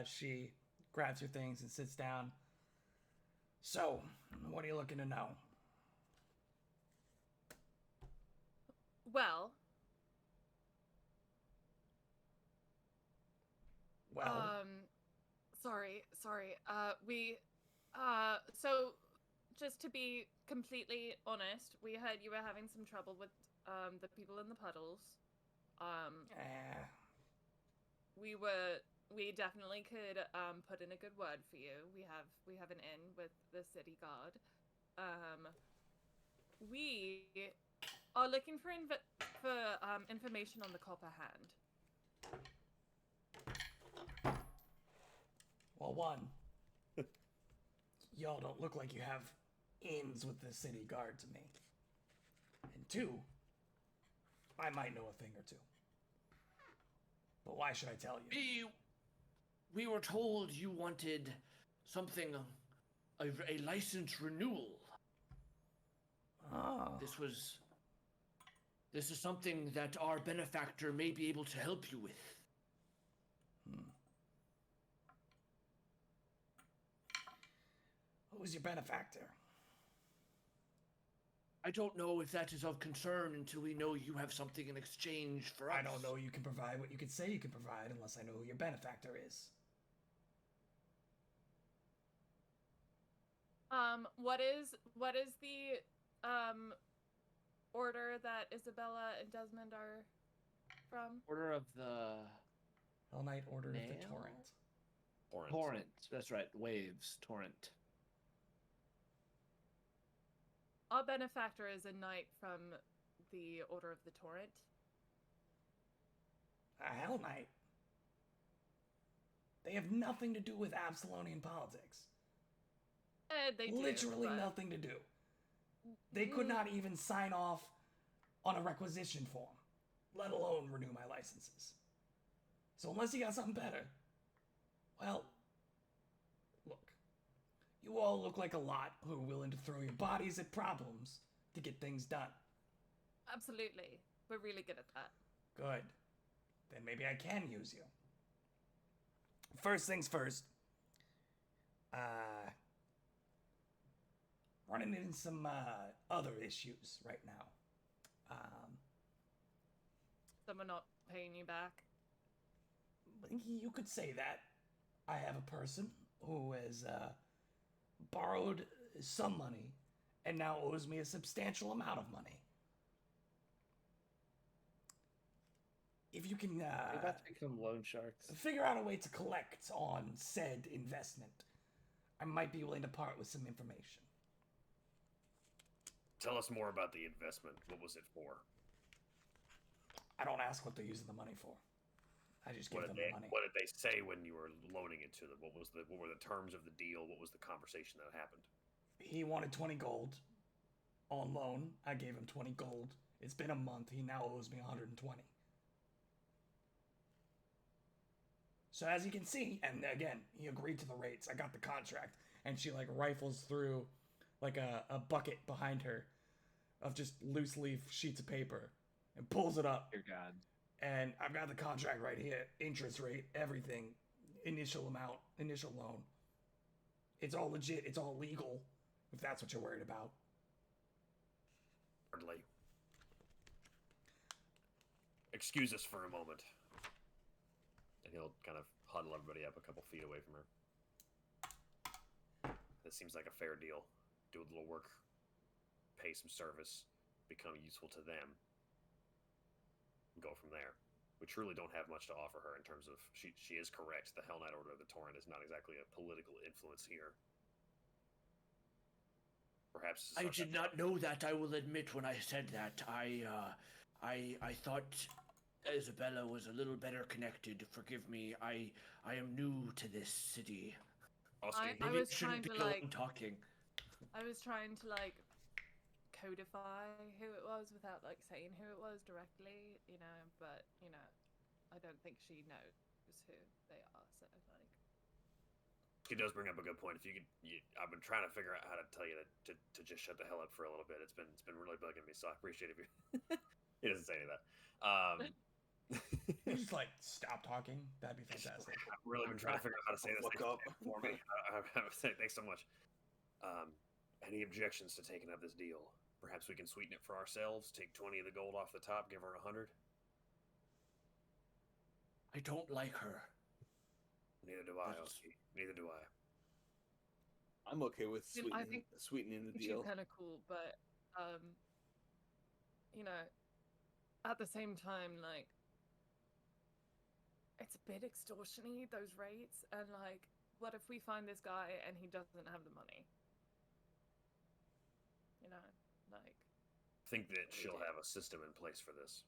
she grabs her things and sits down. So, what are you looking to know? Well, Well, sorry. So just to be completely honest, we heard you were having some trouble with the people in the puddles. eh, We definitely could put in a good word for you. We have an in with the city guard. We are looking for information on the Copper Hand. well, one, y'all don't look like you have ins with the city guard to me. And 2, I might know a thing or 2. But why should I tell you? We were told you wanted something, a license renewal. Oh. This is something that our benefactor may be able to help you with. Who's your benefactor? I don't know if that is of concern until we know you have something in exchange for us. I don't know you can provide what you could say you can provide unless I know who your benefactor is. What is the order that Isabella and Desmond are from? Order of the Hell Knight Order of the Nail? Torrent. Torrent. That's right. Waves. Torrent. Our benefactor is a knight from the Order of the Torrent. A Hell Knight. They have nothing to do with Absalonian politics. They do, Literally but- nothing to do. They could not even sign off on a requisition form, let alone renew my licenses. So unless you got something better, well, look, you all look like a lot who are willing to throw your bodies at problems to get things done. Absolutely. We're really good at that. Good. Then maybe I can use you. First things first. Running into some other issues right now. Someone not paying you back. You could say that. I have a person who has borrowed some money and now owes me a substantial amount of money. If you can We're about to become loan sharks. figure out a way to collect on said investment, I might be willing to part with some information. Tell us more about the investment. What was it for? I don't ask what they're using the money for. I just give them the money. What did they say when you were loaning it to them? What were the terms of the deal? What was the conversation that happened? He wanted 20 gold on loan. I gave him 20 gold. It's been a month. He now owes me 120. So as you can see, and again, he agreed to the rates. I got the contract, and she like rifles through like a bucket behind her of just loose leaf sheets of paper and pulls it up. Dear God. And I've got the contract right here. Interest rate, everything. Initial amount, initial loan. It's all legit. It's all legal, if that's what you're worried about. Hardly. Excuse us for a moment. And he'll kind of huddle everybody up a couple feet away from her. This seems like a fair deal. Do a little work, pay some service, become useful to them, and go from there. we truly don't have much to offer her in terms of she is correct. The Hell Knight Order of the Torrent is not exactly a political influence here. Perhaps I did not know that, I will admit, when I said that. I thought Isabella was a little better connected. Forgive me. I am new to this city. Austin, I Maybe was shouldn't trying be to, the like- one talking. I was trying to like codify who it was without like saying who it was directly, you know, but you know, I don't think she knows who they are, so like he does bring up a good point. If you could, I've been trying to figure out how to tell you to just shut the hell up for a little bit. It's been really bugging me, so I appreciate it. If you... he doesn't say any of that. You just like stop talking. That'd be fantastic. I've really been trying to figure out how to say this. Fuck Thanks up. for me. I would say thanks so much. Any objections to taking up this deal? Perhaps we can sweeten it for ourselves. Take 20 of the gold off the top. Give her 100. I don't like her. Neither do I, That's- Oski. Neither do I. I'm okay with I think sweetening the she's deal. kind of cool, but you know, at the same time, like it's a bit extortiony, those rates, and like, what if we find this guy and he doesn't have the money? You know, like. Think that she'll have a system in place for this.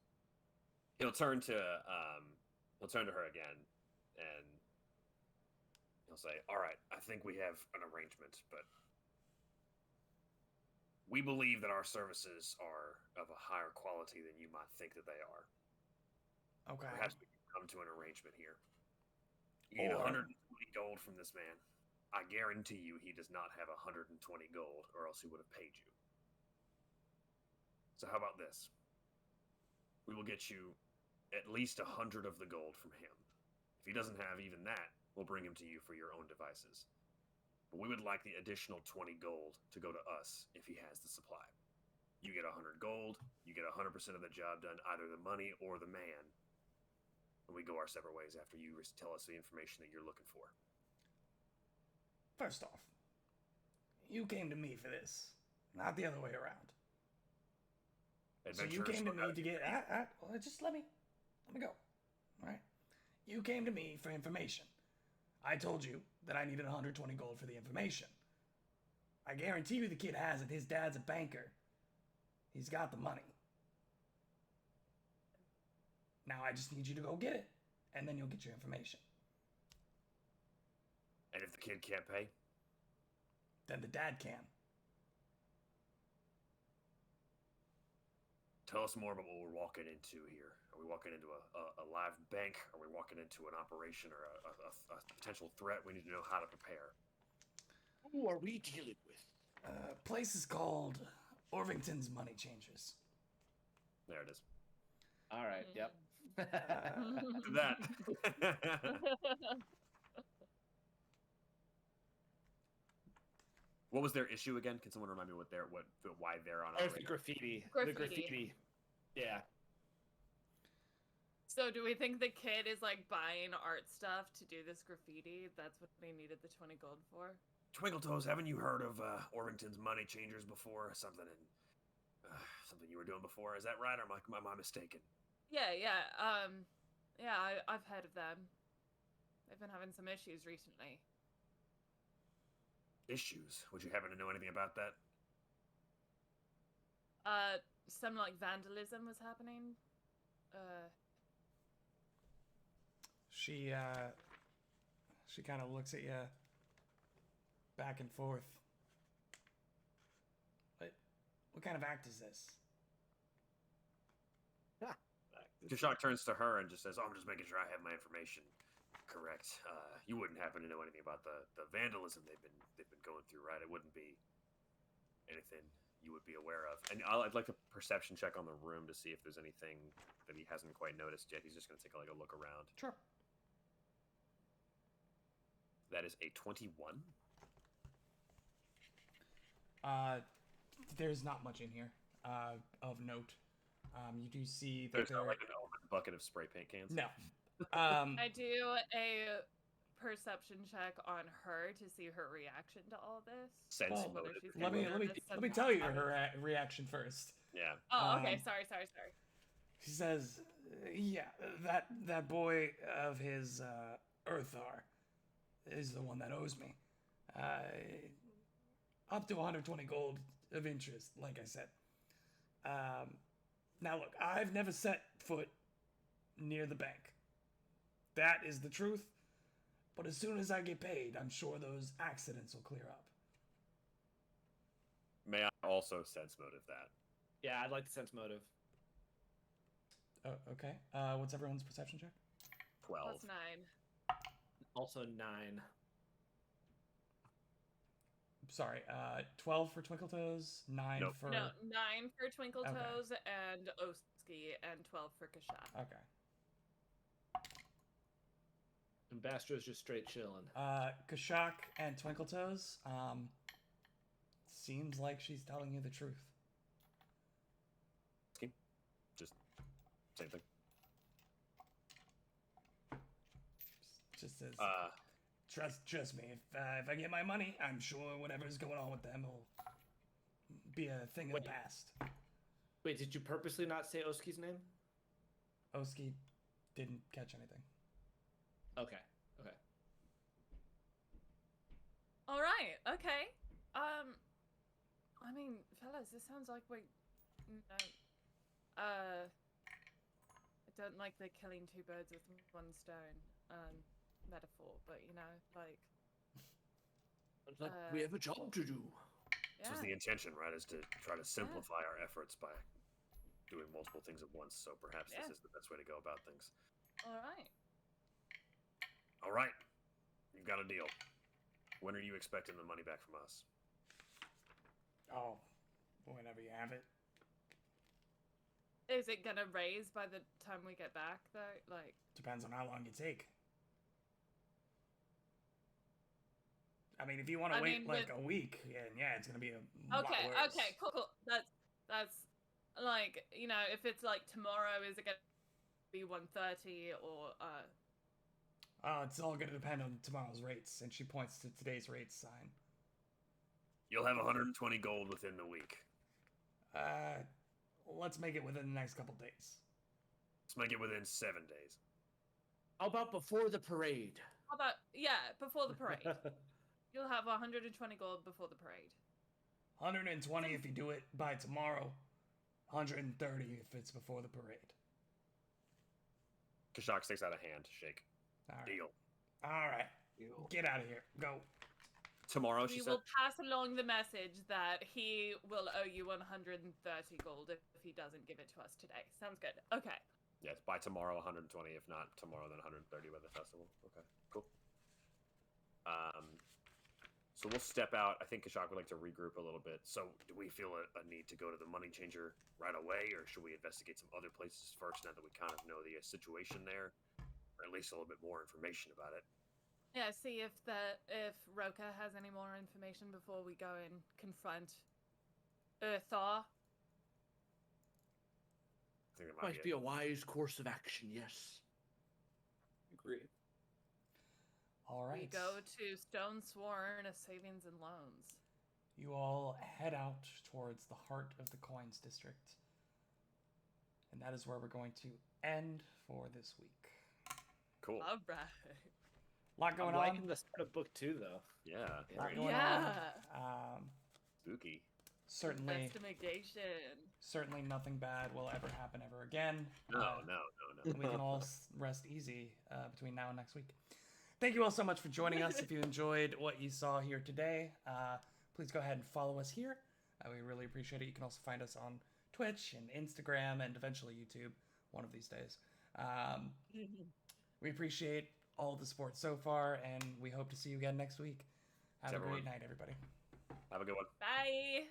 He'll turn to her again, and he'll say, "All right, I think we have an arrangement, but we believe that our services are of a higher quality than you might think that they are. Okay. Perhaps we can come to an arrangement here. You get Or- 120 gold from this man. I guarantee you he does not have 120 gold, or else he would have paid you. So how about this? We will get you at least 100 of the gold from him. If he doesn't have even that, we'll bring him to you for your own devices. But we would like the additional 20 gold to go to us if he has the supply. You get 100 gold, you get 100% of the job done, either the money or the man, and we go our separate ways after you tell us the information that you're looking for." First off, you came to me for this, not the other way around. So you Adventurers came to don't me have to get. Well, just let me go. All right. You came to me for information. I told you that I needed 120 gold for the information. I guarantee you the kid has it. His dad's a banker. He's got the money. Now I just need you to go get it, and then you'll get your information. And if the kid can't pay, Then the dad can. tell us more about what we're walking into here. Are we walking into a live bank? Are we walking into an operation or a potential threat? We need to know how to prepare. Who are we dealing with? Place is called Orvington's Money Changers. There it is. All right. Yep. Do that. What was their issue again? Can someone remind me why they're on our There's the radar? graffiti. The Graffiti. graffiti. Yeah. So do we think the kid is like buying art stuff to do this graffiti? That's what they needed the 20 gold for? Twinkle Toes, haven't you heard of Orvington's Money Changers before? Something you were doing before? Is that right, or am I mistaken? Yeah. I've heard of them. They've been having some issues recently. Issues? Would you happen to know anything about that? Some like vandalism was happening. She kind of looks at you back and forth. What kind of act is this? Kashak turns to her and just says, "Oh, I'm just making sure I have my information correct. You wouldn't happen to know anything about the vandalism they've been going through, right? It wouldn't be anything you would be aware of." And I'd like a perception check on the room to see if there's anything that he hasn't quite noticed yet. He's just going to take a look around. Sure. That is a 21. There's not much in here of note. You do see that There's there. not like an bucket of spray paint cans. No. I do a perception check on her to see her reaction to all this. Sense Well, motive. she's if you let me will. let me Nervous let me and tell you happy. her reaction first. Yeah. Oh, okay. Um, Sorry. She says, "Yeah, that boy of his, Earthar, is the one that owes me. Up to 120 gold of interest, like I said. Now look, I've never set foot near the bank. That is the truth. But as soon as I get paid, I'm sure those accidents will clear up." May I also sense motive that? Yeah, I'd like to sense motive. Oh, okay. What's everyone's perception check? 12. Plus 9. Also 9. Sorry, 12 for Twinkle Toes, 9 Nope. for... No, 9 for Twinkle Okay. Toes and Oski, and 12 for Kashak. Okay. And Bastro's just straight chilling. Kashak and Twinkle Toes, seems like she's telling you the truth. Just same thing. Just as... Trust me, if I get my money, I'm sure whatever's going on with them will be a thing of the Wait. past. Wait, did you purposely not say Oski's name? Oski didn't catch anything. Okay. Okay. All right. Okay. I mean, fellas, this sounds like we. No. I don't like the killing two birds with one stone metaphor, but you know, like. It's like we have a job to do. This was the intention, right? Is to try to simplify our efforts by doing multiple things at once. So perhaps this is the best way to go about things. All right. All right, you've got a deal. When are you expecting the money back from us? Oh, whenever you have it. Is it gonna raise by the time we get back, though? Like. Depends on how long you take. I mean, if you want to wait like a week, yeah, it's gonna be a lot worse. Okay, cool. That's like, you know, if it's like tomorrow, is it gonna be 1:30 or It's all gonna depend on tomorrow's rates, and she points to today's rates sign. You'll have 120 gold within the week. Let's make it within the next couple days. Let's make it within 7 days. How about before the parade? how about before the parade? You'll have 120 gold before the parade. 120 if you do it by tomorrow. 130 if it's before the parade. Kashak sticks out a hand to shake. All right. Deal. All right. Get out of here. Go. Tomorrow, We she said. will pass along the message that he will owe you 130 gold if he doesn't give it to us today. Sounds good. Okay. Yes, by tomorrow, 120. If not tomorrow, then 130 by the festival. Okay, cool. So we'll step out. I think Kashak would like to regroup a little bit. So do we feel a need to go to the money changer right away, or should we investigate some other places first now that we kind of know the situation there, or at least a little bit more information about it? Yeah, see if Roka has any more information before we go and confront Earthar. I think that Might be a wise course of action, yes. Agree. All right. We go to Stone Sworn Savings and Loans. You all head out towards the heart of the Coins District. And that is where we're going to end for this week. Cool. All right. Lot going I'm on. liking the start of book 2, though. Yeah. Lot very going Yeah. on. Spooky. Certainly, Investigation. certainly nothing bad will ever happen ever again. No. We can all rest easy between now and next week. Thank you all so much for joining us. If you enjoyed what you saw here today, please go ahead and follow us here. We really appreciate it. You can also find us on Twitch and Instagram and eventually YouTube one of these days. We appreciate all the support so far, and we hope to see you again next week. Have a great night, everybody. Have a good one. Bye.